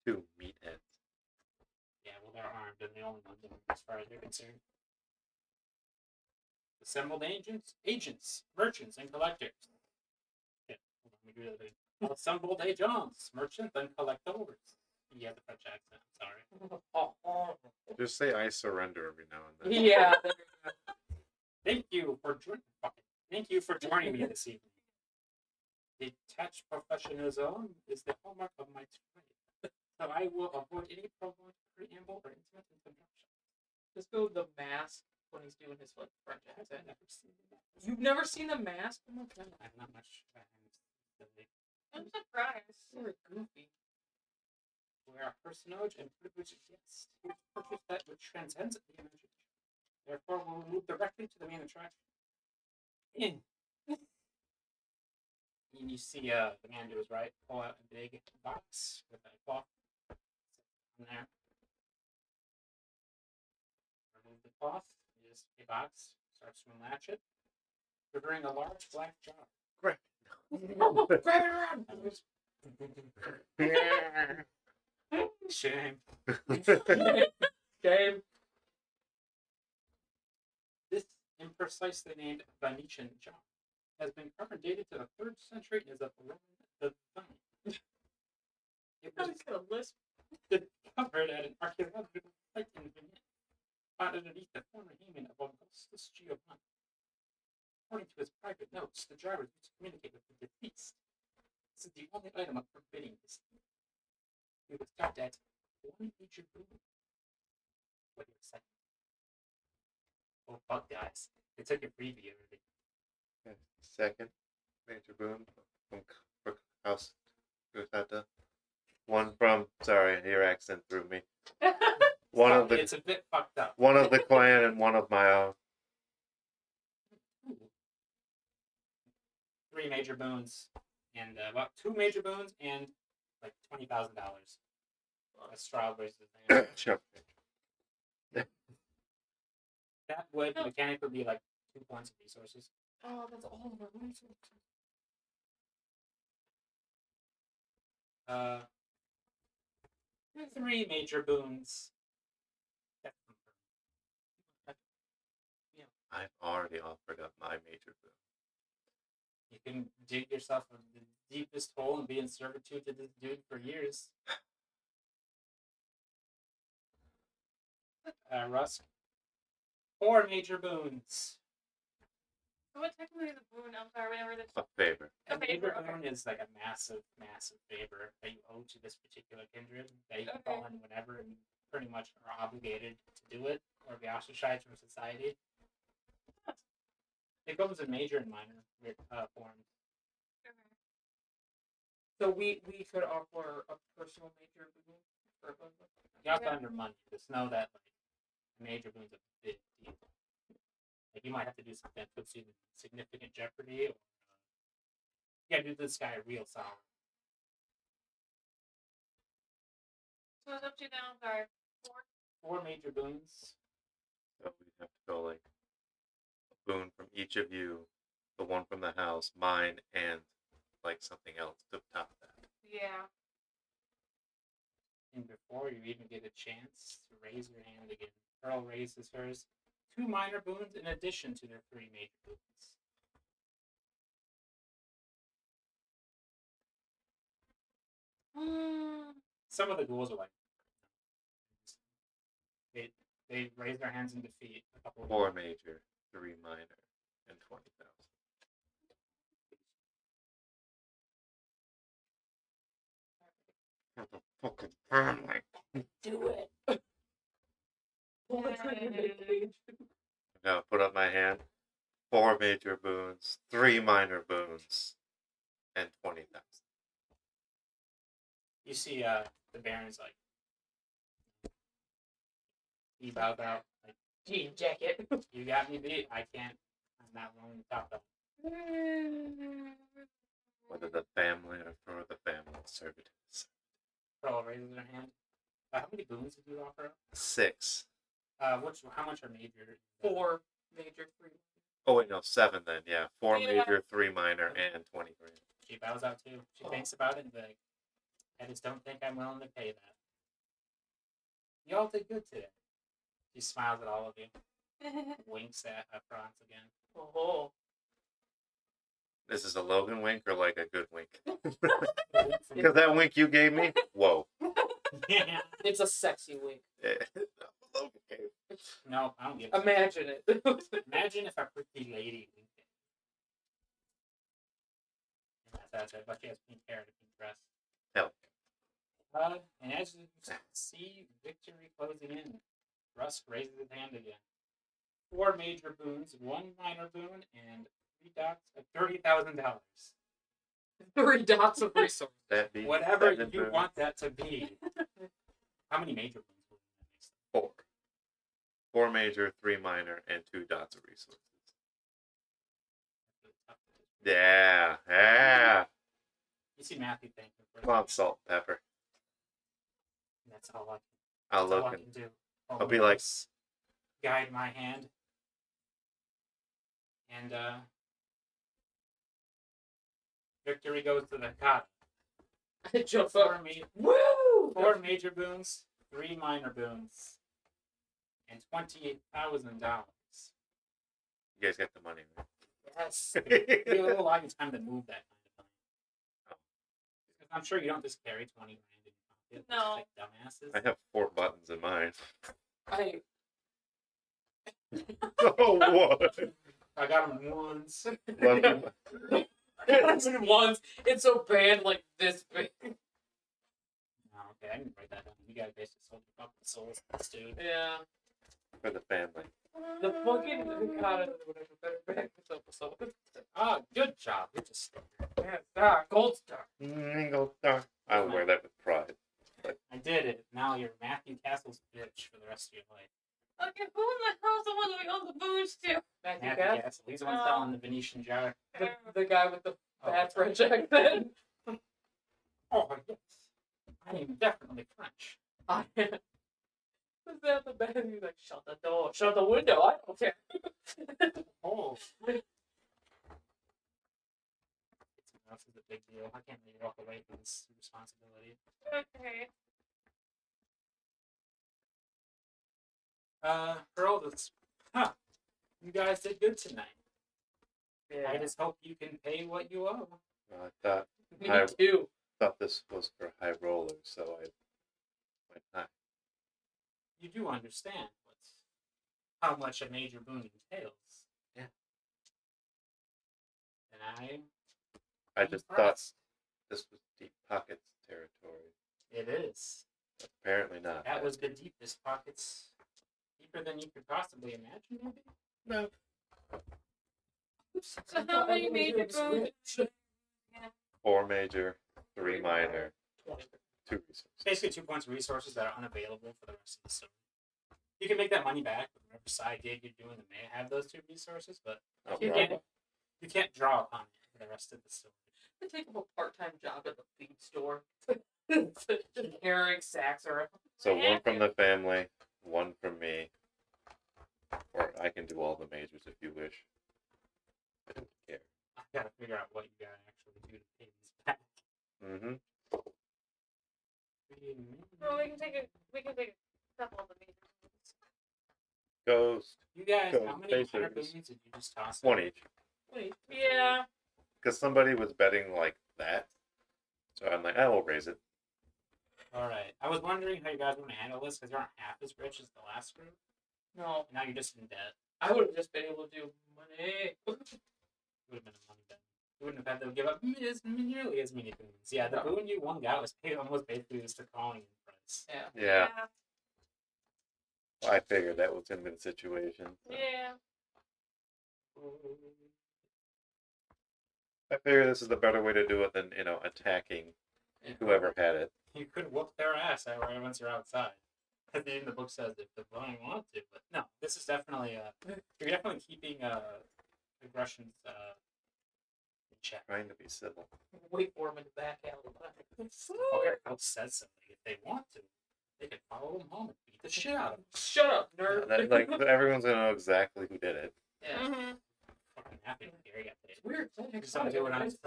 Two meatheads. Yeah, well, they're armed and the only ones as far as they're concerned. Assembled agents, merchants, and collectors. Yeah, hold on, let me do that again. Assembled agents, merchants, and collectors. You have the French accent, sorry. Just say I surrender every now and then. Yeah. Thank you for joining me this evening. Detached professionalism is the hallmark of my trade, so I will avoid any prolonged preamble or intimate introduction. Just go the mask when he's doing his like French I've accent. never seen that. You've never seen the mask? Oh my god. I'm not much. I'm surprised. You're goofy. We are a personage and privileged guest. Here's a purpose that which transcends the imagination. Therefore, we'll move directly to the main attraction. In. And you see the man to his right pull out a big box with a cloth on there. Remove the cloth. Just a box. Starts to unlatch it. Revealing a large black jar. Great. Grab it around. Shame. Game. This imprecisely named Venetian jar has been carbon dated to the 3rd century and is of Roman design. It I was was gonna lisp. discovered at an archaeological site in Venice, found underneath the former hymen of Augustus Giovanni. According to his private notes, the jar was used to communicate with the deceased. This is the only item of forbidding this. It was stopped at one major boom. What do you say? Oh fuck, guys! They took a preview of it. Second major boon from House Gutata. One from sorry, your accent threw me. One of the It's a bit fucked up. one of the clan and one of my own. 3 major boons, and about 2 major boons, and like $20,000. That's strawberries. Sure. That would mechanically be like 2 points of resources. Oh, that's all of our resources. 3 major boons. That's confirmed. I've already offered up my major boon. You can dig yourself the deepest hole and be in servitude to this dude for years. Rusk. 4 major boons. So what technically is a boon? I'm sorry, whenever the A favor. A A favor, major okay. boon is like a massive, massive favor that you owe to this particular kindred that you can Okay. call in whenever and you pretty much are obligated to do it or be ostracized from society. It comes in major and minor forms. So we could offer a personal major boon for both of us. You have to Yeah. under money. Just know that like a major boon's a big deal. Like you might have to do something that puts you in significant jeopardy, or you gotta do this guy a real solid. So it's up to you now. I'm sorry. 4 major boons. So we have to go like a boon from each of you, the one from the house, mine, and like something else to top that. Yeah. And before you even get a chance to raise your hand again, Pearl raises hers. 2 minor boons in addition to their 3 major boons. Some of the ghouls are like they raise their hands in defeat. A couple of 4 major, 3 minor, and 20,000. For the fucking family. Do it. Pull the trigger, Nick. Now put up my hand. 4 major boons, 3 minor boons, and 20,000. You see, the Baron's like he bows out like Jean jacket. you got me beat. I can't. I'm not willing to top that. Whether the family or for the family servitude. Pearl raises her hand. How many boons did you offer? 6. How much are major? 4 major, 3. Oh wait, no, 7 then. Yeah, 4 Yeah. major, 3 minor, and 20 grand. She bows out too. She thinks about it and be like, I just don't think I'm willing to pay that. You all did good today. She smiles at all of you, winks at Franz again. Oh. This is a Logan wink or like a good wink? Because that wink you gave me, whoa. Yeah. It's a sexy wink. Logan gave. No, I don't give a Imagine it. Imagine if a pretty lady winked at you. And that's it, but she has pink hair and a pink dress. Hell. And as you see victory closing in, Rusk raises his hand again. 4 major boons, 1 minor boon, and 3 dots of $30,000. 3 dots of resource. That be Whatever 7 you boons. want that to be. How many major boons will that make? 4. 4 major, 3 minor, and 2 dots of resources. Yeah, yeah. You see Matthew thank him for Come on, salt and pepper. That's all I can, I'll that's all look I and can do. I'll be like, guide my hand. And victory goes to the Kata. I jump Four, up. ma- Woo! 4 major boons, 3 minor boons, and $28,000. you guys got the money, Yes. You have a little lot of time to move that kind of money. Oh. Because I'm sure you don't just carry 20 grand in your pocket. No. Like dumbasses. I have 4 buttons in mine. I Oh, what? I got them once. One- It's in ones. It's so bad, like this big. No, okay, I didn't write that down. You guys basically sold up the souls of this dude. Yeah. for the family. The fucking Hikata whatever better back this episode. Ah, good job. You're just Yeah, star, gold star. I will wear that with pride. I did it. Now you're Matthew Castle's bitch for the rest of your life. Okay, who in the hell's the one that we owe the booze to? Matthew Matthew Cass? Castle. He's the one selling the Venetian jar. The guy with the Oh, bad sorry. French accent. Oh, yes. I am definitely French. Was that the bad? He's like, shut the door, shut the window. I don't care. Oh. Something else is a big deal. I can't really walk away from this responsibility. Okay. Pearl, you guys did good tonight. I Yeah. just hope you can pay what you owe. I thought Me I- too. this was for high rollers, so I went high. You do understand how much a major boon entails. Yeah. I just thought this was Deep Pockets territory. It is. Apparently not. That was the deepest pockets. Deeper than you could possibly imagine, maybe? No. So how many major bones? Yeah. 4 major, 3 minor, 2 resources. Basically 2 points of resources that are unavailable for the rest of the story. You can make that money back with whatever side gig you're doing that may have those 2 resources, but Oh, you right. can't, you can't draw upon it for the rest of the story. I take up a part-time job at the feed store. Just carrying sacks around. So I 1 have from to. the family, 1 from me. Or I can do all the majors if you wish. I don't care. I gotta figure out what you gotta actually do to pay these back. Mm-hmm. Well, we can take a couple of the major bones. Ghost. You guys, Go, how many face minor service. boons did you just toss? 1 each. Wait. Yeah. Because somebody was betting like that. So I'm like, I will raise it. Alright. I was wondering how you guys want to handle this because you aren't half as rich as the last group. No, And now you're just in debt. I would have just been able to do money. It would have been a money bet. You wouldn't have had to give up nearly as many boons. Yeah, the No. boon you won got was paid almost basically just a calling in price. Yeah. Yeah. I figured that was going to be the situation. Yeah. I figure this is the better way to do it than, attacking whoever had it. You could whoop their ass right once you're outside. At the end, the book says if the blind want to, but no, this is definitely you're definitely keeping aggressions in check. Trying to be civil. Wait for him in the back alley. Or else says something if they want to. They could follow him home and beat the shit out of him. Shut up, nerd. Like everyone's gonna know exactly who did it. Yeah. Mm-hmm. Fucking happy when Gary got paid. It's weird. Just don't do it on just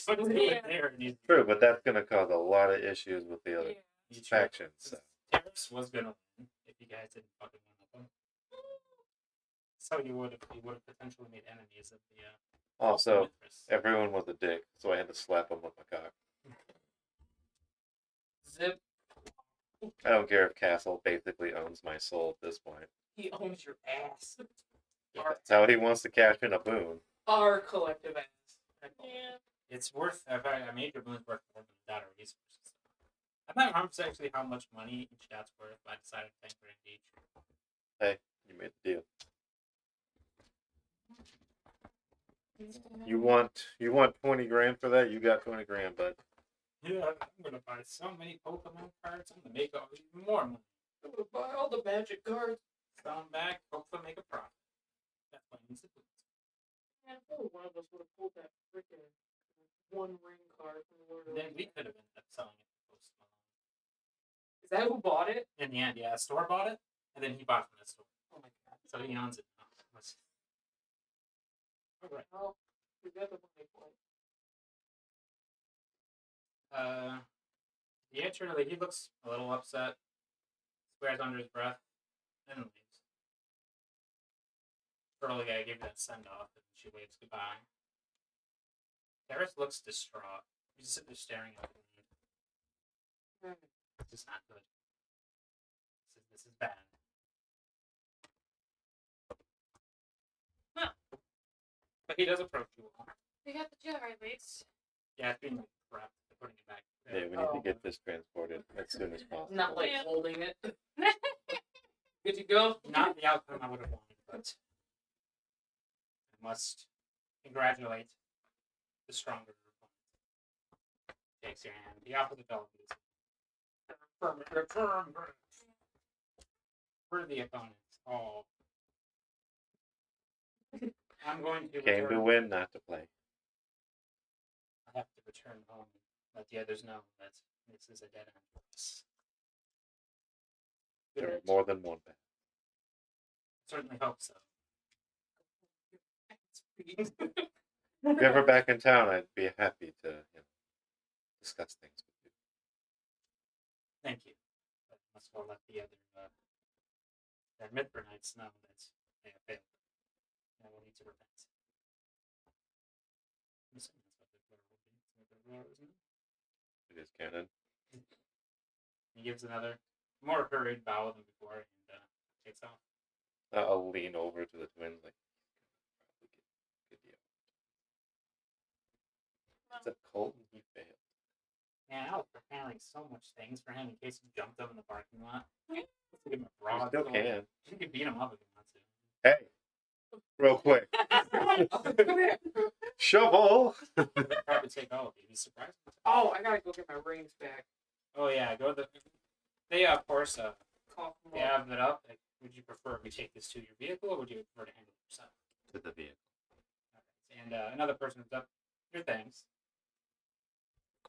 don't do it there. And he's True, but that's gonna cause a lot of issues with the other Yeah. he's factions. So. Terrace was gonna win if you guys didn't fucking one up him. So you would have potentially made enemies of the Also, Mithras. everyone was a dick, so I had to slap them with my cock. Zip. I don't care if Castle basically owns my soul at this point. He owns your ass. Yeah, Our, That's how he wants to cash in a boon. our collective ass. Yeah. it's worth. If I made your boons worth more than a dot of resources. I'm not 100% actually how much money each dot's worth, but I decided to pay for it each. Hey, you made the deal. You want 20 grand for that? You got 20 grand, but Yeah, I'm gonna buy so many Pokemon cards. I'm gonna make even more money. I'm gonna buy all the magic cards. Sell them back, hopefully make a profit. That's why I need the boots. Man, if only one of us would have pulled that freaking one ring card from the Lord of the Then we Rings. could have ended up selling it to Post Malone. Is that who bought it? In the end, yeah, a store bought it, and then he bought it from the store. Oh my god. So he owns it now. Alright. Well, we got the money for it. The answer, like, he looks a little upset, swears under his breath, and leaves. Early guy gave you that send off, and she waves goodbye. Terrace looks distraught. He's just sitting there staring at the moon. This is not good. This is bad. Huh. But he does approach you all. We got the jar at least. Yeah, it's being prepped. They're putting it back. yeah, we need to get this transported as soon as possible. Not like Yeah. holding it. Good to go? Not the outcome I would have wanted, but I must congratulate the stronger opponent. Takes your hand. He offers a dog. Firm grip. For the opponents. All. I'm going to Came to return. win, not to play. I have to return home and let the others know that this is a dead end for us. Good There are night. more than one path. Certainly hope so. If you're ever back in town, I'd be happy to discuss things with you. Thank you. But must well let the other Mithranites know that they have failed. And I will need to repent. I'm assuming that's what the prayer will be. Isn't it? It is canon. He gives another more hurried bow than before and takes off. I'll lean over to the twins like, probably get a good deal. like so much things for him in case he jumped him in the parking lot. Yeah. Give him a You broad still sword. can. You can beat him up if you want to. Hey, real quick. Shovel. He'd probably take all of you. He'd be surprised. Oh, I gotta go get my rings back. Oh yeah, go to the. They of course Cough them they up. have it up. Like, would you prefer we take this to your vehicle, or would you prefer to handle it yourself? To the vehicle. And another person picks up your things.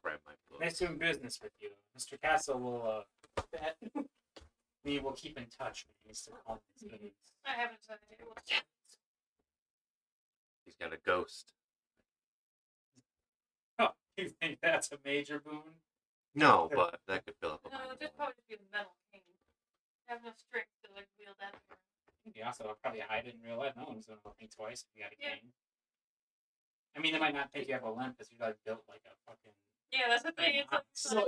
Grab my book. Nice doing business with you. Mr. Castle will bet. We will keep in touch when he needs to call his meetings. I haven't decided what's He's got a ghost. Oh, you think that's a major boon? No, but that could fill up a No, it'll just probably be a metal cane. I have enough strength to like wield that. Yeah, also I'll probably hide it in real life. No one's gonna think twice if you got a Yeah. cane. I mean, they might not think you have a limp because you're like built like a fucking. Yeah, that's the thing. It's like So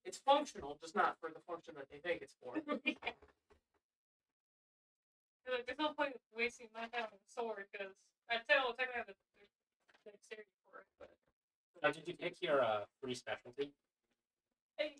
it's functional, just not for the function that they think it's for. yeah. Like, there's no point wasting my time on a sword because I tell technically I have the dexterity for it, but Now, did you pick your free specialty? hey,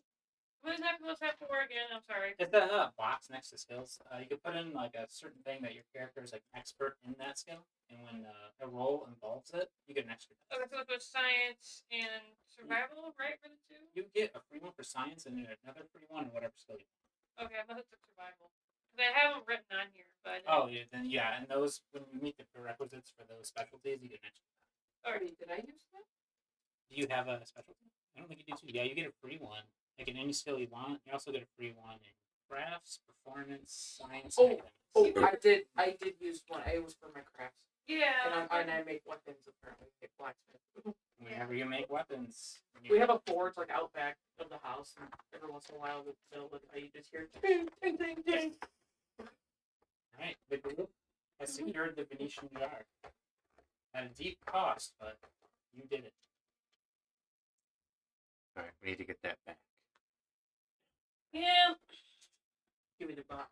what's that for again? I'm sorry. It's the box next to skills. You can put in like a certain thing that your character is like expert in that skill, and when a role involves it, you get an extra. dice. Okay, so it was science and survival, right? For the two? You get a free one for science and another free one in whatever skill you want. Okay, I must have took survival. Because I have them written on here, but Oh, yeah, then yeah, and those when you meet the prerequisites for those specialties, you get an extra. Already, did I use that? Do you have a specialty? I don't think you do too. Yeah, you get a free one. Like in any skill you want. You also get a free one in crafts, performance, science, and academics. I did use one. It was for my crafts, yeah. and I make weapons apparently. Make blacksmith. Whenever you make weapons. We have a forge like out back of the house, and every once in a while, the middle of the night, you just hear ding, ding, ding, ding. Alright, the group has secured the Venetian jar. At a deep cost, but you did it. All right, we need to get that back. Yeah. Give me the box.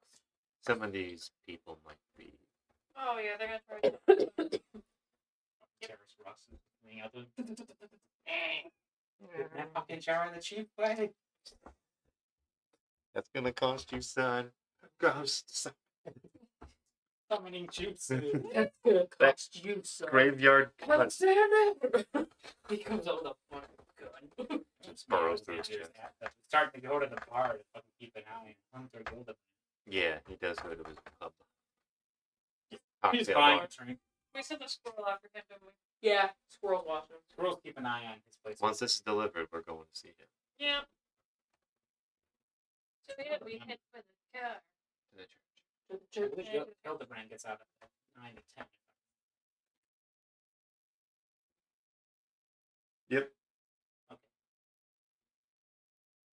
Some of these people might be. Oh yeah, they're gonna try to. Terrace Russ is laying out the Dang. that fucking jar in the cheap way. That's gonna cost you, son. Ghost. Son. Summoning jutsu. That's gonna cost you some. Graveyard God cut. damn it! He comes out with a fucking gun. Just burrows through his He's chest. starting to go to the bar to fucking keep an eye on Hunter Gilda. Yeah, he does go to his pub. He's Cocktail buying bar. a drink. We sent the squirrel out for him, didn't we? Yeah, squirrels watching. Squirrels keep an eye on his place. Once this is delivered, we're going to see him. Yeah. So we hit with the car. To the church. To the I church. wish Hildebrand gets out at 9 to 10. Yep. Okay.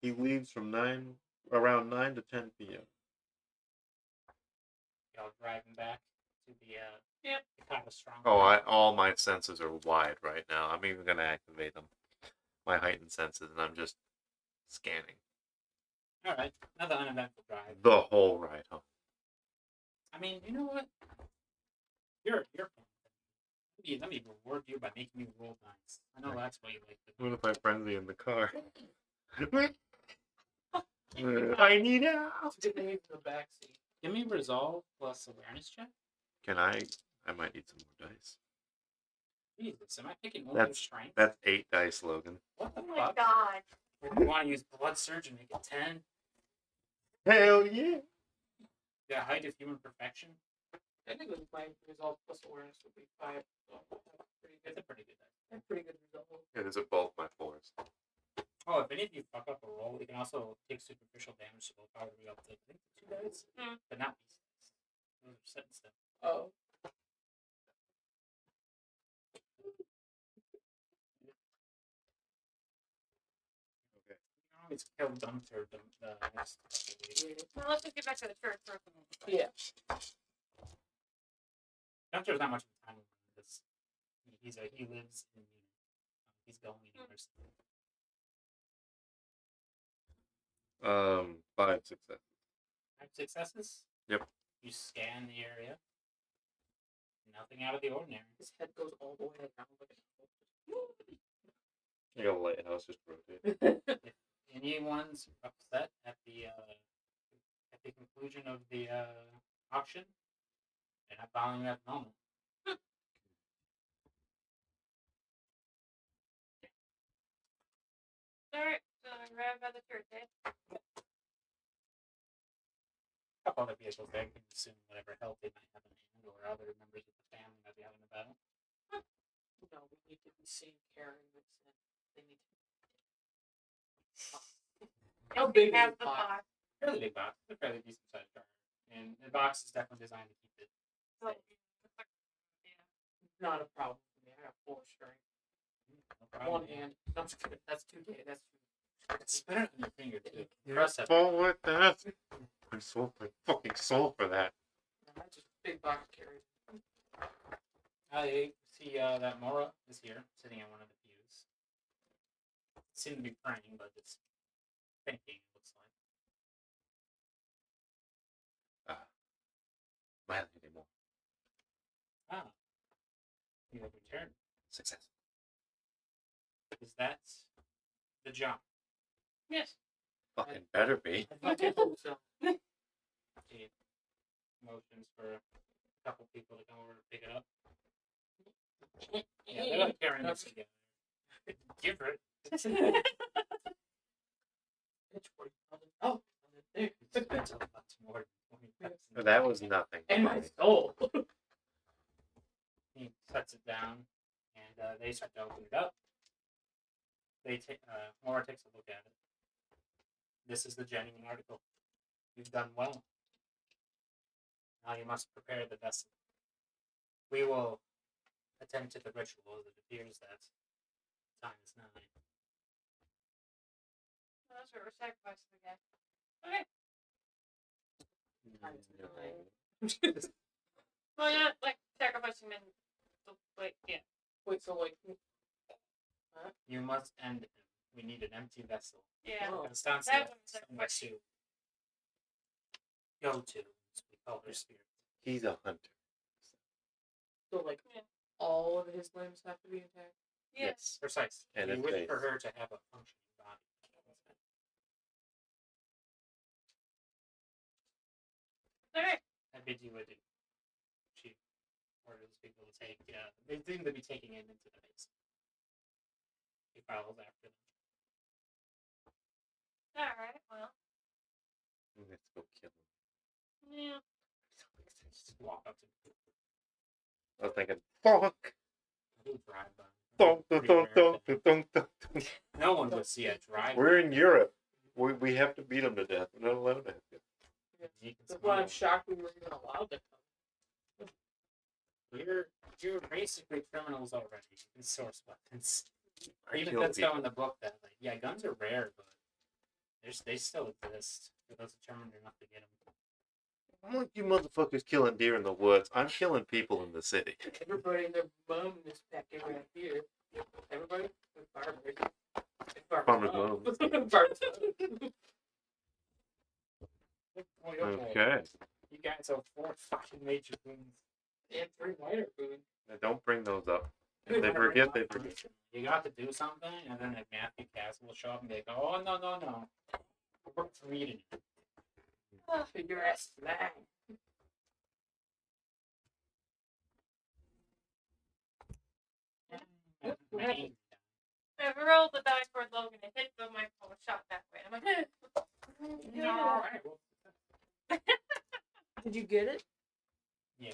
He leaves from around 9 to 10 p.m. Y'all driving back to the Yep. the kind of strong. Oh, all my senses are wide right now. I'm even gonna activate them, my heightened senses, and I'm just scanning All right, another uneventful drive. the whole ride home. I mean, you know what? You're fun. Let me reward you by making me roll dice. I know that's what you like to do. What if I frenzy in the car? I need out. Get me in the backseat. Give me resolve plus awareness check. Can I? I might need some more dice. Jesus, am I picking only That's- strength? That's 8 dice, Logan. What the Oh my fuck? god. You want to use blood surge and make it 10? Hell yeah! The height of human perfection? I think it was my result plus awareness would be 5. So that's pretty It's good. a pretty good dice. That's pretty good result. Yeah, those are both my 4s. Oh, if any of you fuck up a roll, you can also take superficial damage, so we'll probably be able to take, I think, 2 dice, Hmm. but not these dice. Those are set in stone. Oh. You can always kill Gunther the next couple of weeks. Well, let's just get back to the church first. Yeah. Gunther's not much of a time limit. This he lives in he's going anywhere. soon. 5 success. 5 successes. Yep. You scan the area. Nothing out of the ordinary. His head goes all the way down. Like a lighthouse just rotate. If anyone's upset at the conclusion of the auction, they're not following you at the moment. Alright, so I grab by the church, eh? A couple other vehicles there, you can assume whatever help they might have in hand, or other members of the family might be having a battle. No, we need to be seeing Karen with them. They need to. How If big you is have the the box? box? Fairly big box, a fairly decent sized car, and the box is definitely designed to keep it. So, yeah. Not a problem for me. I got 4 strength. No problem. One hand. No, I'm just kidding. That's 2K. That's Spin it on your finger too. Yeah, Press it. full with that. I sold my fucking soul for that. That's just a big box carried. I see that Mora is here, sitting on one of the pews. Seem to be praying, but it's thinking, it looks like. My lady more. Ah. You have returned. Success. Is that the jump? Yes. Fucking better be. I hope so. He motions for a couple people to come over to pick it up. Yeah, they're not carrying this together. Give it. It's worth it. Oh, there. That's a lot more than 20 bucks. That was nothing. And my soul. He sets it down, and they start to open it up. They take Mora takes a look at it. This is the genuine article. You've done well. Now you must prepare the vessel. We will attend to the ritual, as it appears that time is nigh. Well, that's what we're sacrificing again. Okay. Well, yeah, like sacrificing men. Wait, yeah. Wait, so like, You must end him. We need an empty vessel. Yeah. Oh. Constantia That one's somewhere to go to, as we call her spirit. He's a hunter. so like, Yeah. all of his limbs have to be intact. Yes. Precise. And you his wish face. for her to have a functioning body. Alright. I bid you adieu. She orders people to take. They seem to be taking him into the base. He follows after them. Alright, well. Let's go kill him. Yeah. Just walk up to him. I was thinking, fuck! He'll drive by. Dun, dun, Pretty dun, rare dun, thing. dun, dun, dun. No one would see a drive. We're in Europe. We have to beat him to death. We're not allowed to have it. That's why I'm shocked we were even allowed to come. You're basically criminals already. You can source weapons. I Even kill that's people. in the book that like, yeah, guns are rare, but they still exist for those determined enough to get them. I'm like you motherfuckers killing deer in the woods. I'm killing people in the city. Everybody and their mom is packing right here. Everybody? Farmers. Farmers' moms. Farmers. Oh, your boy. Okay. You guys have 4 fucking major wounds. And 3 minor food. Now, don't bring those up. If they forget, they forget. You got to do something, and then like Matthew Castle will show up and be like, "Oh no no no, I work for me tonight." Figure ass slang. I rolled the die toward Logan and hit the microphone shot that way. I'm like, No, alright, well, Did you get it? yeah.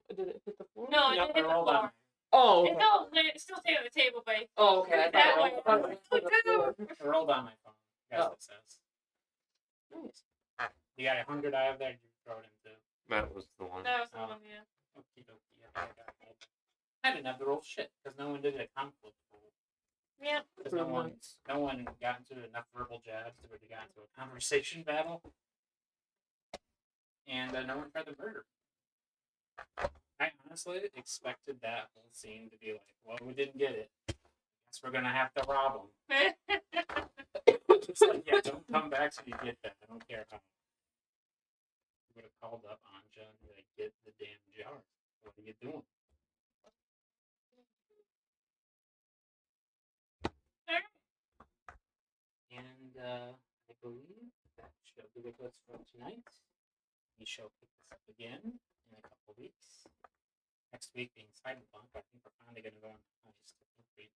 Did it hit the floor? no, it Yep, didn't I hit the rolled on floor. Oh, It's still staying on the table, but Oh, okay. I That thought way. it was on the floor. I rolled on my phone. That's Oh. what it says. Nice. You got 100 I have there. You throw it into. That was the one. that was the Oh. one, yeah. Okie dokie. Yeah, I got it. I didn't have the roll shit because no one did a conflict roll. Yeah. Because no one got into enough verbal jabs to really got into a conversation battle. And no one tried to murder. I honestly expected that whole scene to be like, well, we didn't get it. Guess we're gonna have to rob them. It's like, yeah, don't come back till you get that. I don't care how. You would have called up Anja and be like, get the damn jar. What are you doing? I believe that shall do it with us for tonight. We shall pick this up again in a couple of weeks. Next week being Cyberpunk, I think we're finally going to go on heist. I think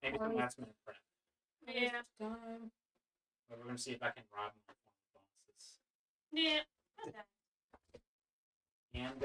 maybe some last minute prep. Yeah. Time. But we're going to see if I can rob my former bosses. Yeah. Not that. And